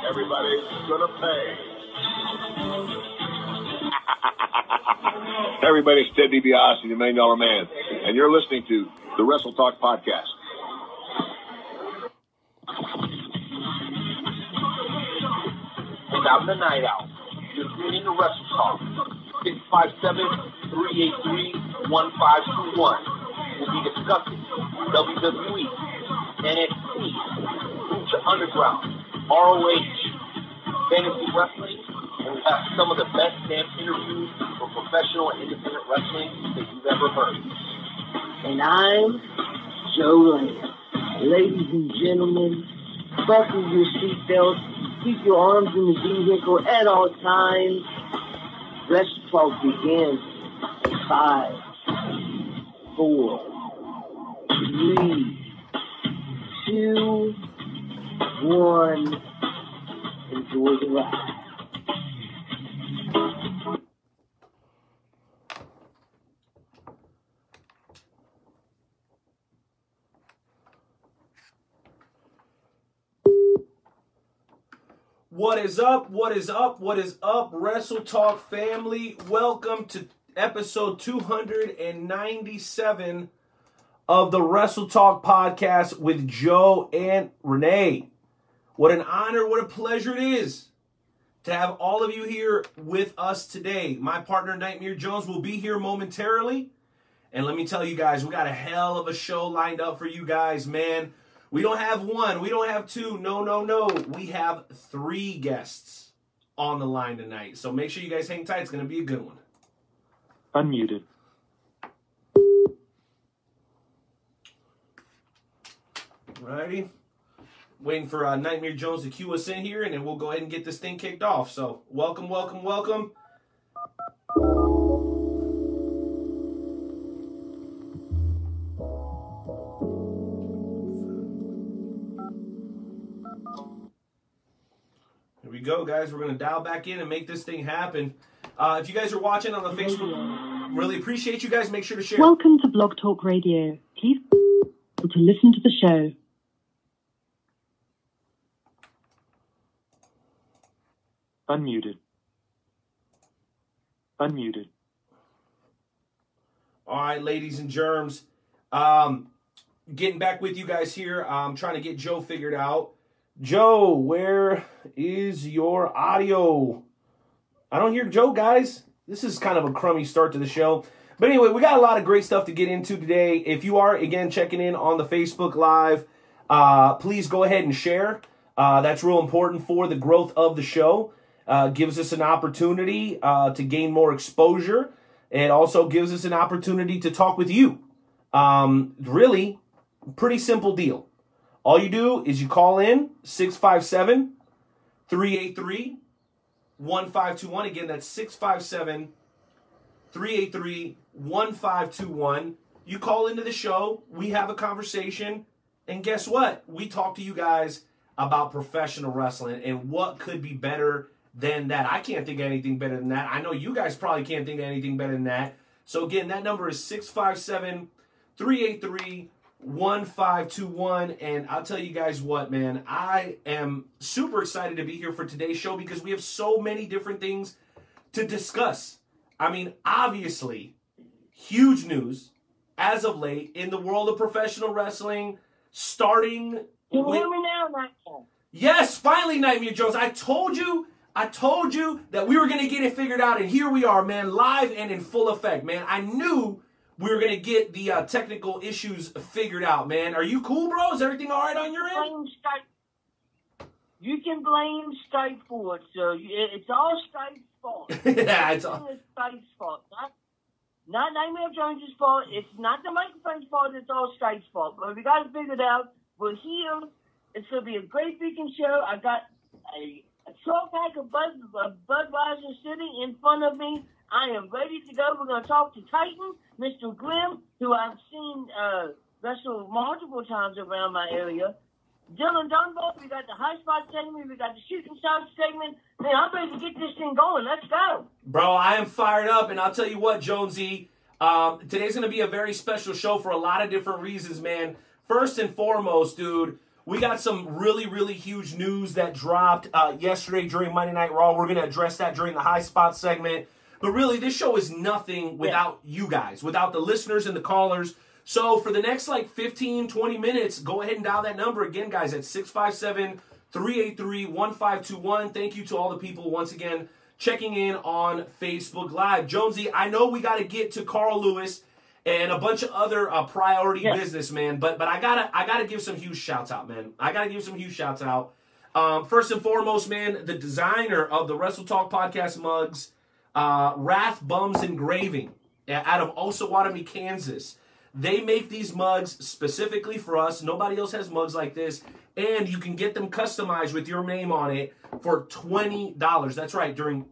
Everybody's gonna pay. Everybody's Ted DiBiase, the $1 Million Man, and you're listening to the Wrestle Talk Podcast. Without the night out, you're tuning to Wrestle Talk. 657-383-1521. We'll be discussing WWE, NXT, Lucha Underground, ROH, fantasy wrestling, and we have some of the best damn interviews for professional and independent wrestling that you've ever heard. And I'm Joe Lane. Ladies and gentlemen, buckle your seatbelts, keep your arms in the vehicle at all times. Wrestle Talk begins in 5, 4, 3, 2, 1. Enjoy the ride. What is up? What is up? What is up, Wrestle Talk family? Welcome to episode 297 of the Wrestle Talk podcast with Joe and Renee. What an honor, what a pleasure it is to have all of you here with us today. My partner, Nightmare Jones, will be here momentarily. And let me tell you guys, we got a hell of a show lined up for you guys, man. We don't have one. We don't have two. No. We have 3 guests on the line tonight. So make sure you guys hang tight. It's going to be a good one. Unmuted. Alrighty. Waiting for Nightmare Jones to cue us in here, and then we'll go ahead and get this thing kicked off. So welcome. Here we go, guys. We're going to dial back in and make this thing happen. If you guys are watching on the Facebook, really appreciate you guys. Make sure to share. Welcome to Blog Talk Radio. Please to listen to the show. Unmuted. Unmuted. All right, ladies and germs. Getting back with you guys here. I'm trying to get Joe figured out. Joe, where is your audio? I don't hear Joe, guys. This is kind of a crummy start to the show. But anyway, we got a lot of great stuff to get into today. If you are, again, checking in on the Facebook Live, please go ahead and share. That's real important for the growth of the show. Gives us an opportunity to gain more exposure. It also gives us an opportunity to talk with you. Really, pretty simple deal. All you do is you call in 657-383-1521. Again, that's 657-383-1521. You call into the show. We have a conversation. And guess what? We talk to you guys about professional wrestling and what could be better than that. I can't think of anything better than that. I know you guys probably can't think of anything better than that. So again, that number is 657-383-1521. And I'll tell you guys what, man, I am super excited to be here for today's show because we have so many different things to discuss. I mean, obviously, huge news as of late in the world of professional wrestling, starting Can you with... hear me now, Nightmare? Yes, finally, Nightmare Jones. I told you that we were going to get it figured out, and here we are, man, live and in full effect, man. I knew we were going to get the technical issues figured out, man. Are you cool, bro? Is everything all right on your end? You can blame Skype for it, so it's all Skype's fault. Yeah, it's all Skype's fault. Not Nightmare Jones' fault. It's not the microphone's fault. It's all Skype's fault. But we got to figure it out. We're here. It's going to be a great freaking show. I got a 12-pack of Budweiser sitting in front of me. I am ready to go. We're going to talk to Titan, Mr. Grimm, who I've seen wrestle multiple times around my area. Dylan Dunbar, we got the high spot segment, we got the shooting star segment. Man, I'm ready to get this thing going. Let's go. Bro, I am fired up, and I'll tell you what, Jonesy, today's going to be a very special show for a lot of different reasons, man. First and foremost, dude, we got some really, really huge news that dropped yesterday during Monday Night Raw. We're going to address that during the High Spot segment. But really, this show is nothing without you guys, without the listeners and the callers. So for the next, 15, 20 minutes, go ahead and dial that number again, guys, at 657-383-1521. Thank you to all the people, once again, checking in on Facebook Live. Jonesy, I know we got to get to Carl Lewis and a bunch of other priority business, man. But I gotta give some huge shouts out, man. I gotta give some huge shouts out. First and foremost, man, the designer of the Wrestle Talk podcast mugs, Wrath Bums Engraving, out of Osawatomie, Kansas. They make these mugs specifically for us. Nobody else has mugs like this. And you can get them customized with your name on it for $20. That's right. During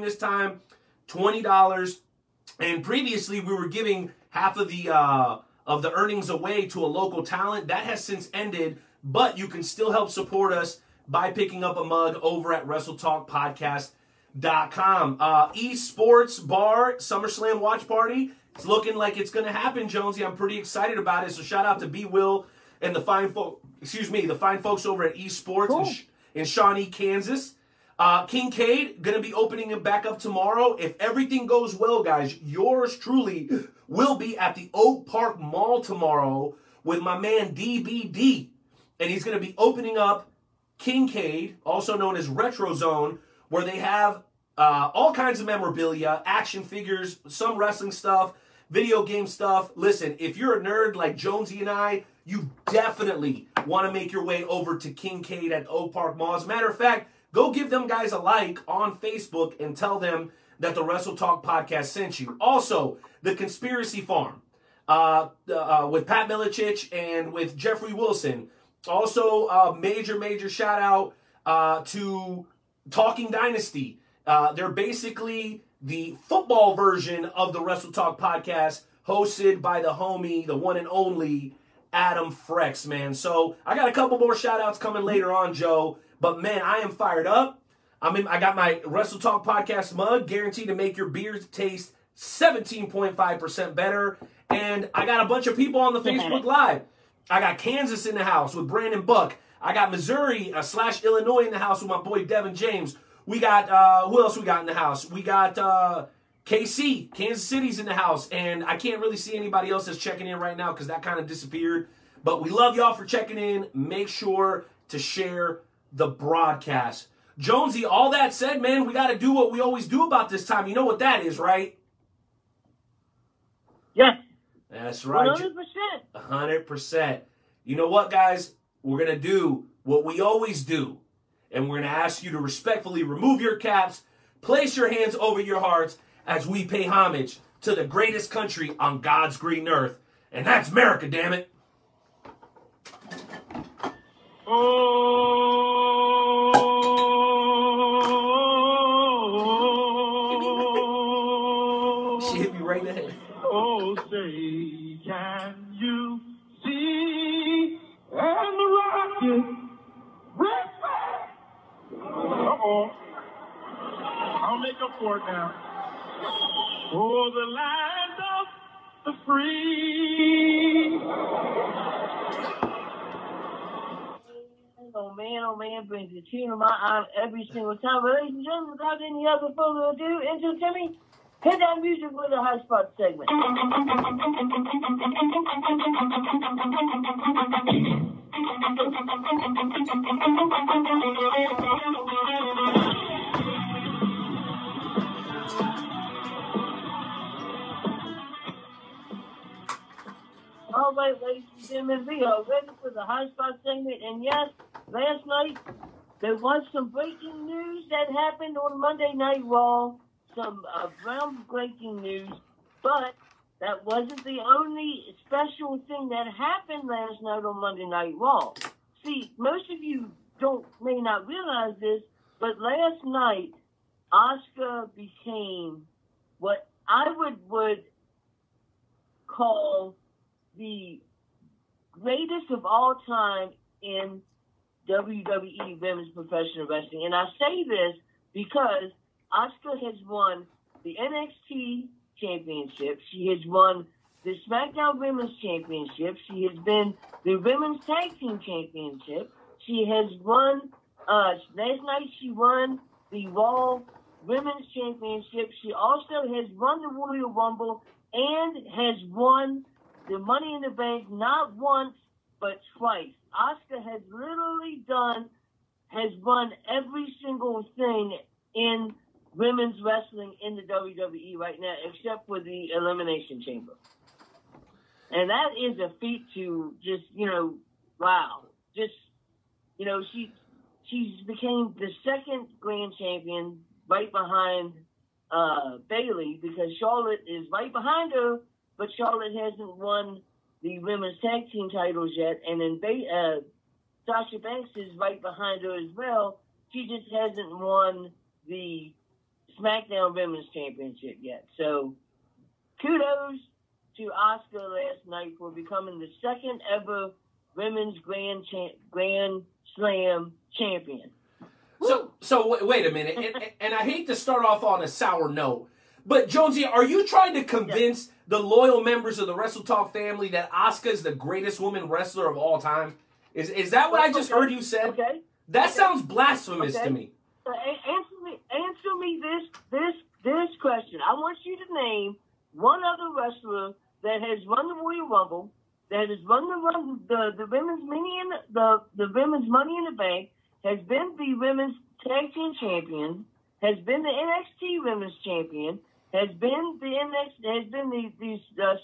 this time, $20. And previously, we were giving half of the earnings away to a local talent. That has since ended, but you can still help support us by picking up a mug over at WrestleTalkPodcast.com. Esports Bar SummerSlam Watch Party. It's looking like it's going to happen, Jonesy. I'm pretty excited about it. So shout out to B. Will and the fine folks over at Esports in Shawnee, Kansas. Kincaid, going to be opening it back up tomorrow. If everything goes well, guys, yours truly will be at the Oak Park Mall tomorrow with my man DBD. And he's going to be opening up Kincaid, also known as Retro Zone, where they have all kinds of memorabilia, action figures, some wrestling stuff, video game stuff. Listen, if you're a nerd like Jonesy and I, you definitely want to make your way over to Kincaid at Oak Park Mall. As a matter of fact, go give them guys a like on Facebook and tell them that the Wrestle Talk podcast sent you. Also, the Conspiracy Farm with Pat Milicic and with Jeffrey Wilson. Also, major shout out to Talking Dynasty. They're basically the football version of the Wrestle Talk podcast, hosted by the homie, the one and only Adam Frex, man. So I got a couple more shout outs coming later on, Joe. But man, I am fired up. I got my Wrestle Talk podcast mug, guaranteed to make your beer taste 17.5% better. And I got a bunch of people on the Facebook Live. I got Kansas in the house with Brandon Buck. I got Missouri / Illinois in the house with my boy Devin James. We got, who else we got in the house? We got KC, Kansas City's in the house. And I can't really see anybody else that's checking in right now because that kind of disappeared. But we love y'all for checking in. Make sure to share the broadcast. Jonesy, all that said, man, we got to do what we always do about this time. You know what that is, right? Yes. That's right. 100%. 100%. You know what, guys? We're going to do what we always do. And we're going to ask you to respectfully remove your caps, place your hands over your hearts as we pay homage to the greatest country on God's green earth. And that's America, damn it. She hit me right in the head. Oh, say, can you see and the rocket red flag? Uh-oh. I'll make up for it now. Oh, the land of the free. Oh man, brings a tear to my eye every single time. But ladies and gentlemen, without any other further ado, into Timmy, hit that music with the High Spot segment. All right, ladies and gentlemen, we are ready for the High Spot segment. And yes, last night there was some breaking news that happened on Monday Night Raw. Some groundbreaking news, but that wasn't the only special thing that happened last night on Monday Night Raw. See, most of you may not realize this, but last night, Asuka became what I would call the greatest of all time in WWE Women's Professional Wrestling. And I say this because Asuka has won the NXT Championship. She has won the SmackDown Women's Championship. She has been the Women's Tag Team Championship. She has won, last night she won the Raw Women's Championship. She also has won the Royal Rumble and has won the Money in the Bank not once, but twice. Asuka has literally has won every single thing in women's wrestling in the WWE right now, except for the Elimination Chamber. And that is a feat to just, wow. Just, she's became the second grand champion right behind Bayley, because Charlotte is right behind her, but Charlotte hasn't won the women's tag team titles yet. And then Sasha Banks is right behind her as well. She just hasn't won the SmackDown Women's Championship yet. So kudos to Asuka last night for becoming the second ever Women's Grand Slam champion. So wait a minute, and I hate to start off on a sour note, but Jonesy, are you trying to convince the loyal members of the Wrestle Talk family that Asuka is the greatest woman wrestler of all time? Is that what I just heard you say? Okay. That sounds blasphemous to me. Answer me this question. I want you to name one other wrestler that has won the Royal Rumble, that has won the women's women's Money in the Bank, has been the women's tag team champion, has been the NXT women's champion, has been the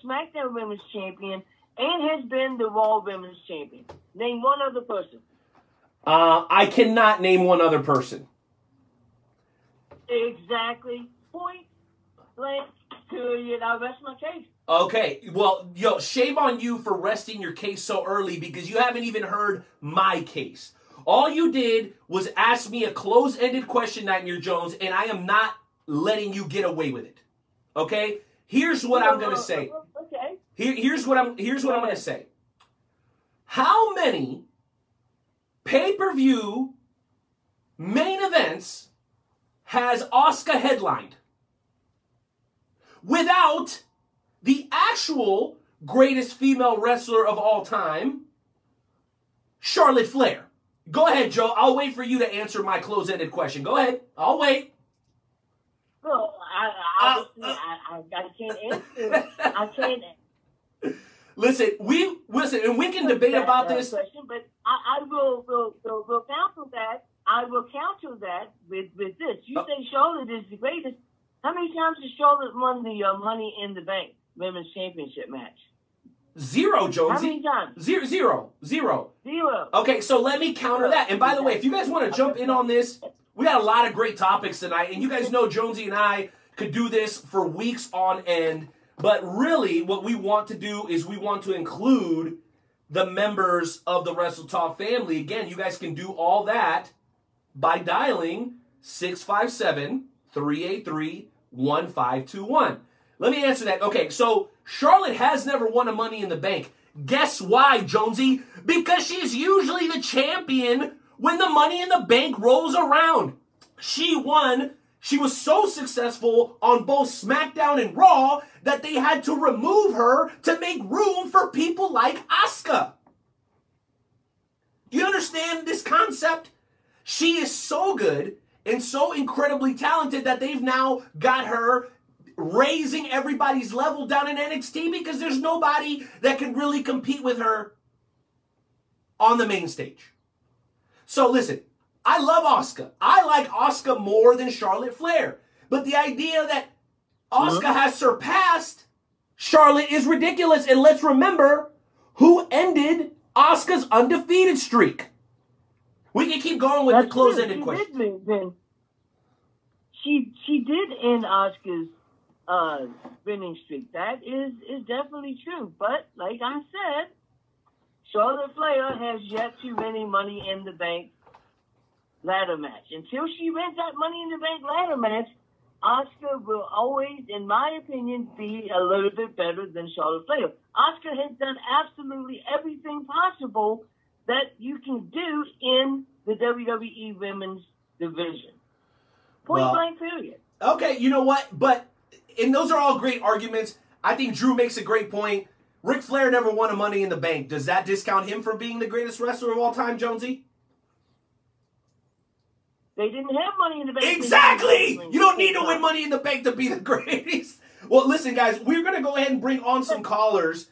SmackDown women's champion, and has been the Raw women's champion. Name one other person. I cannot name one other person. Exactly. Point blank. Period. I rest my case. Okay, well, shame on you for resting your case so early, because you haven't even heard my case. All you did was ask me a close-ended question, Nightmare Jones, and I am not letting you get away with it. Okay? Here's what I'm going to say. Okay. Here's what I'm going to say. How many pay-per-view main events has Asuka headlined without the actual greatest female wrestler of all time, Charlotte Flair? Go ahead, Joe. I'll wait for you to answer my close-ended question. Go ahead. I'll wait. Well, I can't answer. I can't. Listen, and we can debate about this. Question, but I will counter that. I will counter that with this. You say Charlotte is the greatest. How many times has Charlotte won the Money in the Bank Women's Championship match? 0, Jonesy. How many times? Zero. Zero. Okay, so let me counter that. And by the way, if you guys want to jump in on this, we got a lot of great topics tonight. And you guys know Jonesy and I could do this for weeks on end. But really, what we want to do is we want to include the members of the Wrestle Talk family. Again, you guys can do all that by dialing 657-383-1521. Let me answer that. Okay, so Charlotte has never won a Money in the Bank. Guess why, Jonesy? Because she's usually the champion when the Money in the Bank rolls around. She won. She was so successful on both SmackDown and Raw that they had to remove her to make room for people like Asuka. Do you understand this concept? She is so good and so incredibly talented that they've now got her raising everybody's level down in NXT because there's nobody that can really compete with her on the main stage. So listen, I love Asuka. I like Asuka more than Charlotte Flair. But the idea that Asuka has surpassed Charlotte is ridiculous. And let's remember who ended Asuka's undefeated streak. We can keep going with the close-ended question. She did end Asuka's winning streak. That is definitely true. But like I said, Charlotte Flair has yet to win a Money in the Bank ladder match. Until she wins that Money in the Bank ladder match, Asuka will always, in my opinion, be a little bit better than Charlotte Flair. Asuka has done absolutely everything possible that you can do in the WWE Women's Division. Point blank period. Okay, you know what? And those are all great arguments. I think Drew makes a great point. Ric Flair never won a Money in the Bank. Does that discount him from being the greatest wrestler of all time, Jonesy? They didn't have Money in the Bank. Exactly! You don't need to win Money in the Bank to be the greatest. Well, listen, guys, we're going to go ahead and bring on some callers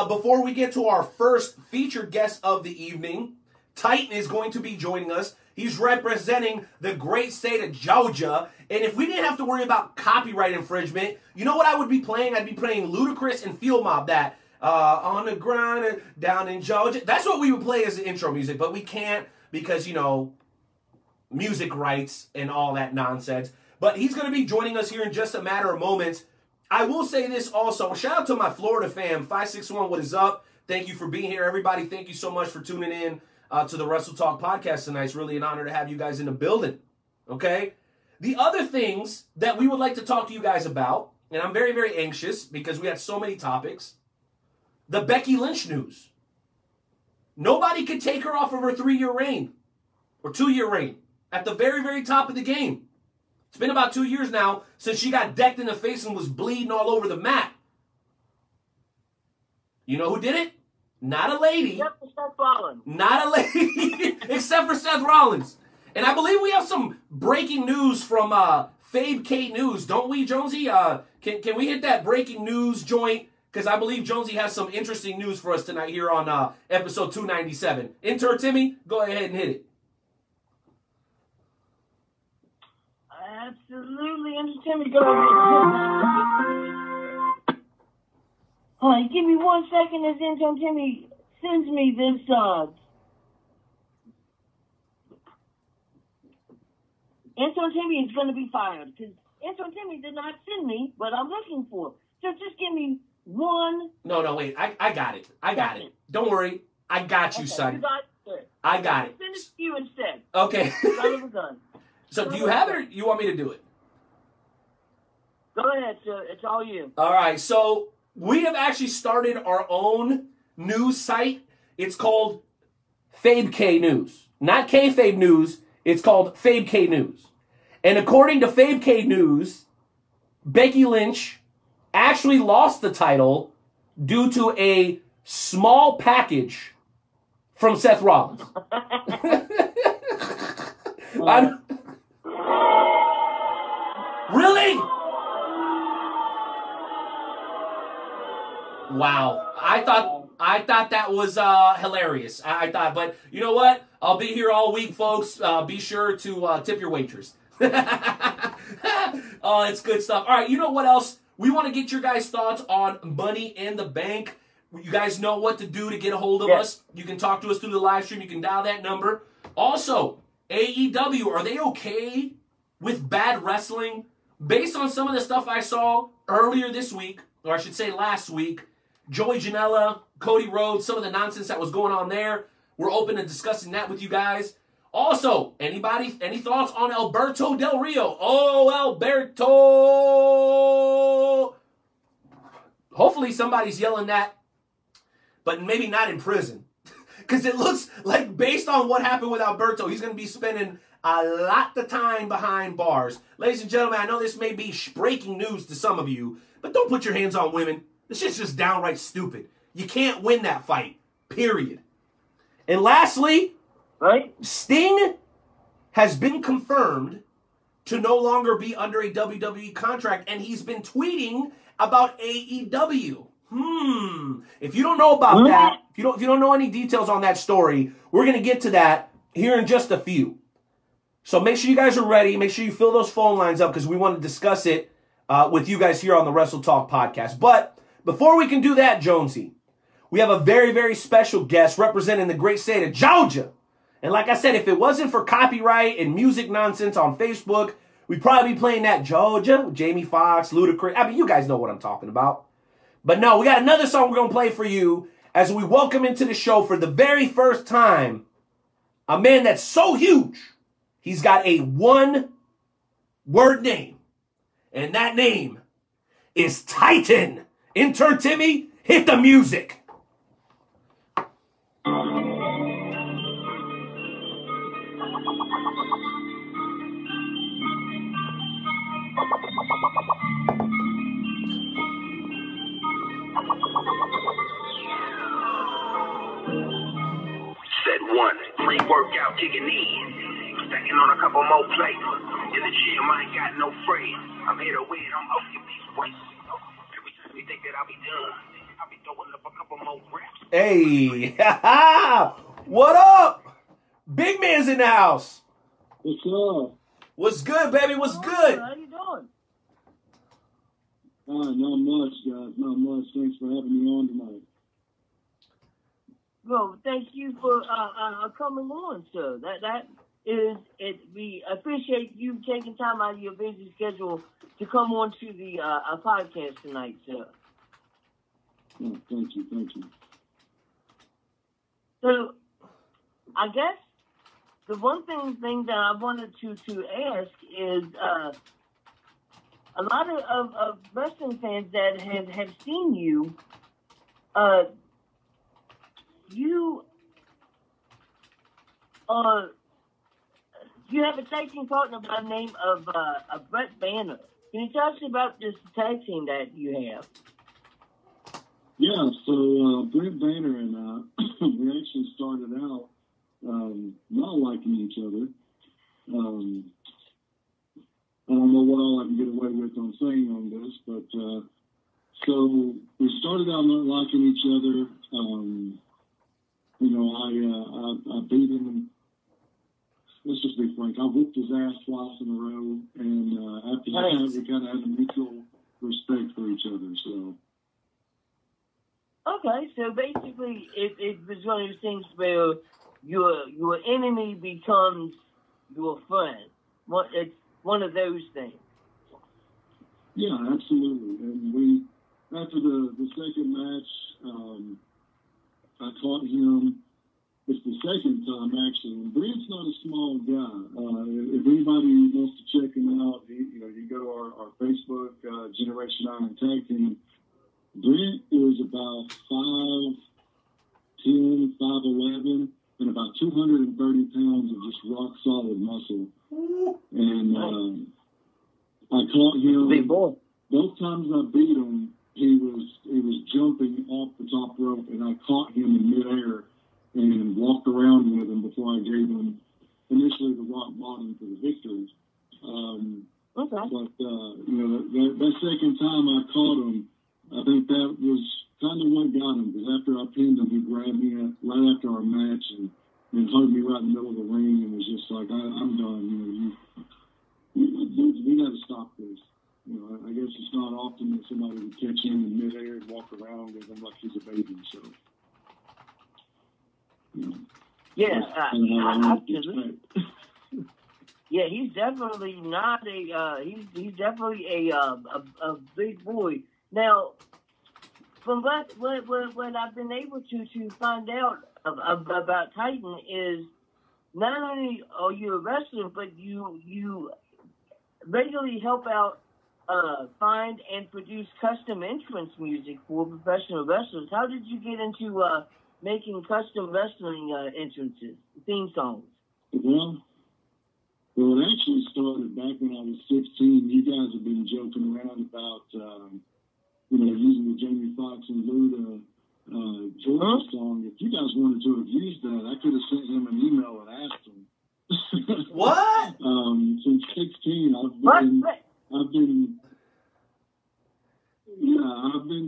before we get to our first featured guest of the evening. Titan is going to be joining us. He's representing the great state of Georgia. And if we didn't have to worry about copyright infringement, you know what I would be playing? I'd be playing Ludacris and Field Mob, that on the grind down in Georgia. That's what we would play as the intro music, but we can't because, you know, music rights and all that nonsense. But he's going to be joining us here in just a matter of moments. I will say this also. Shout out to my Florida fam, 561, what is up? Thank you for being here, everybody. Thank you so much for tuning in to the Wrestle Talk podcast tonight. It's really an honor to have you guys in the building, okay? The other things that we would like to talk to you guys about, and I'm very, very anxious because we had so many topics, the Becky Lynch news. Nobody could take her off of her 3-year reign or 2-year reign at the very, very top of the game. It's been about 2 years now since she got decked in the face and was bleeding all over the mat. You know who did it? Not a lady. Except for Seth Rollins. Not a lady. Except for Seth Rollins. And I believe we have some breaking news from Fabe K News, don't we, Jonesy? Can we hit that breaking news joint? Because I believe Jonesy has some interesting news for us tonight here on episode 297. Intern Timmy, go ahead and hit it. Absolutely. Intern Timmy, go ahead. All right, give me 1 second as Intern Timmy sends me this, Intern Timmy is going to be fired because Intern Timmy did not send me what I'm looking for. So just give me one. No, wait. I got it. I got it. Don't worry. I got you, son. You got it. I got it. Send it to you instead. Okay. Son of a gun. So do you have it or you want me to do it? Go ahead, sir. It's all you. All right. So we have actually started our own news site. It's called Fabe K News. Not K-Fabe News. It's called Fabe K News. And according to Fabe K News, Becky Lynch actually lost the title due to a small package from Seth Rollins. Really? Wow. I thought that was hilarious. I thought, but you know what? I'll be here all week, folks. Be sure to tip your waitress. Oh, it's good stuff. All right, you know what else? We want to get your guys' thoughts on Money in the Bank. You guys know what to do to get a hold of us. You can talk to us through the live stream. You can dial that number. Also, AEW, are they okay with bad wrestling? Based on some of the stuff I saw earlier this week, or I should say last week, Joey Janela, Cody Rhodes, some of the nonsense that was going on there. We're open to discussing that with you guys. Also, any thoughts on Alberto Del Rio? Oh, Alberto! Hopefully somebody's yelling that, but maybe not in prison. Because it looks like based on what happened with Alberto, he's going to be spending a lot of time behind bars. Ladies and gentlemen, I know this may be breaking news to some of you, but don't put your hands on women. This shit's just downright stupid. You can't win that fight, period. And lastly, Right? Sting has been confirmed to no longer be under a WWE contract, and he's been tweeting about AEW. If you don't know about that, if you don't know any details on that story, we're going to get to that here in just a few. So make sure you guys are ready. Make sure you fill those phone lines up because we want to discuss it with you guys here on the Wrestle Talk podcast. But before we can do that, Jonesy, we have a very, very special guest representing the great state of Georgia. And like I said, if it wasn't for copyright and music nonsense on Facebook, we'd probably be playing that Georgia with Jamie Foxx, Ludacris. I mean, you guys know what I'm talking about. But no, we got another song we're going to play for you as we welcome into the show for the very first time a man that's so huge, he's got a one-word name. And that name is Titan. Intern Timmy, hit the music. digging in. Stacking on a couple more plates. In the gym, I ain't got no friends. I'm here to win, I'm off your beats weights. Every time you think that I'll be done, I'll be throwing up a couple more reps. Hey, what up? Big man's in the house. What's up? What's good, baby? What's good? How you doing? Not much, guys. Not much. Thanks for having me on tonight. Well, thank you for coming on, sir. That is it. We appreciate you taking time out of your busy schedule to come on to the podcast tonight, sir. Oh, thank you. Thank you. So, I guess the one thing that I wanted to ask is a lot of wrestling fans that have seen you, you have a tag team partner by the name of Brett Banner. Can you tell us about this tag team that you have? Yeah, so Brett Banner and we actually started out not liking each other. I don't know what all I can get away with on saying on this, but so we started out not liking each other. I beat him. Let's just be frank. I whipped his ass twice in a row, and after that, we kind of had a mutual respect for each other. So. Okay, so basically, it was one of those things where your enemy becomes your friend. It's one of those things. Yeah, absolutely. And we, after the second match, I caught him. It's the second time, actually. And Brett's not a small guy. If anybody wants to check him out, you go to our Facebook, Generation Iron Tag Team. Brett is about 5'10", 5'11", and about 230 pounds of just rock solid muscle. And I caught him. Big boy. Both times I beat him, he was jumping off the top rope, and I caught him in midair and walked around with him before I gave him initially the rock bottom for the victory. But that second time I caught him, I think that was kind of what got him, because after I pinned him, he grabbed me right after our match and hugged me right in the middle of the ring and was just like, I'm done. We got to stop this. I guess it's not often that somebody would catch him in midair and walk around with him like he's a baby. So, yeah, absolutely. Yeah, he's definitely not he's definitely a big boy. Now, from what I've been able to find out about Titan is not only are you a wrestler, but you regularly help out find and produce custom entrance music for professional wrestlers. How did you get into making custom wrestling entrances, theme songs? Well, it actually started back when I was 16. You guys have been joking around about using the Jamie Foxx and Luda Georgia song. If you guys wanted to have used that, I could have sent him an email and asked him. What? Since 16, I've been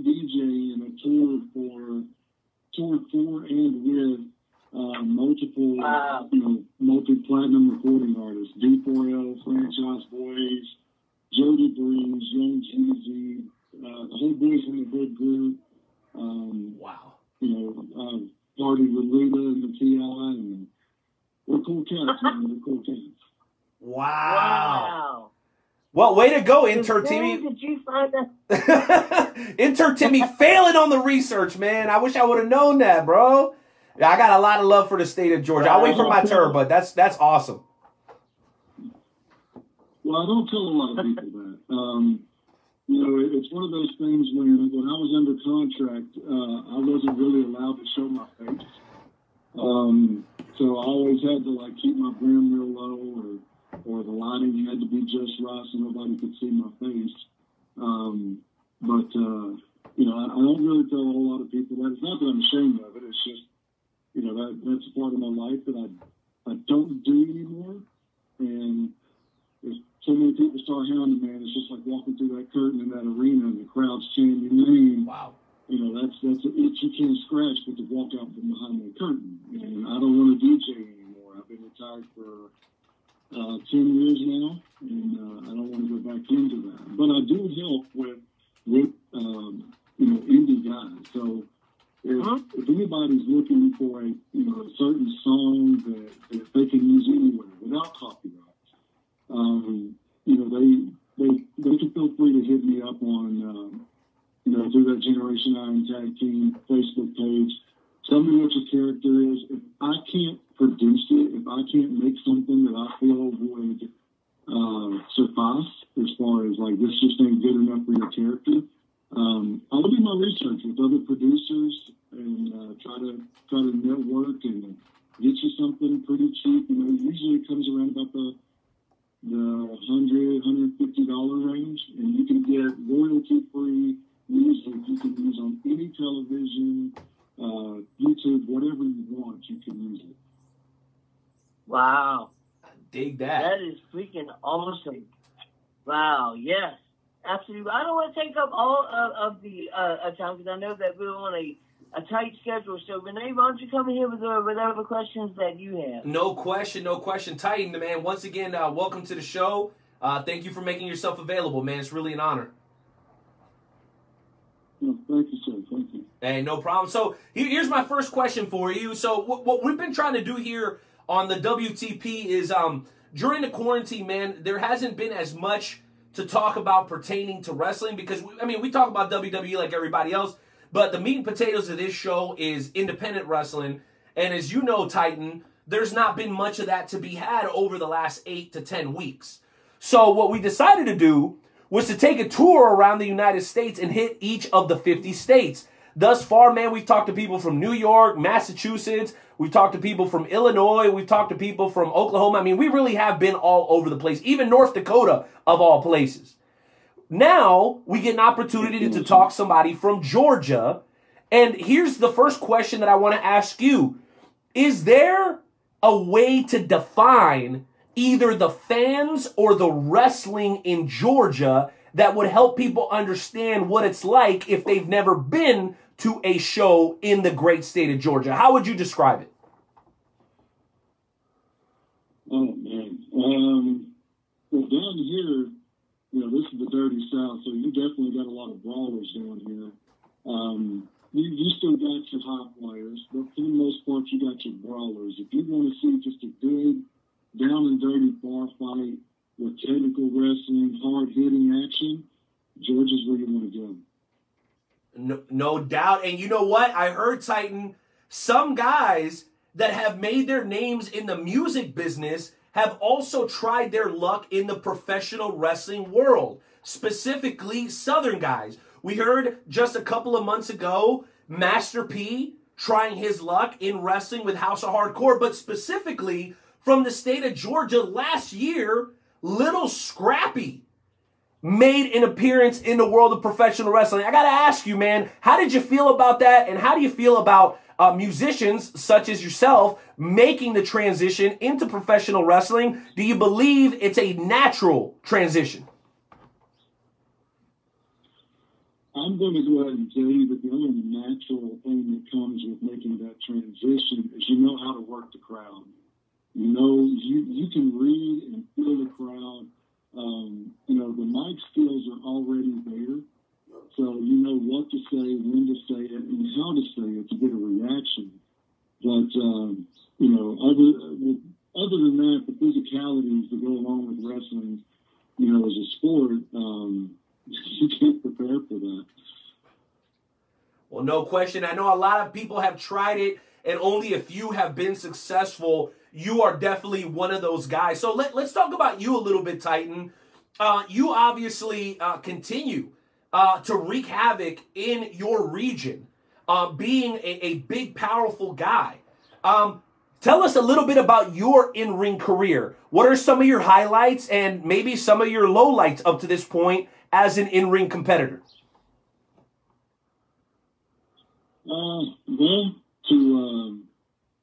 DJing and toured for and with multiple multi-platinum recording artists, D4L, Franchise Boys, Jody Breeze, Young Jeezy, the whole Boys in the Hood group. Wow. Partied with Luda and the T.I. and we're cool cats, man. We're cool cats. Wow. Well, way to go, intern Timmy. Did you find that? Intern Timmy failing on the research, man. I wish I would have known that, bro. I got a lot of love for the state of Georgia. I'll wait for my turn, but that's awesome. Well, I don't tell a lot of people that. It's one of those things when I was under contract, I wasn't really allowed to show my face. So I always had to keep my brim real low, or the lighting had to be just right so nobody could see my face. I don't really tell a whole lot of people that. It's not that I'm ashamed of it. It's just, that's a part of my life that I don't do anymore. And if so many people start hounding, man, it's just like walking through that curtain in that arena and the crowd's chanting your name. Wow. You know, that's an itch you can't scratch but to walk out from behind that curtain. And I don't want to DJ anymore. I've been retired for 10 years now, and I don't want to go back into that. But I do help with indie guys. So if anybody's looking for a certain song that they can use anywhere without copyright, they can feel free to hit me up on through that Generation Iron Tag Team Facebook page. Tell me what your character is. If I can't produce it, if I can't make something that I feel would suffice as far as like this just ain't good enough for your character, I'll do my research with other producers and try to network and get you something pretty cheap. Usually it comes around about the $100-$150 range, and you can get royalty-free music you can use on any television, YouTube, whatever you want, you can use it. Wow. Dig that. That is freaking awesome. Wow, yes. Absolutely. I don't want to take up all of the time because I know that we're on a tight schedule. So, Renee, why don't you come in here with whatever questions that you have? No question. Titan, man, once again, welcome to the show. Thank you for making yourself available, man. It's really an honor. No, thank you, sir. Thank you. Hey, no problem. So here's my first question for you. So what we've been trying to do here on the WTP is during the quarantine, man, there hasn't been as much to talk about pertaining to wrestling because, we talk about WWE like everybody else, but the meat and potatoes of this show is independent wrestling. And as you know, Titan, there's not been much of that to be had over the last 8 to 10 weeks. So what we decided to do was to take a tour around the United States and hit each of the 50 states. Thus far, man, we've talked to people from New York, Massachusetts. We've talked to people from Illinois. We've talked to people from Oklahoma. We really have been all over the place, even North Dakota of all places. Now, we get an opportunity to talk to somebody from Georgia. And here's the first question that I want to ask you. Is there a way to define either the fans or the wrestling in Georgia that would help people understand what it's like if they've never been to a show in the great state of Georgia? How would you describe it? Oh, man. Well, down here, this is the dirty South, so you definitely got a lot of brawlers down here. You still got your high flyers, but for the most part, you got your brawlers. If you want to see just a good down and dirty bar fight with technical wrestling, hard-hitting action, Georgia's where you want to go. No doubt. And you know what? I heard, Titan, some guys that have made their names in the music business have also tried their luck in the professional wrestling world, specifically Southern guys. We heard just a couple of months ago, Master P trying his luck in wrestling with House of Hardcore, but specifically from the state of Georgia last year, Little Scrappy made an appearance in the world of professional wrestling. I got to ask you, man, how did you feel about that? And how do you feel about musicians such as yourself making the transition into professional wrestling? Do you believe it's a natural transition? I'm going to go ahead and tell you that the only natural thing that comes with making that transition is you know how to work the crowd. You can read and feel the crowd. The mic skills are already there. So you know what to say, when to say it, and how to say it to get a reaction. But, other than that, the physicalities that go along with wrestling, as a sport, you can't prepare for that. Well, no question. I know a lot of people have tried it, and only a few have been successful. You are definitely one of those guys. So let's talk about you a little bit, Titan. You obviously continue to wreak havoc in your region, being a big, powerful guy. Tell us a little bit about your in-ring career. What are some of your highlights and maybe some of your lowlights up to this point as an in-ring competitor? Well,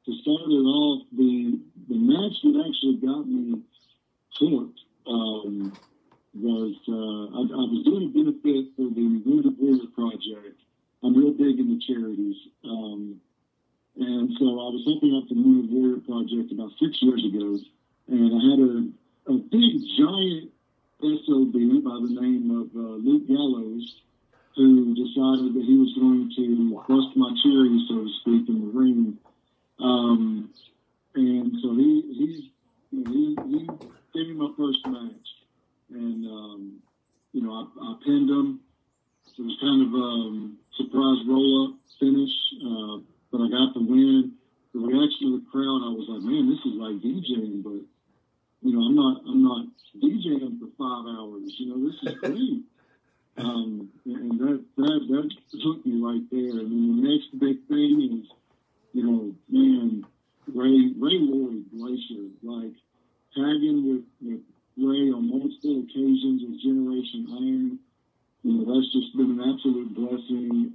to start it off, the match that actually got me hooked was I was doing a benefit for the Wounded Warrior Project. I'm real big into charities. And so I was helping out the Wounded Warrior Project about 6 years ago, and I had a big, giant SOB by the name of Luke Gallows, who decided that he was going to bust my cherry, so to speak, in the ring. And so he gave me my first match, and I pinned him. It was kind of a surprise roll-up finish, but I got the win. The reaction of the crowd, I was like, man, this is like DJing, but I'm not DJing for 5 hours. This is great. And that hooked me right there. And then the next big thing is, man, Ray Lloyd Glacier, like tagging with Ray on multiple occasions with Generation Iron. That's just been an absolute blessing.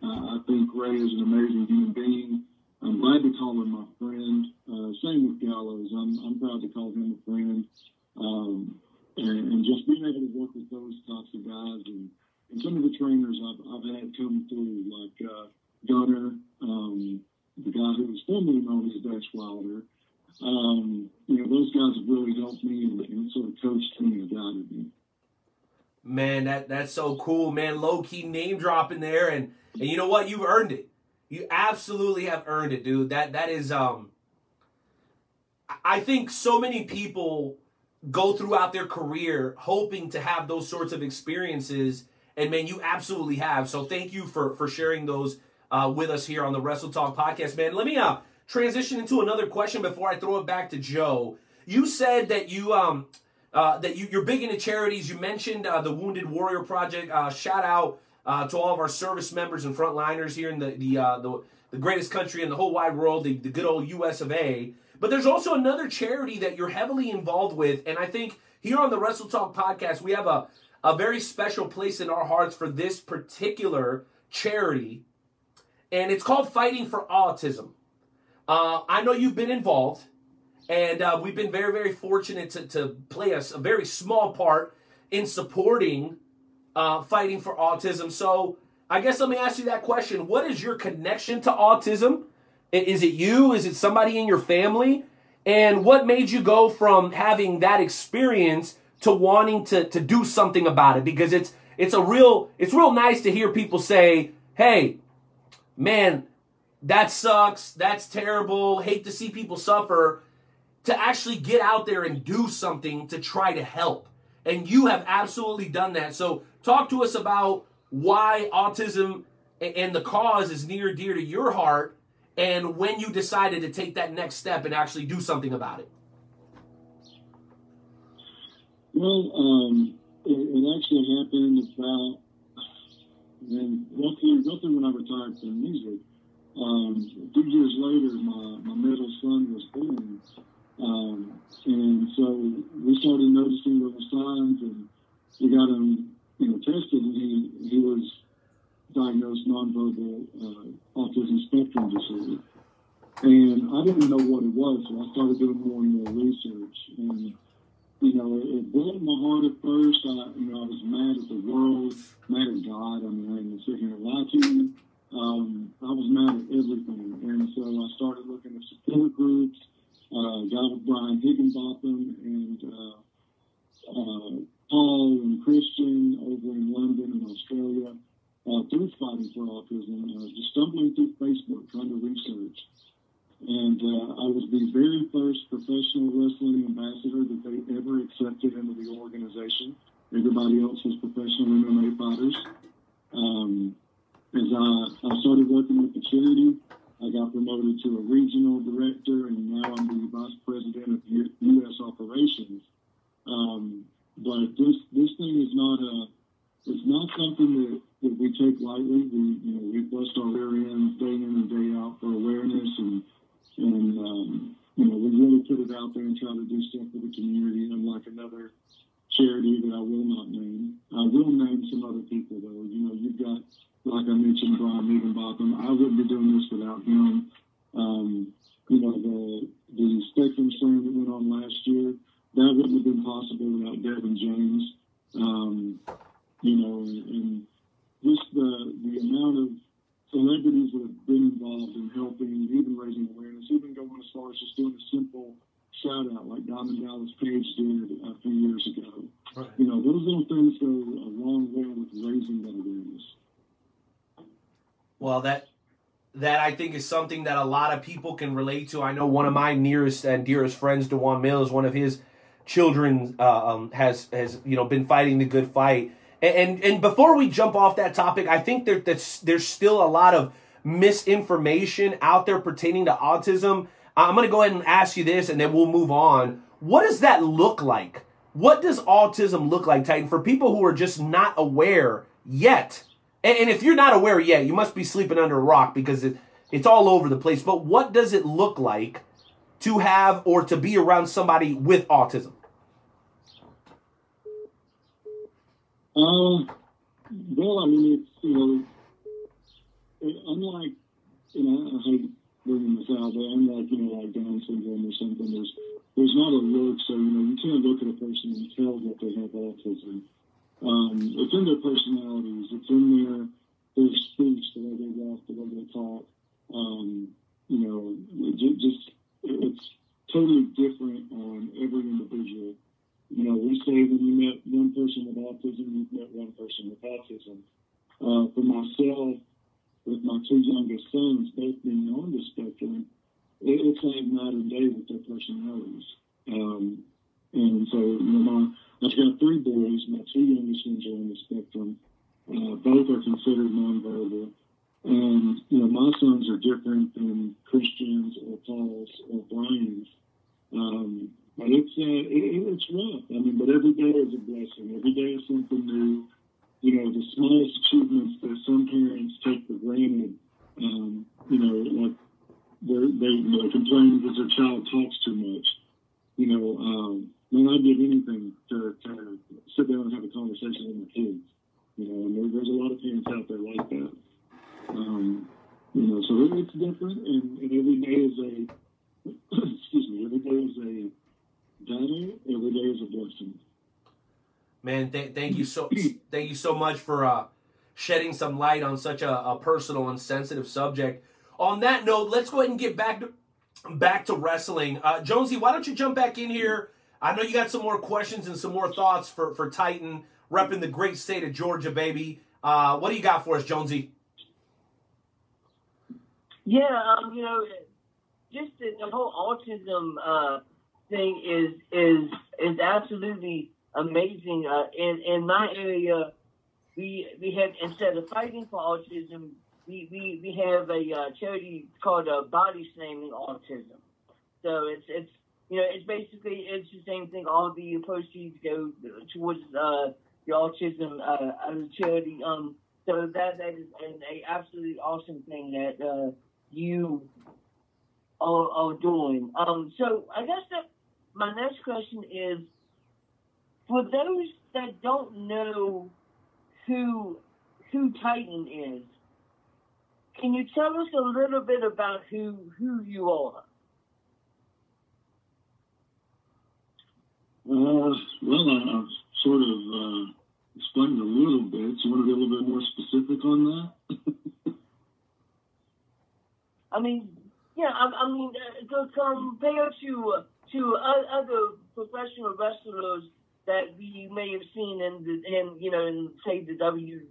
I think Ray is an amazing human being. I'm glad to call him my friend. Same with Gallows. I'm proud to call him a friend. And just being able to work with those types of guys and some of the trainers I've had come through, like Gunner, the guy who was formerly known as Dash Wilder. Those guys have really helped me and sort of coached me and guided me. Man, that's so cool, man. Low-key name dropping there, and you know what? You've earned it. You absolutely have earned it, dude. That is I think so many people go throughout their career hoping to have those sorts of experiences, and man, you absolutely have. So thank you for sharing those with us here on the Wrestle Talk podcast, man. Let me transition into another question before I throw it back to Joe. You said that you're big into charities. You mentioned the Wounded Warrior Project. Shout out to all of our service members and frontliners here in the greatest country in the whole wide world, the good old US of A. But there's also another charity that you're heavily involved with, and I think here on the Wrestle Talk podcast, we have a very special place in our hearts for this particular charity, and it's called Fighting for Autism. I know you've been involved, and we've been very, very fortunate to play a very small part in supporting Fighting for Autism. So I guess let me ask you that question. What is your connection to autism? Is it you? Is it somebody in your family? And what made you go from having that experience to wanting to do something about it? Because it's real nice to hear people say, hey, man, that sucks. That's terrible. Hate to see people suffer. To actually get out there and do something to try to help. And you have absolutely done that. So talk to us about why autism and the cause is near and dear to your heart, and when you decided to take that next step and actually do something about it. Well, it actually happened about, roughly when I retired from music. 2 years later, my middle son was born. And so we started noticing little signs, and we got him, tested, and he was diagnosed nonverbal autism spectrum disorder. And I didn't know what it was, so I started doing more and more research. And, it broke my heart at first. I was mad at the world, mad at God. I ain't gonna sit here and lie to you. I was mad at everything. And so I started looking at support groups. Got with Brian Higginbotham and Paul and Christian over in London and Australia through Fighting for Autism, just stumbling through Facebook trying to research. And I was the very first professional wrestling ambassador that they ever accepted into the organization. Everybody else was professional MMA fighters. As I started working with the charity, I got promoted to a regional director, and now I'm the vice president of U.S. operations. But this thing is it's not something that we take lightly. We bust our rear ends day in and day out for awareness, and we really put it out there and try to do stuff for the community. Unlike another charity that I will not name, I will name some other people though. You've got, like I mentioned, Brian Higginbotham. I wouldn't be doing this without him. the Spectrum Slam that went on last year, that wouldn't have been possible without Devin James. And just the amount of celebrities that have been involved in helping, even raising awareness, even going as far as just doing a simple shout out like Diamond Dallas Page did a few years ago. Right. Those little things go a long way with raising that awareness. Well, that I think is something that a lot of people can relate to. I know one of my nearest and dearest friends, DeJuan Mills, one of his children has been fighting the good fight. And before we jump off that topic, I think there's still a lot of misinformation out there pertaining to autism. I'm going to go ahead and ask you this, and then we'll move on. What does that look like? What does autism look like, Titan, for people who are just not aware yet? And if you're not aware yet, you must be sleeping under a rock because it's all over the place. But what does it look like to have or to be around somebody with autism? Well, I mean, it's, unlike, I hate bringing this out, but unlike, like Down syndrome or something, there's not a look, so, you can't look at a person and tell that they have autism. It's in their personalities, it's in their speech, the way they walk, the way they talk. It's totally different on every individual. We say when you met one person with autism, you've met one person with autism. For myself, with my two youngest sons, both being on the spectrum, it's like night and day with their personalities. And so, I've got three boys. My two youngest ones are on the spectrum. Both are considered nonverbal. And, my sons are different than Christians or Paul's or Brian's. But it's rough. I mean, but every day is a blessing. Every day is something new. The smallest achievements that some parents take for granted, like they complain because their child talks too much. I'd give anything to sit down and have a conversation with my kids. And there's a lot of parents out there like that. So it's different, and every day is every day is a battle, every day is a blessing. Man, thank you so much for shedding some light on such a personal and sensitive subject. On that note, let's go ahead and get back to wrestling. Jonesy, why don't you jump back in here? I know you got some more questions and some more thoughts for Titan, repping the great state of Georgia, baby. What do you got for us, Jonesy? Yeah, just the whole autism thing is absolutely amazing. In my area, we have, instead of fighting for autism, we have a charity called Body Slamming Autism. So it's basically the same thing. All the proceeds go towards the autism charity. So that is an absolutely awesome thing that you are doing. So I guess that my next question is, for those that don't know who Titan is, can you tell us a little bit about who you are? Well, I've sort of explained a little bit. So you want to be a little bit more specific on that? I mean, compared to other professional wrestlers that we may have seen in say the WWE,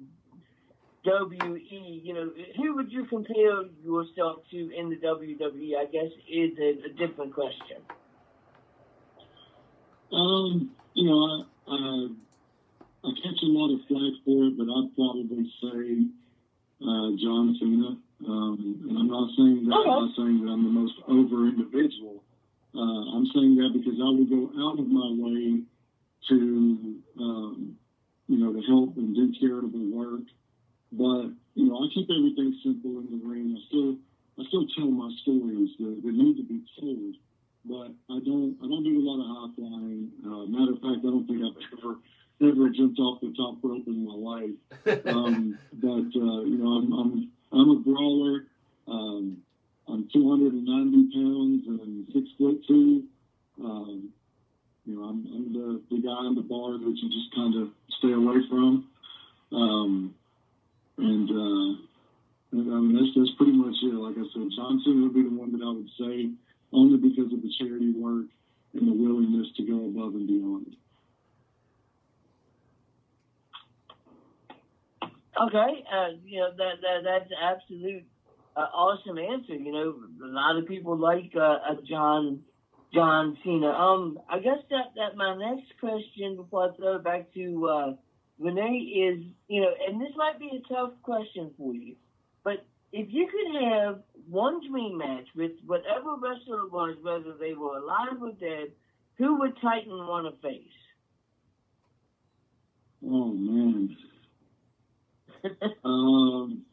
who would you compare yourself to in the WWE? I guess is a different question. I catch a lot of flack for it, but I'd probably say John Cena. And I'm not saying that. Okay. I'm not saying that I'm the most over individual. I'm saying that because I would go out of my way to to help and do charitable work. But I keep everything simple in the ring. I still tell my stories that need to be told. But I don't do a lot of high flying. Matter of fact, I don't think I've ever jumped off the top rope in my life. But I'm a brawler. I I'm 290 pounds and 6'2". I'm the guy on the bar that you just kind of stay away from. I mean, that's pretty much it. Like I said, Johnson would be the one that I would say, only because of the charity work and the willingness to go above and beyond. Okay, that's absolute awesome answer. A lot of people like John Cena. I guess that my next question before I throw it back to Renee is, and this might be a tough question for you, but if you could have one dream match with whatever wrestler it was, whether they were alive or dead, who would Titan want to face? Oh, man.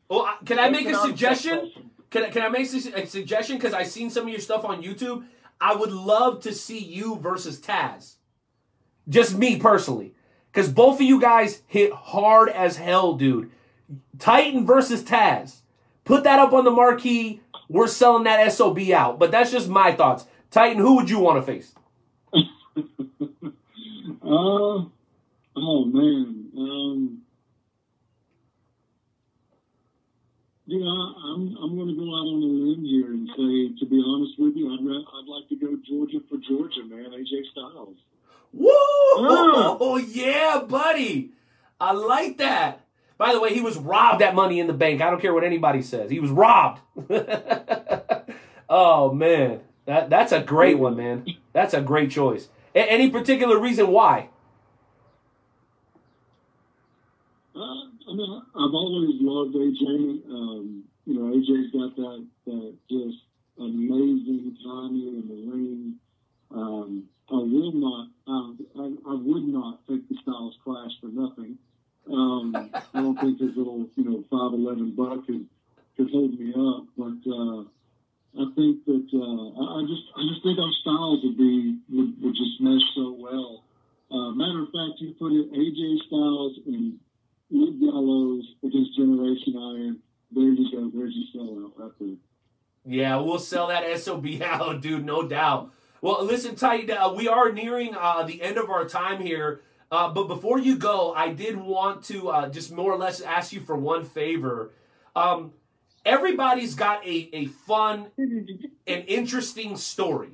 Well, can I make a suggestion? Can I make a suggestion? Because I've seen some of your stuff on YouTube. I would love to see you versus Taz. Just me personally. Because both of you guys hit hard as hell, dude. Titan versus Taz. Put that up on the marquee. We're selling that SOB out. But that's just my thoughts. Titan, who would you want to face? Oh, man. I'm going to go out on a limb here and say, to be honest with you, I'd like to go Georgia for Georgia, man. AJ Styles. Woo! Oh, yeah, buddy. I like that. By the way, he was robbed at Money in the Bank. I don't care what anybody says. He was robbed. Oh, man. That's a great one, man. That's a great choice. Any particular reason why? I've always loved AJ. AJ's got that just amazing timing in the ring. I would not take the Styles Clash for nothing. I don't think his little 5'11" buck could hold me up, but I think that I just think our styles would just mesh so well. Matter of fact, you put it AJ Styles and Luke Gallows against Generation Iron. There you go. There's your sellout right there. Yeah, we'll sell that SOB out, dude, no doubt. Well, listen, Titan, we are nearing the end of our time here. But before you go, I did want to just more or less ask you for one favor. Everybody's got a fun and interesting story.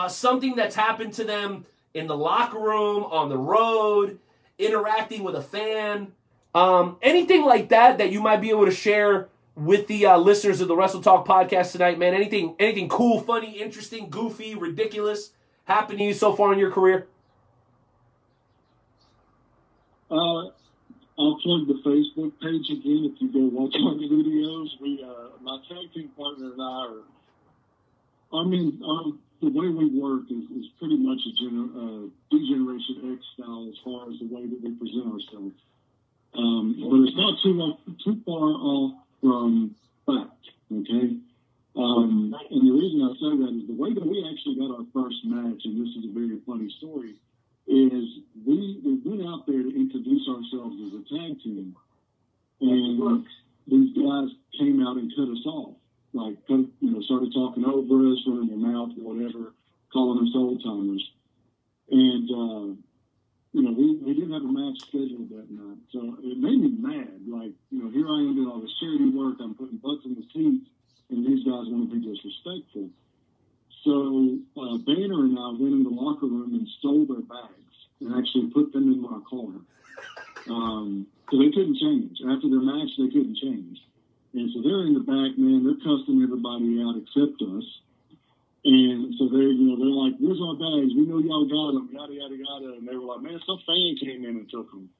Something that's happened to them in the locker room, on the road, interacting with a fan. Anything like that you might be able to share with the listeners of the Wrestle Talk podcast tonight, man? Anything cool, funny, interesting, goofy, ridiculous happened to you so far in your career? I'll plug the Facebook page again if you go watch our videos. My tag team partner and I the way we work is pretty much a D-Generation X style as far as the way that we present ourselves. But it's not too far off from fact, okay? And the reason I say that is the way that we actually got our first match, and this is a very funny story, is we went out there to introduce ourselves as a tag team, and these guys came out and cut us off, started talking over us, running their mouth or whatever, calling us old timers, and we didn't have a match scheduled that night, so it made me mad. Here I am doing all this charity work, I'm putting butts in the seats, and these guys want to be disrespectful. So Banner and I went in the locker room and stole their bags and actually put them in my car. So they couldn't change. After their match, they couldn't change. And so they're in the back, man. They're cussing everybody out except us. And so they're like, "Where's our bags? We know y'all got them, yada, yada, yada." And they were like, "Man, some fan came in and took them."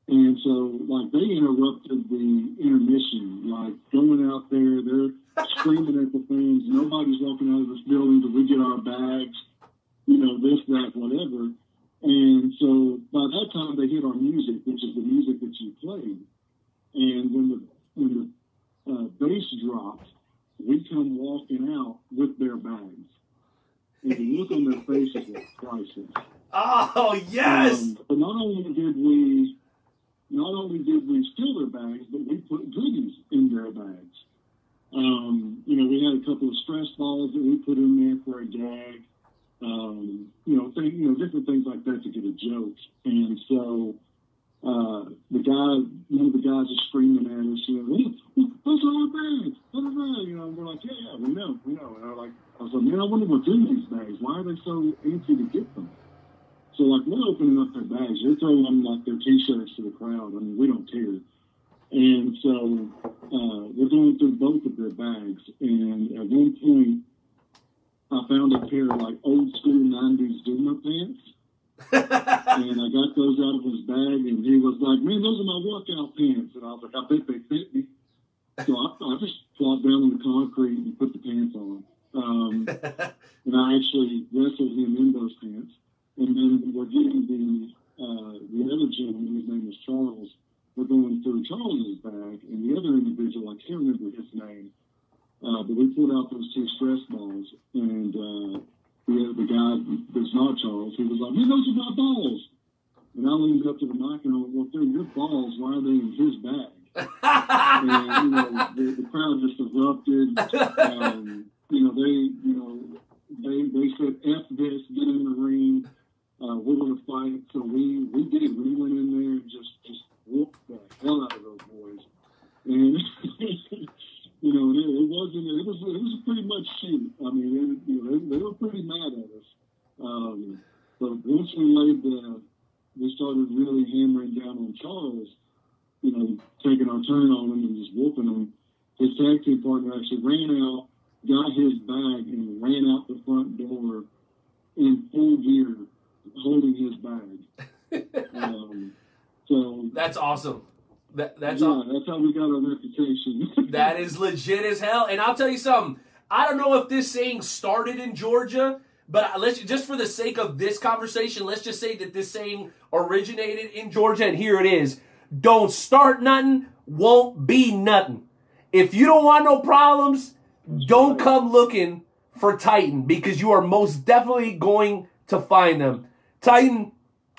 And so, they interrupted the intermission, going out there, they're screaming at the fans. Nobody's walking out of this building till we get our bags, this, that, whatever. And so by that time they hit our music, which is the music that you played. And when the bass dropped, we come walking out with their bags. And the look on their faces was priceless. Oh, yes! But not only did we steal their bags, but we put goodies in their bags. We had a couple of stress balls that we put in there for a gag. Different things like that to get a joke. And so one of the guys is screaming at us, those are our bags. And we're like, yeah, we know. And I was like, man, I wonder what's in these bags. Why are they so antsy to get them? So, we're opening up their bags. They're throwing their T-shirts to the crowd. I mean, we don't care. And so we're going through both of their bags. And at one point, I found a pair of, old school 90s Dunbar pants. And I got those out of his bag, and he was like, man, those are my workout pants. And I was like, I think they fit me. So I just plopped down on the concrete and put the pants on. And I actually wrestled him in those pants. And then we're getting the other gentleman, his name is Charles. We're going through Charles's bag, and the other individual, I can't remember his name, but we pulled out those two stress balls, and the guy that's not Charles, he was like, man, those are my balls. And I leaned up to the mic and I went, well, they're your balls, why are they in his bag? And, the crowd just erupted. They said, F this, get in the ring. We're going to fight. So we did. We went in there and just whooped the hell out of those boys. And, it was pretty much shoot. I mean, they were pretty mad at us. But once we started really hammering down on Charles, taking our turn on him and just whooping him, his tag team partner actually ran out, got his bag, and ran out the front door in full gear, holding his bag. So that's awesome. That's how we got our reputation. That is legit as hell. And I'll tell you something. I don't know if this saying started in Georgia, but just for the sake of this conversation, let's just say that this saying originated in Georgia, and here it is. Don't start nothing, won't be nothing. If you don't want no problems, don't come looking for Titan, because you are most definitely going to find them. Titan,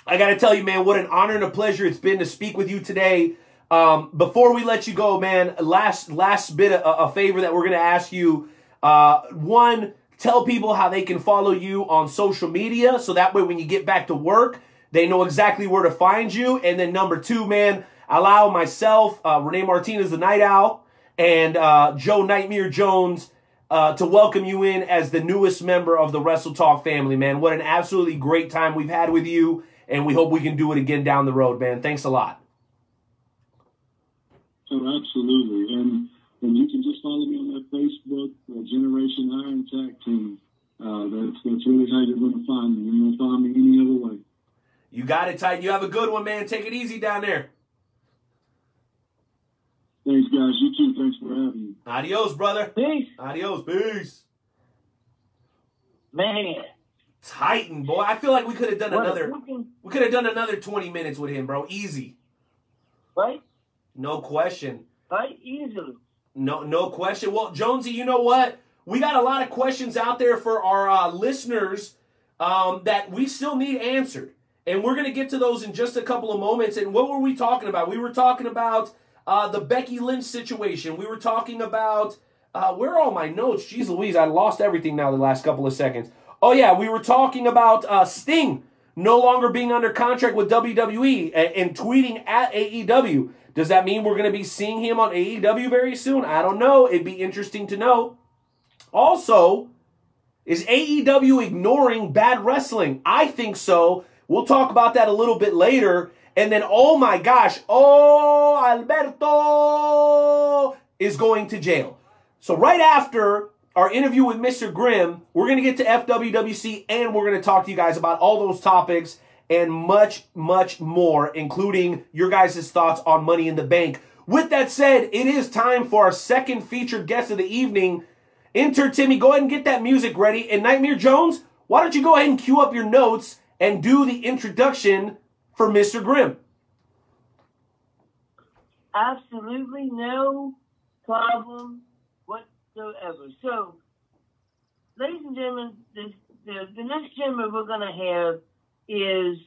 I got to tell you, man, what an honor and a pleasure it's been to speak with you today. Before we let you go, man, last bit of a favor that we're going to ask you. One, tell people how they can follow you on social media, so that way when you get back to work, they know exactly where to find you. And then number two, man, allow myself, Renee Martinez, the Night Owl, and Joe Nightmare Jones to welcome you in as the newest member of the Wrestle Talk family, man. What an absolutely great time we've had with you, and we hope we can do it again down the road, man. Thanks a lot. Oh, absolutely. And you can just follow me on that Facebook, Generation Iron Tag Team. That's really how you're going to find me. You're going to find me any other way. You got it, Titan. You have a good one, man. Take it easy down there. Thanks, guys. You too. Thanks for having me. Adios, brother. Peace. Adios. Peace. Man. Titan, boy. I feel like we could have done another 20 minutes with him, bro. Easy. Right? No question. Right? Easily. No question. Well, Jonesy, you know what? We got a lot of questions out there for our listeners that we still need answered. And we're going to get to those in just a couple of moments. And what were we talking about? We were talking about the Becky Lynch situation. We were talking about, where are all my notes? Jeez Louise, I lost everything now the last couple of seconds. Oh, yeah, we were talking about Sting no longer being under contract with WWE and tweeting at AEW. Does that mean we're going to be seeing him on AEW very soon? I don't know. It'd be interesting to know. Also, is AEW ignoring bad wrestling? I think so. We'll talk about that a little bit later. And then, oh my gosh, Alberto is going to jail. So right after our interview with Mr. Grimm, we're going to get to FWWC, and we're going to talk to you guys about all those topics and much, much more, including your guys' thoughts on Money in the Bank. With that said, it is time for our second featured guest of the evening. Enter Timmy. Go ahead and get that music ready. And Nightmare Jones, why don't you go ahead and cue up your notes and do the introduction for Mr. Grimm? Absolutely no problem whatsoever. So, ladies and gentlemen, the next gentleman we're going to have is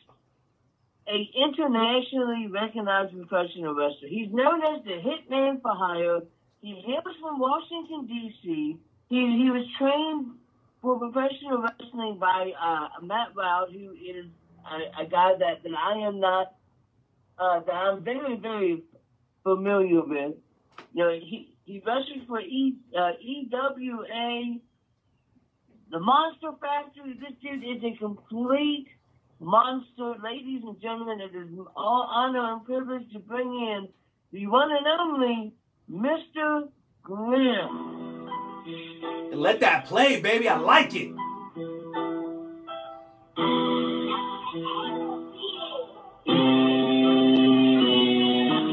an internationally recognized professional wrestler. He's known as the Hitman for Hire. He hails from Washington, D.C. He was trained for professional wrestling by Matt Wild, who is a guy that I am not, that I'm very, very familiar with. You know, he wrestles for EWA, the Monster Factory. This dude is a complete monster. Ladies and gentlemen, it is all honor and privilege to bring in the one and only Mr. Grimm. Let that play, baby. I like it.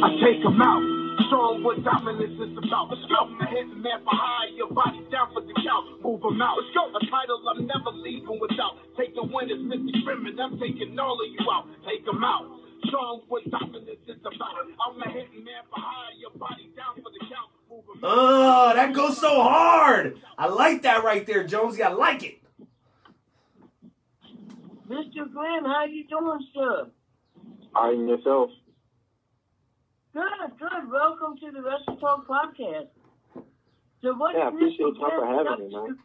I take him out. Show him what dominance is about. Let's go. I'm a hidden man for high. Your body down for the count. Move him out. Let's go. A title I'm never leaving without. Taking winners, Mr. Grimm, and I'm taking all of you out. Take him out. Show him what dominance is about. I'm a hidden man for high. Your body down for the count. Move him out. Oh, that goes so hard. I like that right there, Jonesy. I like it. Mr. Grimm, how you doing, sir? All right, and yourself? Good, good. Welcome to the Wrestle Talk podcast. So what Yeah, I is appreciate Mr. you for Grimm having me, man.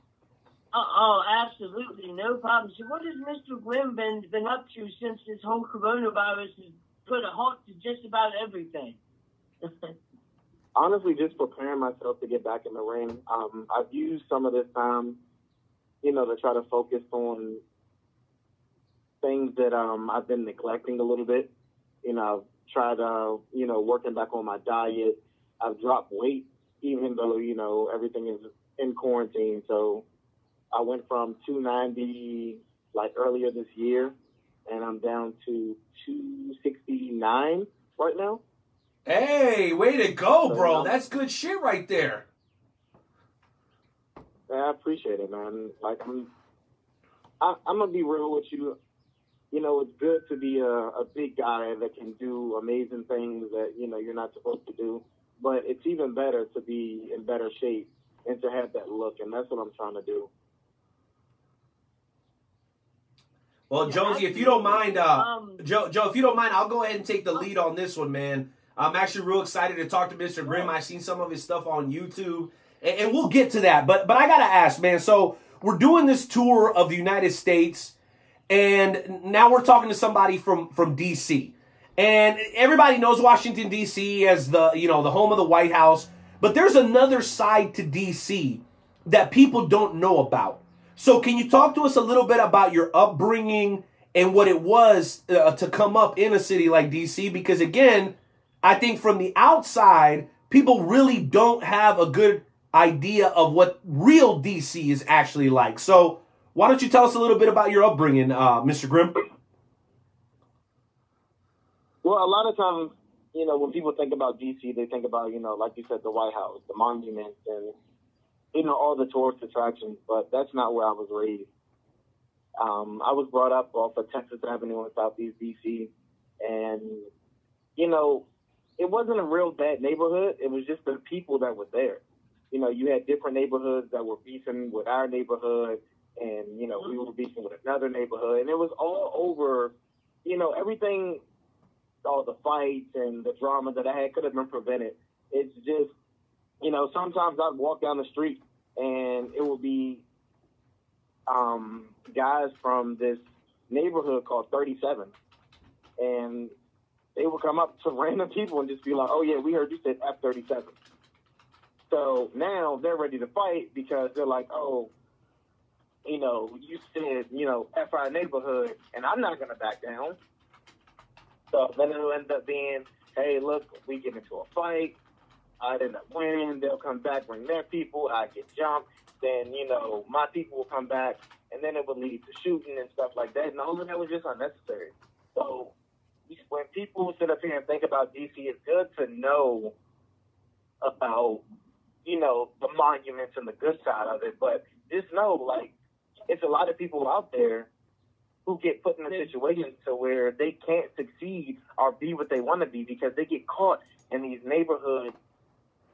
Oh, absolutely, no problem. So what has Mr. Grimm been up to since this whole coronavirus has put a halt to just about everything? Honestly, just preparing myself to get back in the ring. I've used some of this time, you know, to try to focus on things that I've been neglecting a little bit. You know, I've tried, you know, working back on my diet. I've dropped weight, even though, you know, everything is in quarantine. So I went from 290 like earlier this year, and I'm down to 269 right now. Hey, way to go, bro. That's good shit right there. Yeah, I appreciate it, man. Like, I'm gonna be real with you. You know, it's good to be a big guy that can do amazing things that, you know, you're not supposed to do. But it's even better to be in better shape and to have that look, and that's what I'm trying to do. Well, Jonesy, if you don't mind, Joe, if you don't mind, I'll go ahead and take the lead on this one, man. I'm actually real excited to talk to Mr. Grimm. I've seen some of his stuff on YouTube, and we'll get to that. But I got to ask, man, so we're doing this tour of the United States, and now we're talking to somebody from D.C. And everybody knows Washington, D.C. as the, you know, the home of the White House. But there's another side to D.C. that people don't know about. So can you talk to us a little bit about your upbringing and what it was to come up in a city like D.C.? Because, again, I think from the outside, people really don't have a good idea of what real D.C. is actually like. So why don't you tell us a little bit about your upbringing, Mr. Grimm? Well, a lot of times, you know, when people think about D.C., they think about, you know, like you said, the White House, the monuments, and, you know, all the tourist attractions. But that's not where I was raised. I was brought up off of Texas Avenue in Southeast D.C., and, you know, it wasn't a real bad neighborhood. It was just the people that were there. You know, you had different neighborhoods that were beefing with our neighborhood, and, you know, we were beefing with another neighborhood. And it was all over, you know, everything, all the fights and the drama that I had could have been prevented. It's just, you know, sometimes I'd walk down the street and it would be guys from this neighborhood called 37. And they would come up to random people and just be like, oh, yeah, we heard you said F-37. So now they're ready to fight because they're like, oh, you know, you said, you know, F our neighborhood, and I'm not going to back down. So then it'll end up being, hey, look, we get into a fight. I'd end up winning. They'll come back, bring their people. I get jumped. Then, you know, my people will come back, and then it would lead to shooting and stuff like that. And all of that was just unnecessary. So when people sit up here and think about D.C., it's good to know about, you know, the monuments and the good side of it. But just know, like, it's a lot of people out there who get put in a situation to where they can't succeed or be what they want to be because they get caught in these neighborhood,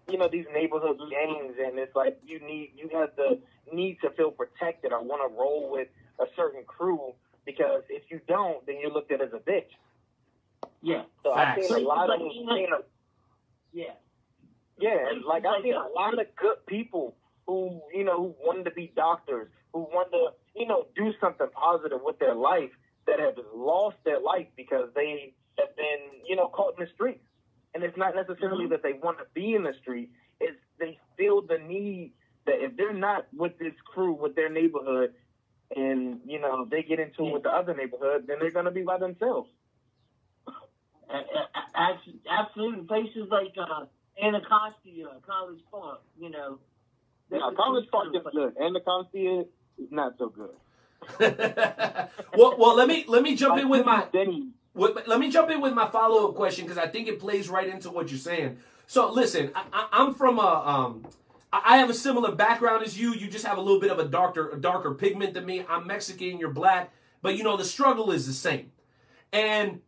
you know, these neighborhood gangs, and it's like you have the need to feel protected or want to roll with a certain crew because if you don't, then you're looked at as a bitch. Yeah. So I've seen a lot of Yeah, like I see a lot of good people who, who wanted to be doctors, who wanted to, do something positive with their life that have lost their life because they have been, caught in the streets. And it's not necessarily that they want to be in the street. It's they feel the need that if they're not with this crew, with their neighborhood, and, they get into it with the other neighborhood, then they're going to be by themselves. Absolutely. Places like Anacostia, College Park, College Park is good. Anacostia is not so good. well, let me jump in with my let me jump in with my follow-up question because I think it plays right into what you're saying. So listen, I'm from I have a similar background as you. You just have a little bit of a darker pigment than me. I'm Mexican, you're black, but the struggle is the same. And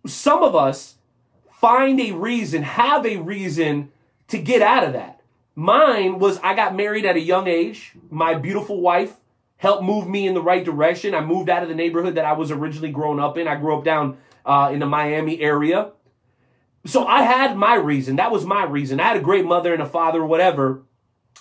some of us have a reason to get out of that. Mine was I got married at a young age. My beautiful wife helped move me in the right direction. I moved out of the neighborhood that I was originally growing up in. I grew up down in the Miami area. So I had my reason. That was my reason. I had a great mother and a father, whatever.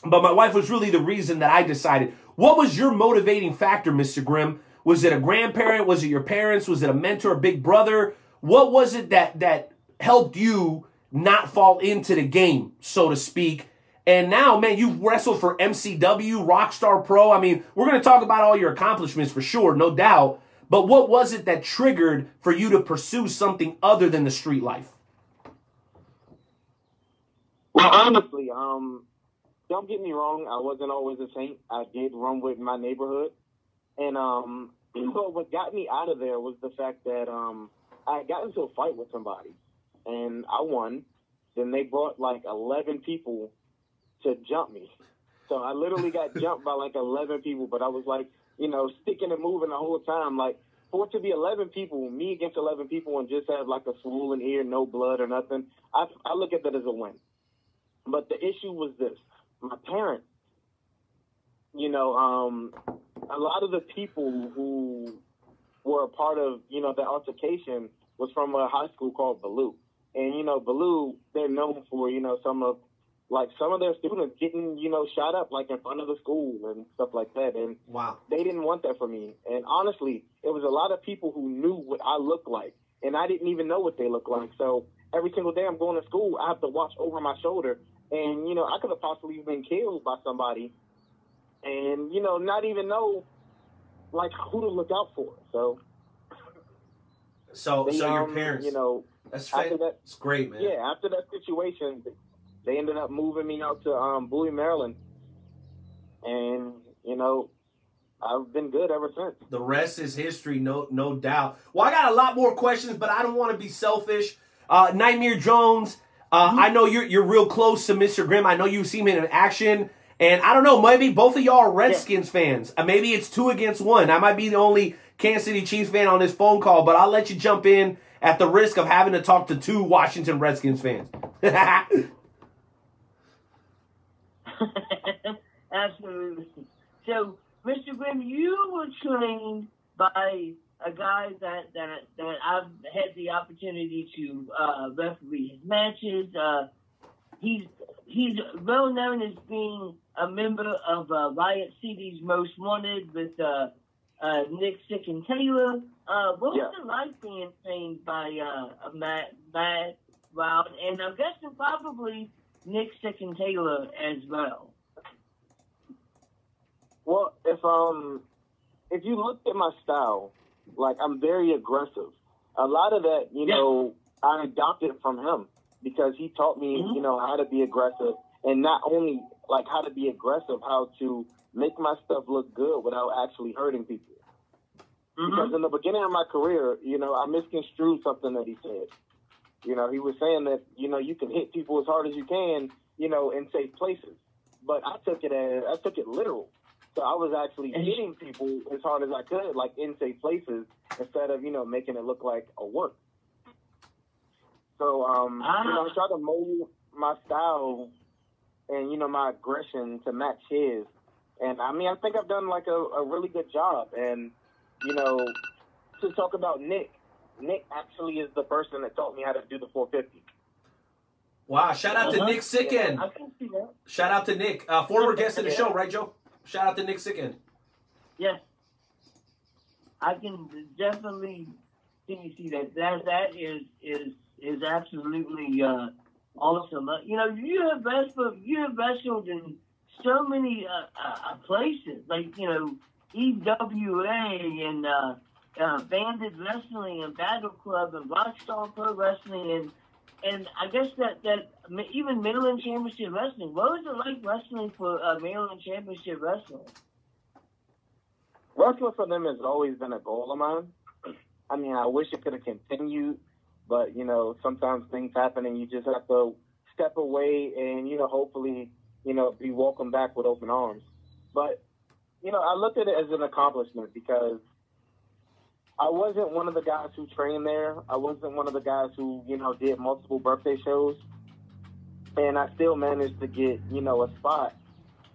But my wife was really the reason that I decided. What was your motivating factor, Mr. Grimm? Was it a grandparent? Was it your parents? Was it a mentor, a big brother? What was it that helped you not fall into the game, so to speak? And now, man, you've wrestled for MCW, Rockstar Pro. I mean, we're going to talk about all your accomplishments for sure, no doubt. But what was it that triggered for you to pursue something other than the street life? Well, honestly, don't get me wrong. I wasn't always a saint. I did run with my neighborhood. And what got me out of there was the fact that I got into a fight with somebody. And I won. Then they brought like 11 people to jump me. So I literally got jumped by like 11 people, but I was like, sticking and moving the whole time. Like, for it to be 11 people, me against 11 people and just have like a swollen ear, no blood or nothing, I look at that as a win. But the issue was this. My parents, a lot of the people who were a part of, the altercation was from a high school called Ballou. And, Ballou, they're known for, some of their students getting, shot up, like, in front of the school and stuff like that. And wow, they didn't want that for me. And honestly, it was a lot of people who knew what I looked like, and I didn't even know what they looked like. So every single day I'm going to school, I have to watch over my shoulder. And, I could have possibly been killed by somebody and, not even know, like, who to look out for. So your parents, that's great, man. Yeah, after that situation, they ended up moving me out to Bowie, Maryland. And, I've been good ever since. The rest is history, no doubt. Well, I got a lot more questions, but I don't want to be selfish. Nightmare Jones, I know you're real close to Mr. Grimm. I know you've seen him in action. And I don't know, maybe both of y'all are Redskins fans. Maybe it's 2 against 1. I might be the only Kansas City Chiefs fan on this phone call, but I'll let you jump in at the risk of having to talk to 2 Washington Redskins fans. Absolutely. So, Mr. Grimm, you were trained by a guy that I've had the opportunity to referee his matches. He's well known as being a member of Riot City's Most Wanted with Nick Sick and Taylor. What was it like being trained by Matt Wild? And I'm guessing probably Nick Sick and Taylor as well. Well, if you look at my style, like, I'm very aggressive. A lot of that, I adopted from him because he taught me, how to be aggressive, and not only like how to be aggressive, how to make my stuff look good without actually hurting people. Because in the beginning of my career, I misconstrued something that he said. He was saying that, you can hit people as hard as you can, in safe places. But I took it literal. So I was actually hitting people as hard as I could, like in safe places, instead of, making it look like a work. So, I try to mold my style and, my aggression to match his. And, I think I've done, like, a really good job. And, to talk about Nick actually is the person that taught me how to do the 450. Wow, shout out to Nick Sicken. I can see that. Shout out to Nick. Former guest of the show, right, Joe? Shout out to Nick Sicken. Yes. I can definitely see that. That is absolutely awesome. You have wrestled in so many places, like EWA and Bandit Wrestling and Battle Club and Rockstar Pro Wrestling and I guess that even Maryland Championship Wrestling. What was it like wrestling for Maryland Championship Wrestling? Wrestling for them has always been a goal of mine. I mean, I wish it could have continued, but, sometimes things happen and you just have to step away and, hopefully, be welcomed back with open arms. But, I looked at it as an accomplishment because I wasn't one of the guys who trained there. I wasn't one of the guys who, did multiple birthday shows. And I still managed to get, a spot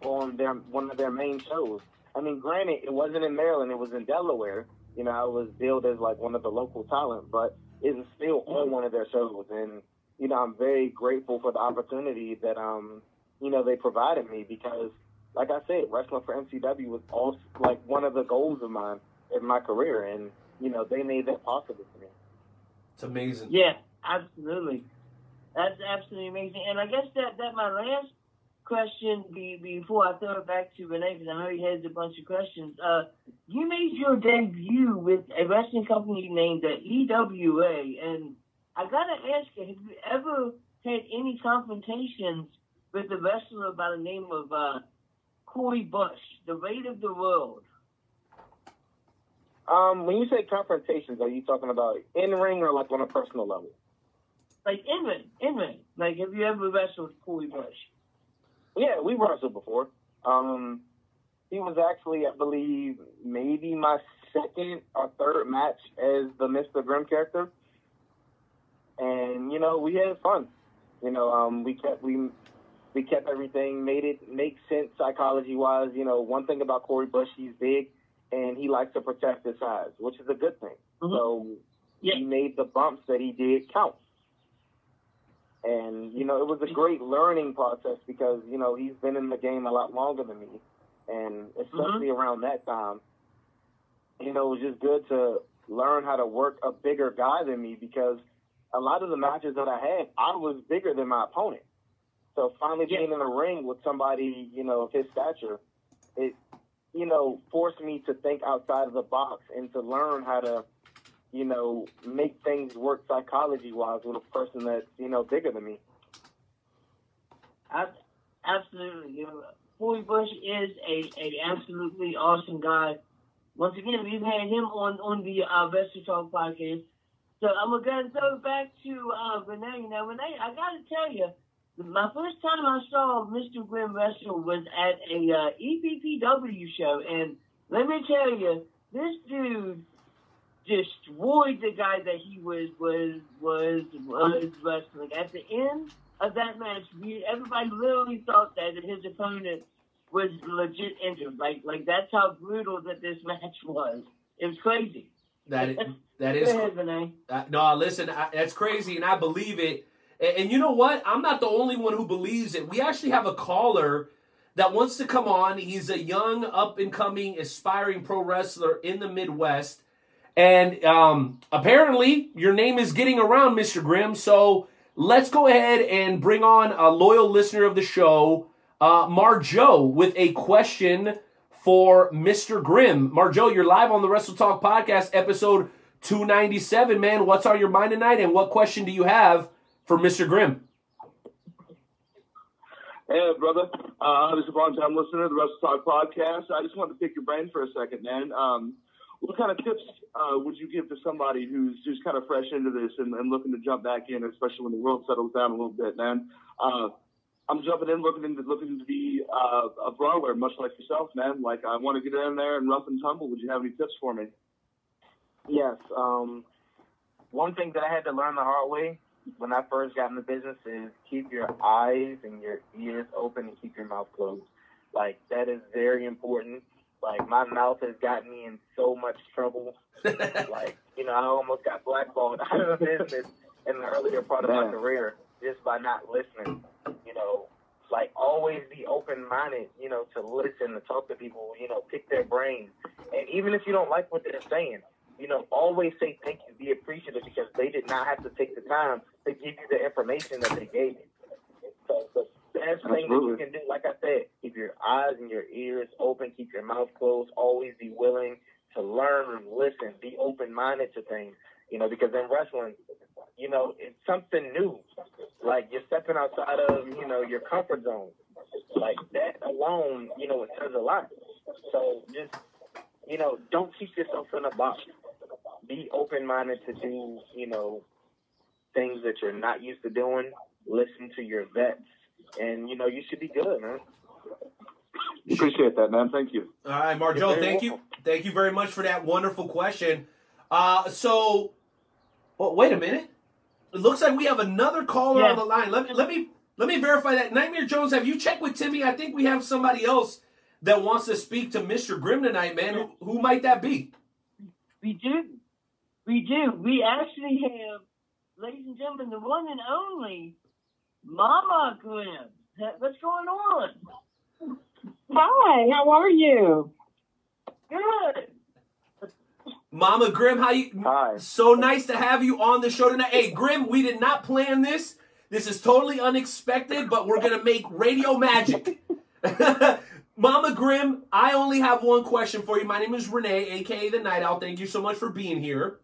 on one of their main shows. I mean, granted, it wasn't in Maryland. It was in Delaware. I was billed as, like, one of the local talent, but it was still on one of their shows. And, I'm very grateful for the opportunity that, they provided me because, like I said, wrestling for MCW was also, like, one of the goals of mine in my career. And, they made that possible for me. It's amazing. Yeah, absolutely. That's absolutely amazing. And I guess that my last question before I throw it back to Renee, because I know he has a bunch of questions. You made your debut with a wrestling company named the EWA, and I gotta ask you, have you ever had any confrontations with a wrestler by the name of Corey Bush, the Raid of the World? When you say confrontations, are you talking about in-ring or like on a personal level? Like in-ring. Like, have you ever wrestled with Corey Bush? Yeah, we wrestled before. He was actually, I believe, maybe my second or third match as the Mr. Grimm character. And, we had fun. We kept everything, made it make sense psychology-wise. One thing about Corey Bush, he's big, and he likes to protect his size, which is a good thing. Mm-hmm. So he made the bumps that he did count. And, it was a great learning process because, he's been in the game a lot longer than me. And especially around that time, it was just good to learn how to work a bigger guy than me because a lot of the matches that I had, I was bigger than my opponent. So finally being in a ring with somebody, of his stature, it, forced me to think outside of the box and to learn how to, make things work psychology-wise with a person that's, bigger than me. Absolutely. Corey Bush is a absolutely awesome guy. Once again, we've had him on the Wrestle Talk podcast. So I'm going to throw it back to Renee. Now, Renee, I got to tell you, my first time I saw Mr. Grimm wrestle was at a EPPW show. And let me tell you, this dude destroyed the guy that he was wrestling. At the end of that match, everybody literally thought that his opponent was legit injured. Like that's how brutal that this match was. It was crazy. That is. Go ahead, Renee. No, listen, that's crazy, and I believe it. And you know what? I'm not the only one who believes it. We actually have a caller that wants to come on. He's a young, up-and-coming, aspiring pro wrestler in the Midwest. And apparently, your name is getting around, Mr. Grimm. So let's go ahead and bring on a loyal listener of the show, Marjo, with a question for Mr. Grimm. Marjo, you're live on the Wrestle Talk podcast, episode 297, man. What's on your mind tonight, and what question do you have for Mr. Grimm? Hey, brother. This is a long-time listener of the Wrestle Talk podcast. I just wanted to pick your brain for a second, man. What kind of tips would you give to somebody who's just kind of fresh into this and looking to jump back in, especially when the world settles down a little bit, man? I'm jumping in, looking to be a brawler, much like yourself, man. Like, I want to get in there and rough and tumble. Would you have any tips for me? Yes. One thing that I had to learn the hard way when I first got in the business is keep your eyes and your ears open and keep your mouth closed. Like, that is very important. Like, my mouth has gotten me in so much trouble. Like, I almost got blackballed out of the business in the earlier part of my career. just by not listening. You know, like always be open-minded, you know, to listen, to talk to people, you know, pick their brains. And even if you don't like what they're saying, you know, always say thank you, be appreciative, because they did not have to take the time to give you the information that they gave you. So the best thing that you can do, like I said, keep your eyes and your ears open, keep your mouth closed, always be willing to learn and listen, be open-minded to things, you know, because in wrestling, you know, it's something new. Like, you're stepping outside of, you know, your comfort zone. Like, that alone, you know, it says a lot. So just, you know, don't keep yourself in a box. Be open-minded to do, you know, things that you're not used to doing. Listen to your vets. And, you know, you should be good, man. Appreciate that, man. Thank you. All right, Marjo, thank you. Thank you very much for that wonderful question. So, wait a minute. It looks like we have another caller on the line. Let me verify that. Nightmare Jones, have you checked with Timmy? I think we have somebody else that wants to speak to Mr. Grimm tonight, man. Who might that be? We do. We actually have, ladies and gentlemen, the one and only Mama Grimm. What's going on? Hi, how are you? Good. Mama Grimm, how you? Hi. So nice to have you on the show tonight. Hey, Grimm, we did not plan this. This is totally unexpected, but we're going to make radio magic. Mama Grimm, I only have one question for you. My name is Renee, a.k.a. The Night Owl. Thank you so much for being here.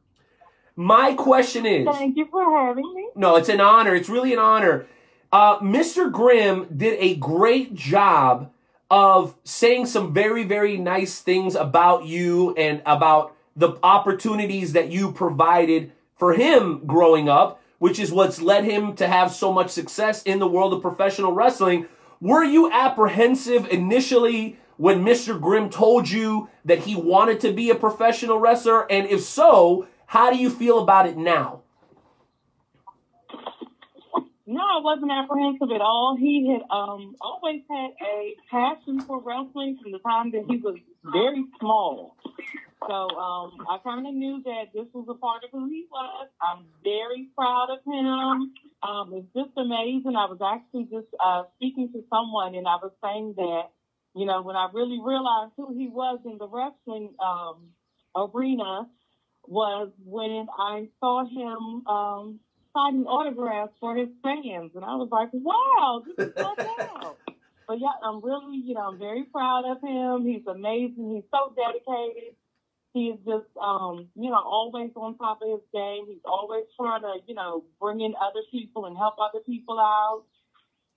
My question is... Thank you for having me. No, it's an honor. It's really an honor. Mr. Grimm did a great job of saying some very, very nice things about you and about the opportunities that you provided for him growing up, which is what's led him to have so much success in the world of professional wrestling. Were you apprehensive initially when Mr. Grimm told you that he wanted to be a professional wrestler? And if so, how do you feel about it now? No, I wasn't apprehensive at all. He had always had a passion for wrestling from the time that he was very small. So I kind of knew that this was a part of who he was. I'm very proud of him. It's just amazing. I was actually just speaking to someone, and I was saying that, you know, when I really realized who he was in the wrestling arena was when I saw him signing autographs for his fans. And I was like, wow, this is so cool. But yeah, I'm really, you know, I'm very proud of him. He's amazing. He's so dedicated. He is just, you know, always on top of his game. He's always trying to, you know, bring in other people and help other people out.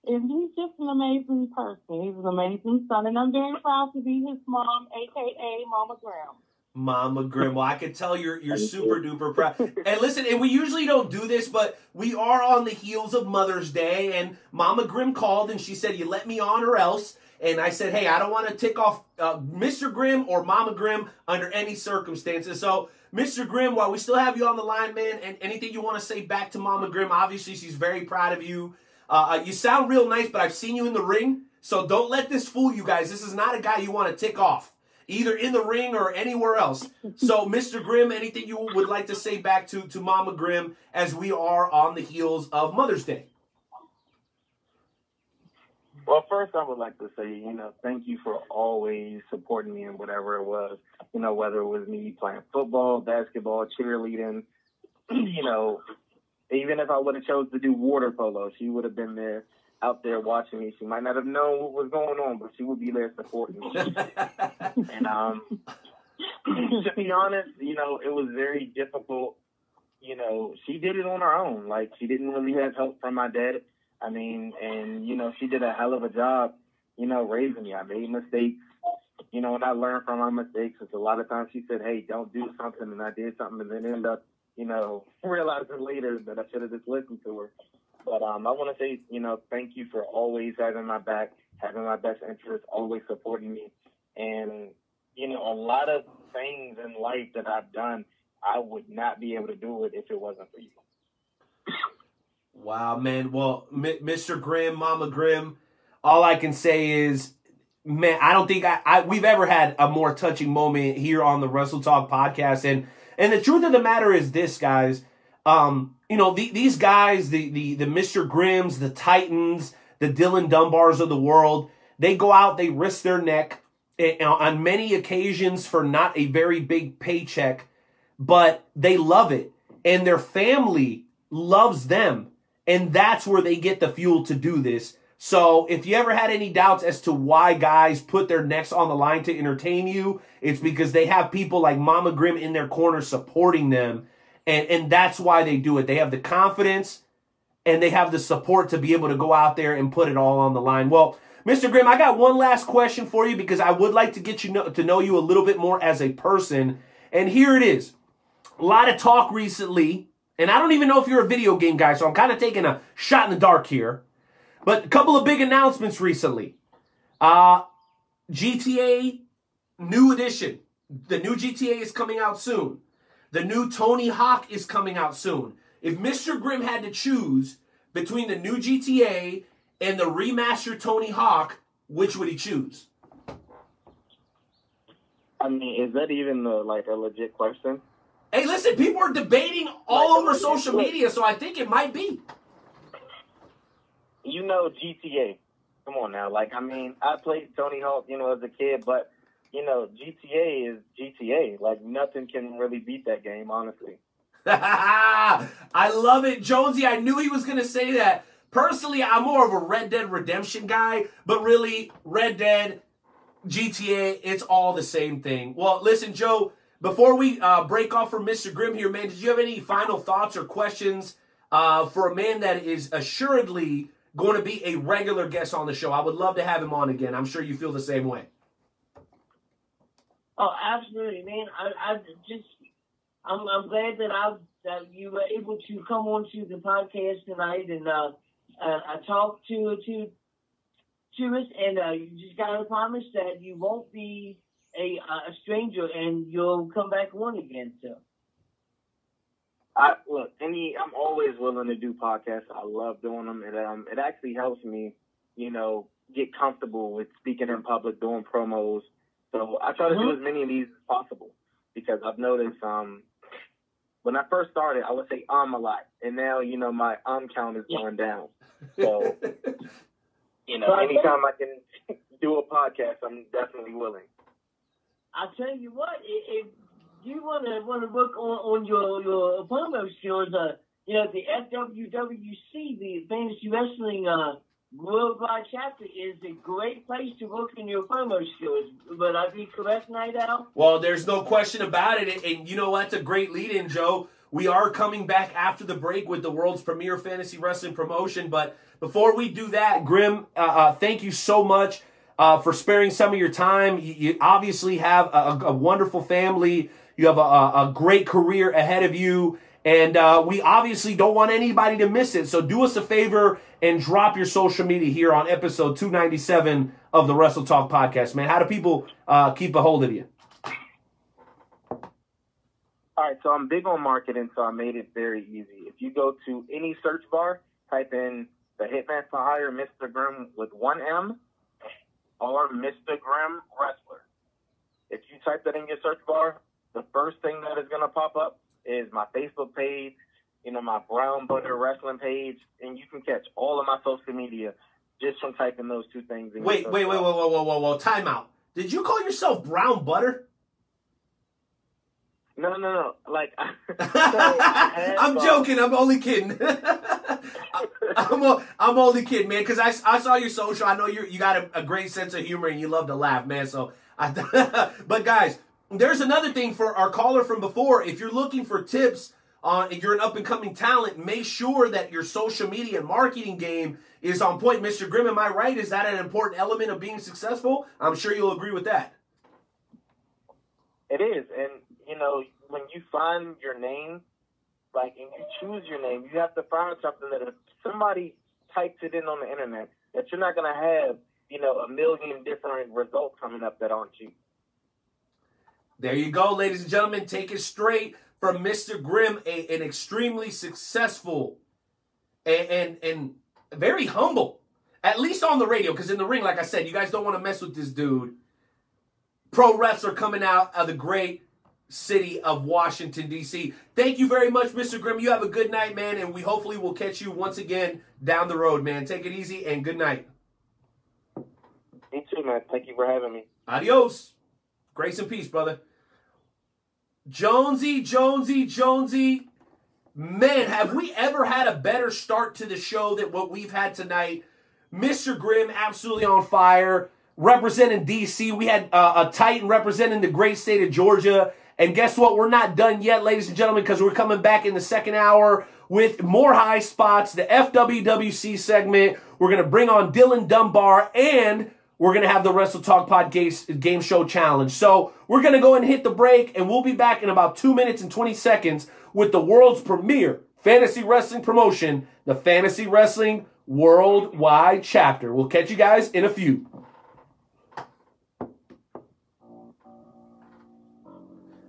And he's just an amazing person. He's an amazing son. And I'm very proud to be his mom, a.k.a. Mama Grimm. Mama Grimm. Well, I can tell you're super duper proud. And listen, and we usually don't do this, but we are on the heels of Mother's Day. And Mama Grimm called and she said, you let me on or else. And I said, hey, I don't want to tick off Mr. Grimm or Mama Grimm under any circumstances. So, Mr. Grimm, while we still have you on the line, man, and anything you want to say back to Mama Grimm, obviously she's very proud of you. You sound real nice, but I've seen you in the ring. So don't let this fool you guys. This is not a guy you want to tick off, either in the ring or anywhere else. So, Mr. Grimm, anything you would like to say back to Mama Grimm as we are on the heels of Mother's Day? Well, first I would like to say, you know, thank you for always supporting me in whatever it was, you know, whether it was me playing football, basketball, cheerleading, you know, even if I would have chose to do water polo, she would have been there out there watching me. She might not have known what was going on, but she would be there supporting me. And to be honest, you know, it was very difficult. You know, she did it on her own. Like, she didn't really have help from my dad. I mean, and, you know, she did a hell of a job, you know, raising me. I made mistakes, you know, and I learned from my mistakes. It's a lot of times she said, hey, don't do something, and I did something, and then end up, you know, realizing later that I should have just listened to her. But I want to say, you know, thank you for always having my back, having my best interest, always supporting me. And, you know, a lot of things in life that I've done, I would not be able to do it if it wasn't for you. Wow, man. Well, Mr. Grimm, Mama Grimm, all I can say is, man, I don't think we've ever had a more touching moment here on the Wrestle Talk podcast. And the truth of the matter is this, guys. These guys, the Mr. Grimms, the Titans, the Dylan Dunbars of the world, they go out, they risk their neck on many occasions for not a very big paycheck, but they love it. And their family loves them. And that's where they get the fuel to do this. So if you ever had any doubts as to why guys put their necks on the line to entertain you, it's because they have people like Mama Grimm in their corner supporting them. And that's why they do it. They have the confidence and they have the support to be able to go out there and put it all on the line. Well, Mr. Grimm, I got one last question for you because I would like to get to know you a little bit more as a person. And here it is. A lot of talk recently, and I don't even know if you're a video game guy, so I'm kind of taking a shot in the dark here. But a couple of big announcements recently. GTA New Edition. The new GTA is coming out soon. The new Tony Hawk is coming out soon. If Mr. Grimm had to choose between the new GTA and the remastered Tony Hawk, which would he choose? I mean, is that even a legit question? Hey, listen, people are debating all over social media, so I think it might be. You know GTA. Come on now. I played Tony Hawk, as a kid, but, GTA is GTA. Nothing can really beat that game, honestly. I love it. Jonesy, I knew he was going to say that. Personally, I'm more of a Red Dead Redemption guy, but really, Red Dead, GTA, it's all the same thing. Well, listen, Joe, before we break off from Mr. Grimm here, man, did you have any final thoughts or questions for a man that is assuredly going to be a regular guest on the show? I would love to have him on again. I'm sure you feel the same way. Oh, absolutely, man. I'm glad that you were able to come on to the podcast tonight and I talked to us, and you just gotta promise that you won't be a stranger and you'll come back on again. So. I'm always willing to do podcasts. I love doing them. It actually helps me, get comfortable with speaking in public, doing promos. So I try to do as many of these as possible because I've noticed when I first started, I would say a lot, and now my count is going down. So anytime I can do a podcast, I'm definitely willing. I'll tell you what, if you want to work on your promo skills, the FWWC, the Fantasy Wrestling Worldwide Chapter, is a great place to work on your promo skills. Would I be correct, Night Owl? Well, there's no question about it. And you know what? That's a great lead-in, Joe. We are coming back after the break with the world's premier fantasy wrestling promotion. But before we do that, Grimm, thank you so much for sparing some of your time. You obviously have a wonderful family. You have a great career ahead of you. And we obviously don't want anybody to miss it. So do us a favor and drop your social media here on episode 297 of the Wrestle Talk podcast, man. How do people keep a hold of you? All right, so I'm big on marketing, so I made it very easy. If you go to any search bar, type in the Hitman for Hire Mr. Grimm with 1 M or Mr. Grimm Wrestler. If you type that in your search bar, the first thing that is going to pop up is my Facebook page, my Brown Butter Wrestling page, and you can catch all of my social media just from typing those two things in. Wait, time out. Did you call yourself Brown Butter? No. I'm joking. I'm only kidding. I'm only kidding, man, because I saw your social. I know you got a great sense of humor and you love to laugh, man. So, but guys, there's another thing for our caller from before. If you're looking for tips if you're an up-and-coming talent, make sure that your social media and marketing game is on point. Mr. Grimm, am I right? Is that an important element of being successful? I'm sure you'll agree with that. It is. And, when you find your name, and you choose your name, you have to find something that if somebody types it in on the internet, that you're not going to have, a million different results coming up that aren't you. There you go, ladies and gentlemen. Take it straight from Mr. Grimm, an extremely successful and very humble, at least on the radio, because in the ring, like I said, you guys don't want to mess with this dude. Pro wrestler coming out of the great city of Washington, D.C. Thank you very much, Mr. Grimm. You have a good night, man, and we hopefully will catch you once again down the road, man. Take it easy, and good night. Me too, man. Thank you for having me. Adios. Grace and peace, brother. Jonesy. Man, have we ever had a better start to the show than what we've had tonight? Mr. Grimm, absolutely on fire. Representing D.C., we had a Titan representing the great state of Georgia. And guess what? We're not done yet, ladies and gentlemen, because we're coming back in the second hour with more high spots, the FWWC segment. We're going to bring on Dylan Dunbar, and we're going to have the Wrestle Talk Podcast Game Show Challenge. So we're going to go and hit the break, and we'll be back in about 2 minutes and 20 seconds with the world's premier fantasy wrestling promotion, the Fantasy Wrestling Worldwide Chapter. We'll catch you guys in a few.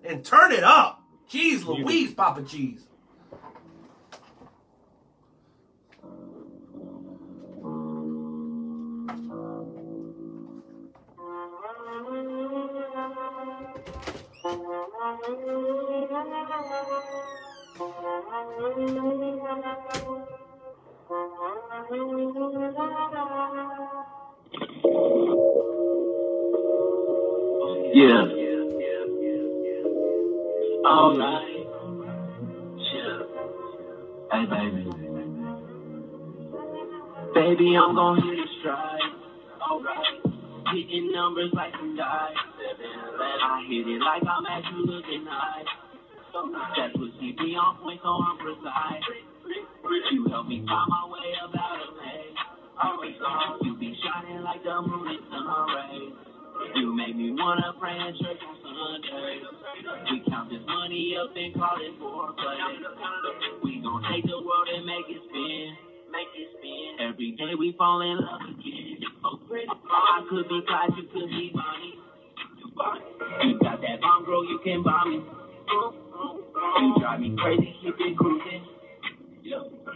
And turn it up. Jeez Louise, Papa Cheese. Yeah. Alright. Yeah. Hey, baby. Baby, I'm gonna hit a stride. Alright. Hitting numbers like some guys. I hit it like I'm at you looking high. That's what keep me on point, so I'm precise. You help me find my way about a maze. You be shining like the moon in sun rays. You make me wanna pray in church on Sunday. We count this money up and call it foreplay. We gon' take the world and make it spin. Every day we fall in love again. I could be Clyde, you could be Bonnie. You got that bomb, girl, you can bomb me. You drive me crazy, keep it cruising.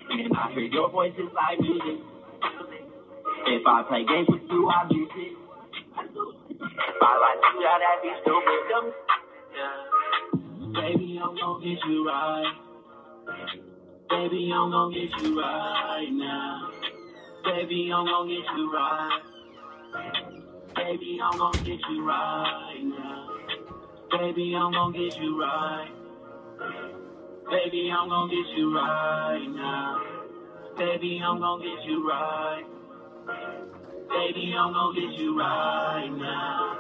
And I hear your voice is like music. If I play games with you, I lose it. If I like you, that'd be stupid. Yeah. Baby, I'm gonna get you right. Baby, I'm gonna get you right now. Baby, I'm gonna get you right. Baby, I'm gonna get you right now. Baby, I'm gonna get you right. Baby, I'm gonna get you right now. Baby, I'm gonna get you right. Baby, I'm gonna get you right now.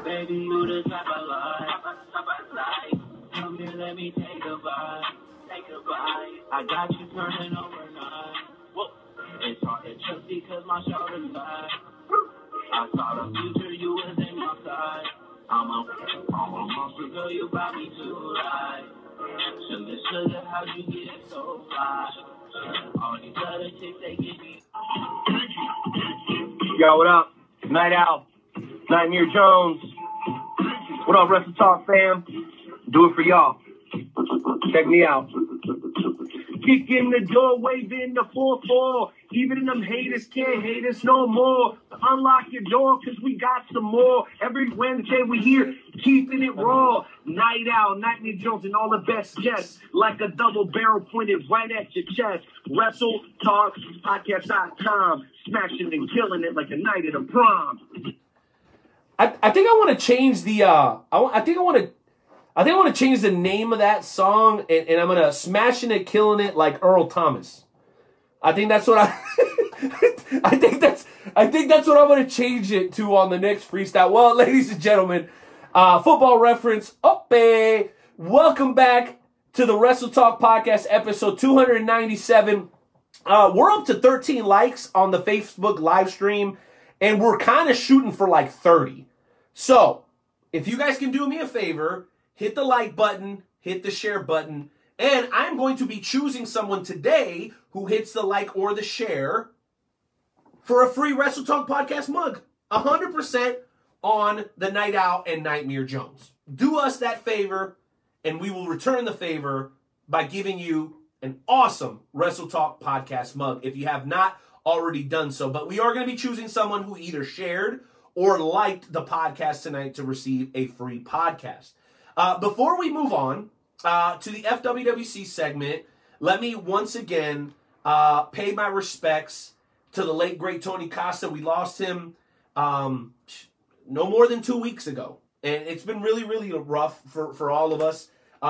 Baby, you the type I like. Come here, let me take a bite. I got you turning overnight. It's hard to trust because my shoulder's back. I saw the future, you was in my side. I'm a monster, girl, you brought me to life. Sugar, how you get it so fly? All these other chicks, they get me. Yo, what up? Night Owl. Nightmare Jones. What up, Wrestle Talk fam? Do it for y'all. Check me out. Kick in the door, waving the 4-4. Even them haters can't hate us no more. Unlock your door, cause we got some more. Every Wednesday we here, keeping it raw. Night Owl, Nightmare Jones, and all the best guests. Like a double barrel pointed right at your chest. Wrestle Talk Podcast.com. Smashing and killing it like a night at a prom. I think I want to change the I think I want to change the name of that song, and I'm gonna smashing it, killing it like Earl Thomas. I think that's what I think that's what I'm gonna change it to on the next freestyle. Well, ladies and gentlemen, football reference. Welcome back to the Wrestle Talk Podcast, episode 297. We're up to 13 likes on the Facebook live stream, and we're kind of shooting for like 30. So, if you guys can do me a favor, hit the like button, hit the share button, and I'm going to be choosing someone today who hits the like or the share for a free Wrestle Talk Podcast mug. 100% on the Night Owl and Nightmare Jones. Do us that favor, and we will return the favor by giving you an awesome Wrestle Talk Podcast mug if you have not already done so. But we are going to be choosing someone who either shared or liked the podcast tonight to receive a free podcast. Before we move on to the FWWC segment, let me once again pay my respects to the late, great Tony Costa. We lost him no more than 2 weeks ago. And it's been really, really rough for all of us.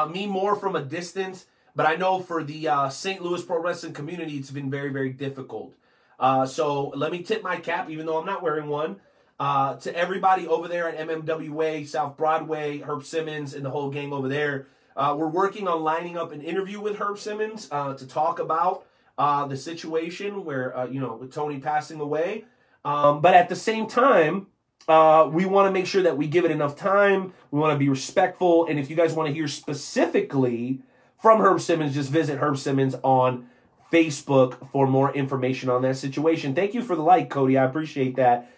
Me more from a distance, but I know for the St. Louis pro wrestling community, it's been very, very difficult. So let me tip my cap, even though I'm not wearing one, to everybody over there at MMWA, South Broadway, Herb Simmons, and the whole gang over there. We're working on lining up an interview with Herb Simmons to talk about the situation where, with Tony passing away. But at the same time, we want to make sure that we give it enough time. We want to be respectful. And if you guys want to hear specifically from Herb Simmons, just visit Herb Simmons on Facebook for more information on that situation. Thank you for the like, Cody. I appreciate that.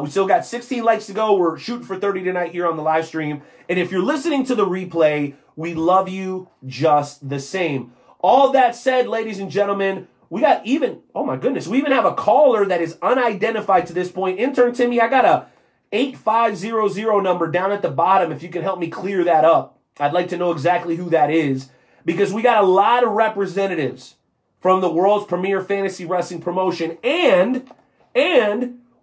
We still got 16 likes to go. We're shooting for 30 tonight here on the live stream. And if you're listening to the replay, we love you just the same. All that said, ladies and gentlemen, we got even, oh my goodness, we even have a caller that is unidentified to this point. Intern Timmy, I got a 8500 number down at the bottom. If you can help me clear that up, I'd like to know exactly who that is, because we got a lot of representatives from the world's premier fantasy wrestling promotion, and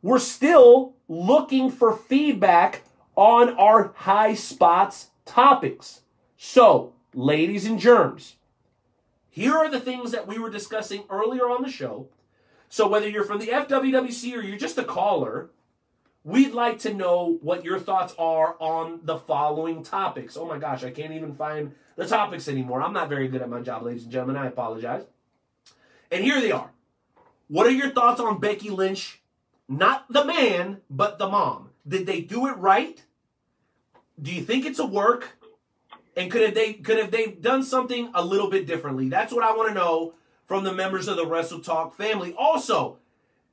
we're still looking for feedback on our high spots topics. So, ladies and germs, here are the things that we were discussing earlier on the show. So whether you're from the FWWC or you're just a caller, we'd like to know what your thoughts are on the following topics. Oh my gosh, I can't even find the topics anymore. I'm not very good at my job, ladies and gentlemen. I apologize. And here they are. What are your thoughts on Becky Lynch? Not the man, but the mom. Did they do it right? Do you think it's a work? And could have they done something a little bit differently? That's what I want to know from the members of the Wrestle Talk family. Also,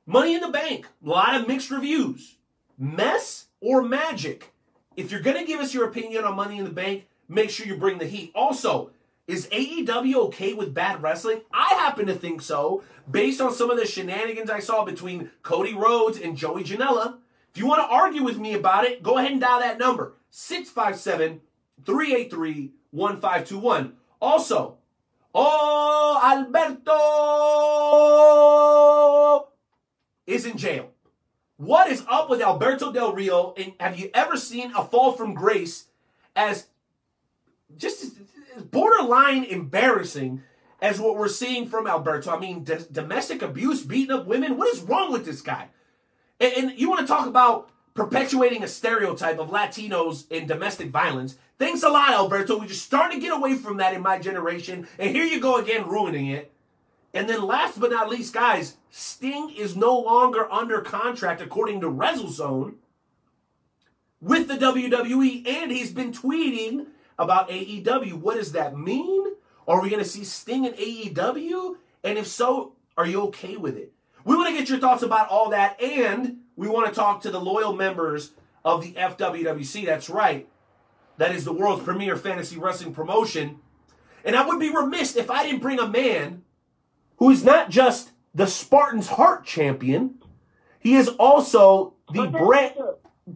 Money in the Bank. A lot of mixed reviews. Mess or magic? If you're going to give us your opinion on Money in the Bank, make sure you bring the heat. Also, is AEW okay with bad wrestling? I happen to think so, based on some of the shenanigans I saw between Cody Rhodes and Joey Janela. If you want to argue with me about it, go ahead and dial that number, 657-383-1521. Also, Alberto is in jail. What is up with Alberto Del Rio? And have you ever seen a fall from grace as just borderline embarrassing as what we're seeing from Alberto? I mean, domestic abuse, beating up women. What is wrong with this guy? And you want to talk about perpetuating a stereotype of Latinos in domestic violence. Thanks a lot, Alberto. We're just starting to get away from that in my generation. And here you go again, ruining it. And then last but not least, guys, Sting is no longer under contract, according to WrestleZone, with the WWE. And he's been tweeting about AEW. What does that mean? Are we going to see Sting in AEW? And if so, are you okay with it? We want to get your thoughts about all that, and we want to talk to the loyal members of the FWWC. That's right. That is the world's premier fantasy wrestling promotion. And I would be remiss if I didn't bring a man who is not just the Spartan's Heart champion, he is also the brand...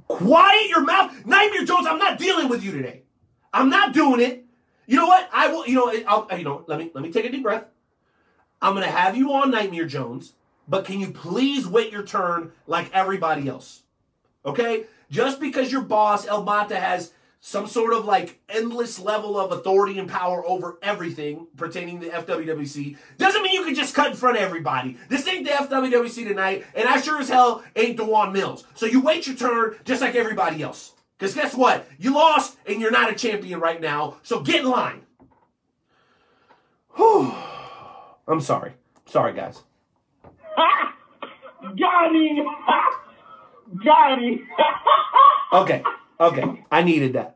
Quiet your mouth! Nightmare Jones, I'm not dealing with you today. I'm not doing it. You know what? I will. Let me take a deep breath. I'm gonna have you on, Nightmare Jones, but can you please wait your turn like everybody else? Okay? Just because your boss El Mata has some sort of like endless level of authority and power over everything pertaining to FWWC doesn't mean you can just cut in front of everybody. This ain't the FWWC tonight, and I sure as hell ain't Dewan Mills. So you wait your turn just like everybody else. Because guess what? You lost, and you're not a champion right now, so get in line. Whew. I'm sorry. Sorry, guys. Got him! Got him! Okay. I needed that.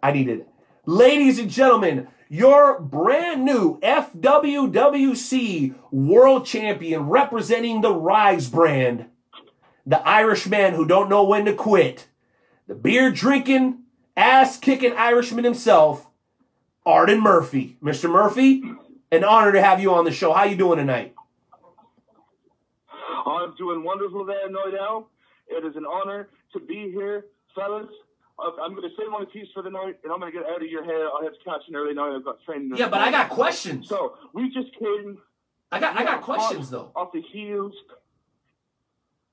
Ladies and gentlemen, your brand new FWWC World Champion representing the Rise brand, the Irishman who don't know when to quit, the beer-drinking, ass-kicking Irishman himself, Arden Murphy. Mr. Murphy, an honor to have you on the show. How you doing tonight? I'm doing wonderful there, no doubt. It is an honor to be here, fellas. I'm going to say my piece for the night, and I'm going to get out of your hair. I have to catch an early night. I've got training. Yeah, but I got questions. So we just came. I got questions though. Off the heels.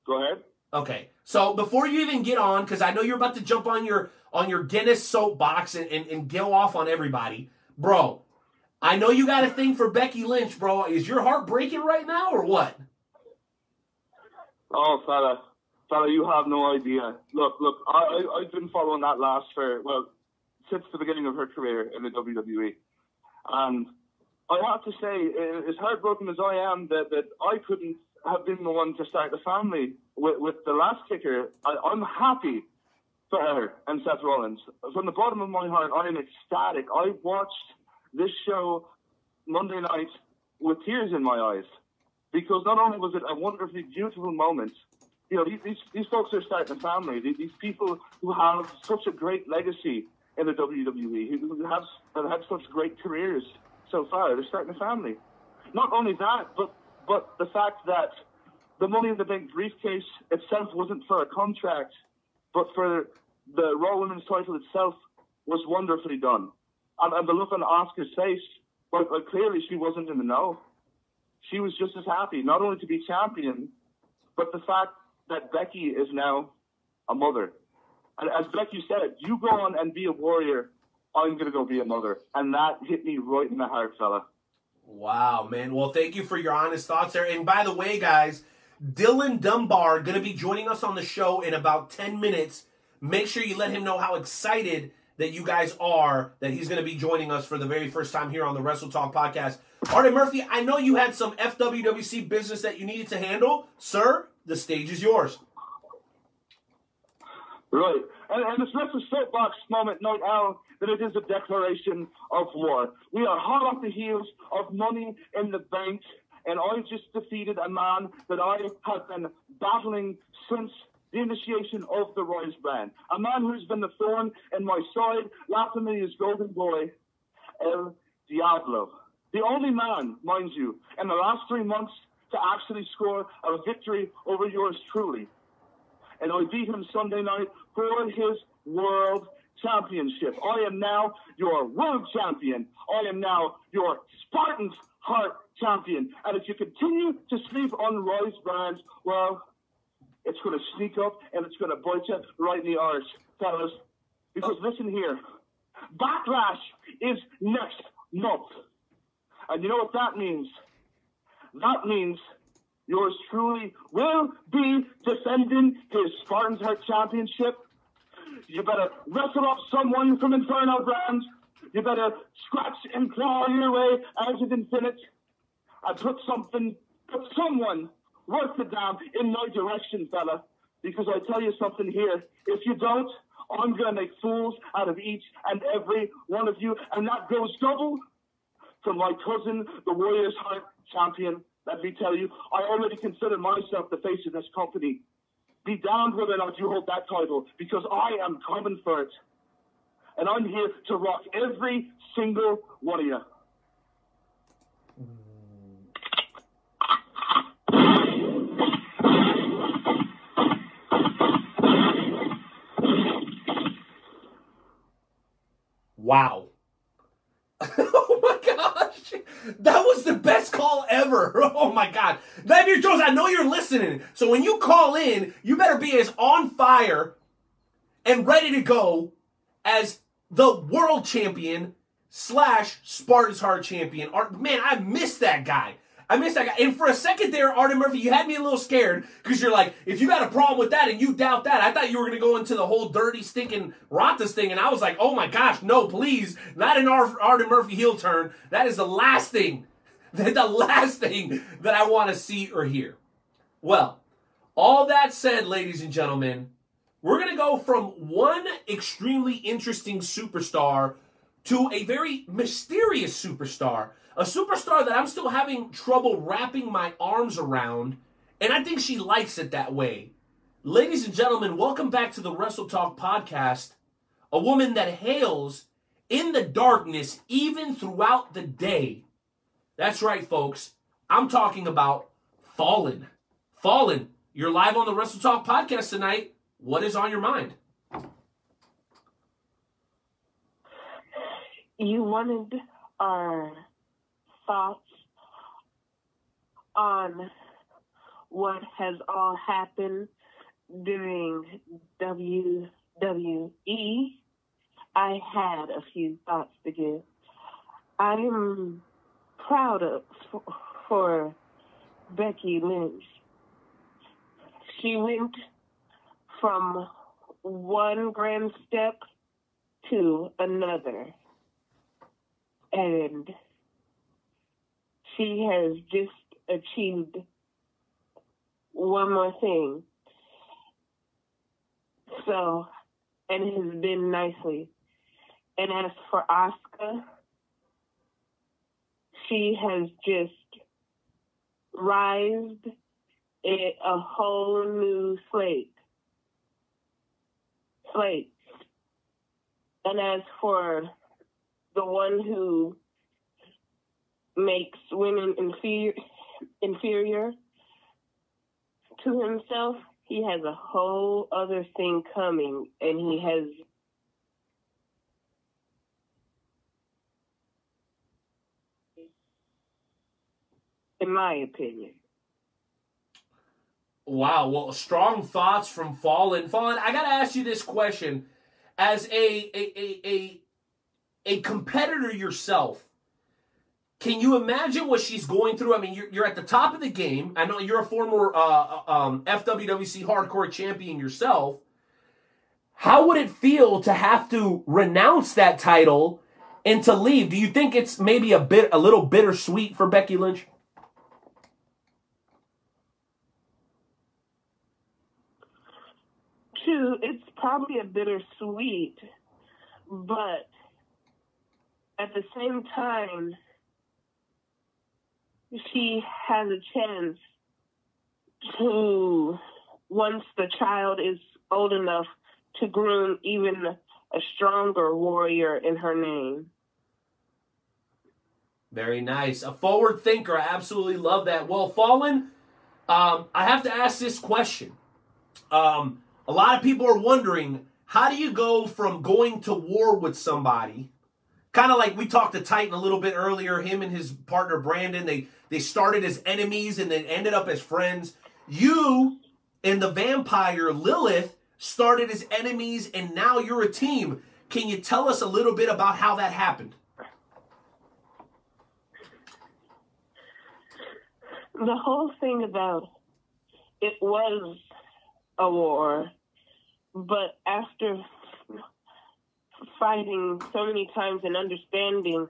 Go ahead. Okay, so before you even get on, because I know you're about to jump on your Guinness soapbox and go off on everybody, bro. I know you got a thing for Becky Lynch, bro. Is your heart breaking right now or what? Oh, fella, you have no idea. Look, I've been following that lass since the beginning of her career in the WWE. And I have to say, as heartbroken as I am that I couldn't have been the one to start the family with the last kicker, I'm happy for her and Seth Rollins. From the bottom of my heart, I am ecstatic. I watched this show Monday night with tears in my eyes. Because not only was it a wonderfully beautiful moment, you know, these folks are starting a family. These people who have such a great legacy in the WWE, who have had such great careers so far, they're starting a family. Not only that, but the fact that the Money in the Bank briefcase itself wasn't for a contract, but for the Raw Women's title itself was wonderfully done. And the look on Asuka's face, well, clearly she wasn't in the know. She was just as happy, not only to be champion, but the fact that Becky is now a mother. And as Becky said, you go on and be a warrior, I'm going to go be a mother. And that hit me right in the heart, fella. Wow, man. Well, thank you for your honest thoughts there. And by the way, guys, Dylan Dunbar going to be joining us on the show in about 10 minutes. Make sure you let him know how excited that you guys are that he's going to be joining us for the very first time here on the Wrestle Talk podcast. Artie Murphy, I know you had some FWWC business that you needed to handle. Sir, the stage is yours. Right. And it's less a soapbox moment right now than it is a declaration of war. We are hot off the heels of Money in the Bank, and I just defeated a man that I have been battling since the initiation of the Royce brand. A man who's been the thorn in my side, laughing at his golden boy, El Diablo. The only man, mind you, in the last 3 months to actually score a victory over yours truly. And I beat him Sunday night for his world championship. I am now your world champion. I am now your Spartan's Heart champion. And if you continue to sleep on Royce brands, well, it's going to sneak up and it's going to bite you right in the arse, fellas. Because listen here, Backlash is next month. And you know what that means? That means yours truly will be defending his Spartan's Heart Championship. You better wrestle up someone from Inferno Brands. You better scratch and claw your way out of Infinite. I put someone worth the damn in my direction, fella. Because I tell you something here. If you don't, I'm going to make fools out of each and every one of you. And that goes double for my cousin, the Warriors Heart Champion. Let me tell you, I already consider myself the face of this company. Be damned whether or not you hold that title, because I am coming for it. And I'm here to rock every single one of you. Wow. Oh my gosh. That was the best call ever. Oh my God. Vladimir Jones, I know you're listening. So when you call in, you better be as on fire and ready to go as the world champion / Spartan's Heart champion. Man, I miss that guy. And for a second there, Artie Murphy, you had me a little scared because you're like, if you got a problem with that and you doubt that, I thought you were going to go into the whole dirty, stinking Rontas thing. And I was like, oh my gosh, no, please. Not an Artie Murphy heel turn. That is the last thing that I want to see or hear. Well, all that said, ladies and gentlemen, we're going to go from one extremely interesting superstar to a very mysterious superstar. A superstar that I'm still having trouble wrapping my arms around, and I think she likes it that way. Ladies and gentlemen, welcome back to the Wrestle Talk podcast. A woman that hails in the darkness even throughout the day. That's right, folks. I'm talking about Fallen. Fallen, you're live on the Wrestle Talk podcast tonight. What is on your mind? You wanted our thoughts on what has all happened during WWE. I had a few thoughts to give. I'm proud of for Becky Lynch. She went from one grand step to another. And she has just achieved one more thing. So, and it has been nicely. And as for Asuka, she has just rised a whole new slate. And as for the one who makes women inferior to himself, he has a whole other thing coming, and he has in my opinion. Wow, well, strong thoughts from Fallen. Fallen, I gotta ask you this question. As a competitor yourself, can you imagine what she's going through? I mean, you're at the top of the game. I know you're a former FWWC Hardcore champion yourself. How would it feel to have to renounce that title and to leave? Do you think it's maybe a little bittersweet for Becky Lynch? It's probably a bittersweet, but at the same time, she has a chance to, once the child is old enough, to groom even a stronger warrior in her name. Very nice. A forward thinker. I absolutely love that. Well, Fallen, I have to ask this question. A lot of people are wondering, how do you go from going to war with somebody, kind of like we talked to Titan a little bit earlier, him and his partner Brandon, they started as enemies and then ended up as friends. You and the vampire Lilith started as enemies and now you're a team. Can you tell us a little bit about how that happened? The whole thing about it was a war, but after fighting so many times and understanding,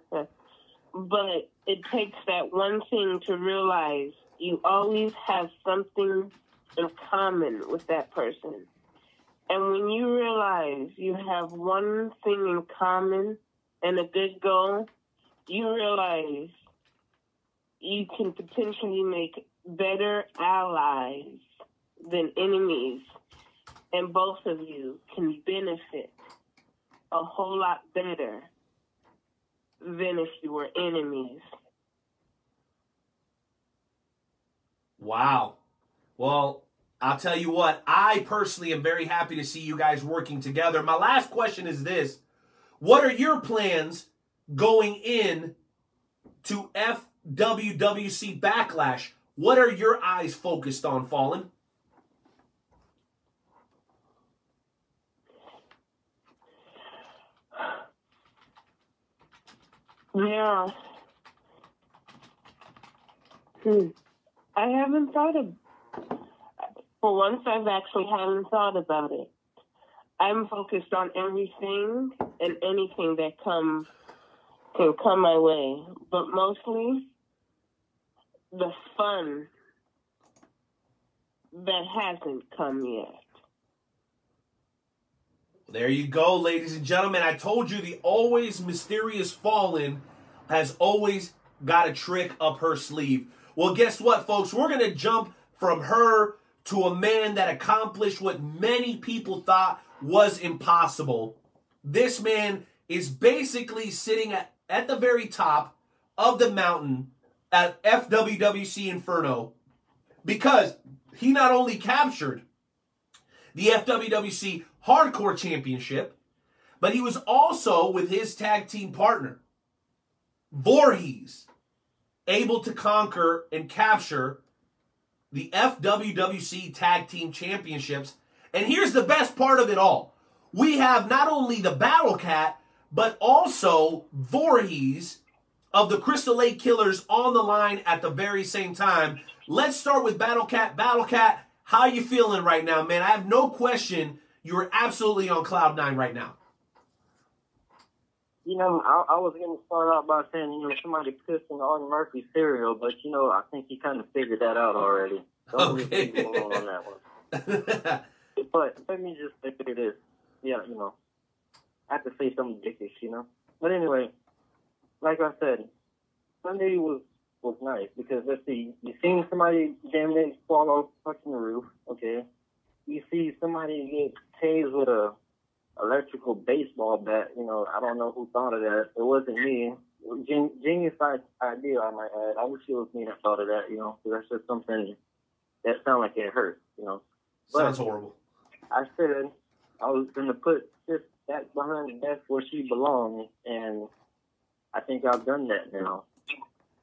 but it takes that one thing to realize you always have something in common with that person. And when you realize you have one thing in common and a good goal, you realize you can potentially make better allies than enemies. And both of you can benefit a whole lot better than if you were enemies. Wow. Well, I'll tell you what, I personally am very happy to see you guys working together. My last question is this. What are your plans going in to FWWC Backlash? What are your eyes focused on, Fallen? Yeah. I haven't thought of... For once, I've actually haven't thought about it. I'm focused on everything and anything that can come my way. But mostly, the fun that hasn't come yet. There you go, ladies and gentlemen. I told you the always mysterious Fallen has always got a trick up her sleeve. Well, guess what, folks? We're going to jump from her to a man that accomplished what many people thought was impossible. This man is basically sitting at the very top of the mountain at FWWC Inferno because he not only captured the FWWC Hardcore Championship, but he was also, with his tag team partner, Voorhees, able to conquer and capture the FWWC Tag Team Championships. And here's the best part of it all. We have not only the Battle Cat, but also Voorhees of the Crystal Lake Killers on the line at the very same time. Let's start with Battle Cat. Battle Cat, how you feeling right now, man? I have no question you're absolutely on cloud nine right now. You know, I was going to start out by saying, you know, somebody pissed in Arden Murphy's cereal, but, you know, I think he kind of figured that out already. Don't Okay. really go on that one. But let me just say this. Yeah, you know, I have to say something dickish, you know. But anyway, like I said, Sunday was nice because, let's see, you seen somebody damn near fall off touching the roof, okay? You see somebody get tased with a electrical baseball bat, you know, I don't know who thought of that. It wasn't me. Genius idea, I might add. I wish it was me that thought of that, you know, because that's just something that sounds like it hurt, you know. Sounds horrible. I said I was going to put this back behind the desk where she belongs, and I think I've done that now.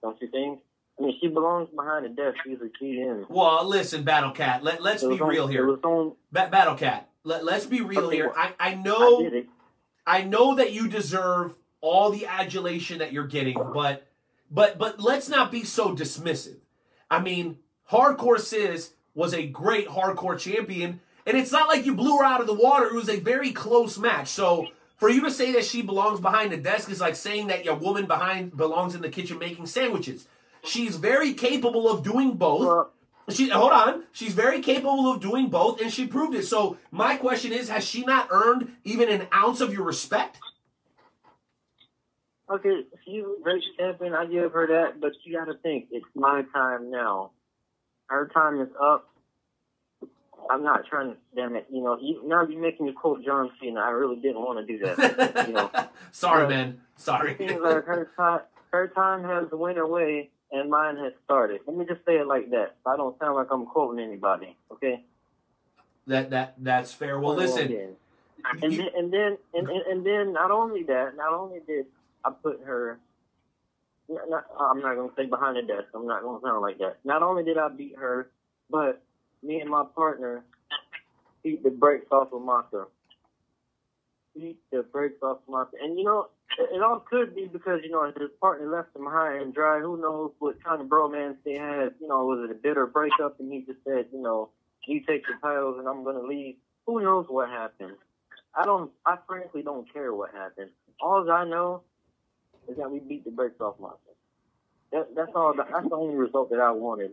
Don't you think? I mean, she belongs behind the desk. She's a GM. Well, listen, Battle Cat, let's be real here. Battle Cat, let's be real here. I know that you deserve all the adulation that you're getting, but let's not be so dismissive. I mean, Hardcore Sis was a great hardcore champion, and it's not like you blew her out of the water. It was a very close match. So for you to say that she belongs behind the desk is like saying that your woman belongs in the kitchen making sandwiches. She's very capable of doing both. She's very capable of doing both, and she proved it. So my question is, has she not earned even an ounce of your respect? Okay, she's a great champion. I give her that, but you got to think, it's my time now. Her time is up. I'm not trying to, damn it, you know, now you're making me quote John Cena. I really didn't want to do that, you know. Sorry, man. Sorry. It seems like her time has went away and mine has started. Let me just say it like that. I don't sound like I'm quoting anybody, okay? That's fair. Well, listen. And then not only did I put her, I'm not going to say behind the desk. I'm not going to sound like that. Not only did I beat her, but me and my partner beat the brakes off of Mata. Beat the brakes off of Mata. And, you know, it all could be because, you know, his partner left him high and dry. Who knows what kind of bromance they had. You know, was it a bitter breakup and he just said, you know, you take the titles and I'm going to leave. Who knows what happened? I frankly don't care what happened. All I know is that we beat the brakes off Mata. That's all. That's the only result that I wanted.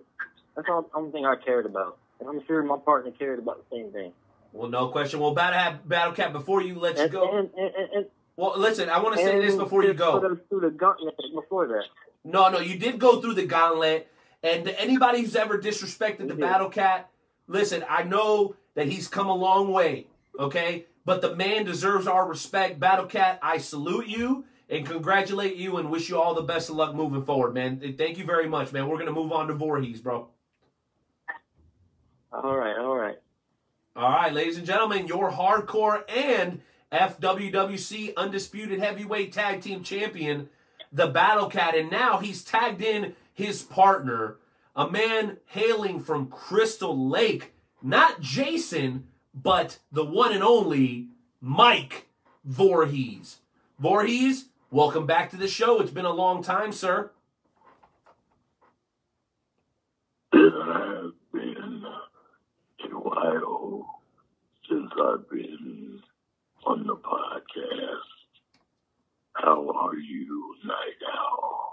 That's the only thing I cared about. And I'm sure my partner cared about the same thing. Well, no question. Well, Battle Cat, before you let you go. Well, listen, I want to say this before you go. Through the gauntlet before that. No, you did go through the gauntlet. And to anybody who's ever disrespected the Battle Cat, listen, I know that he's come a long way, okay? But the man deserves our respect. Battle Cat, I salute you and congratulate you and wish you all the best of luck moving forward, man. Thank you very much, man. We're going to move on to Voorhees, bro. All right. All right, ladies and gentlemen, your hardcore and FWWC Undisputed Heavyweight Tag Team Champion, the Battle Cat. And now he's tagged in his partner, a man hailing from Crystal Lake. Not Jason, but the one and only Mike Voorhees. Voorhees, welcome back to the show. It's been a long time, sir. It has been a while since I've been on the podcast. How are you, Night Owl?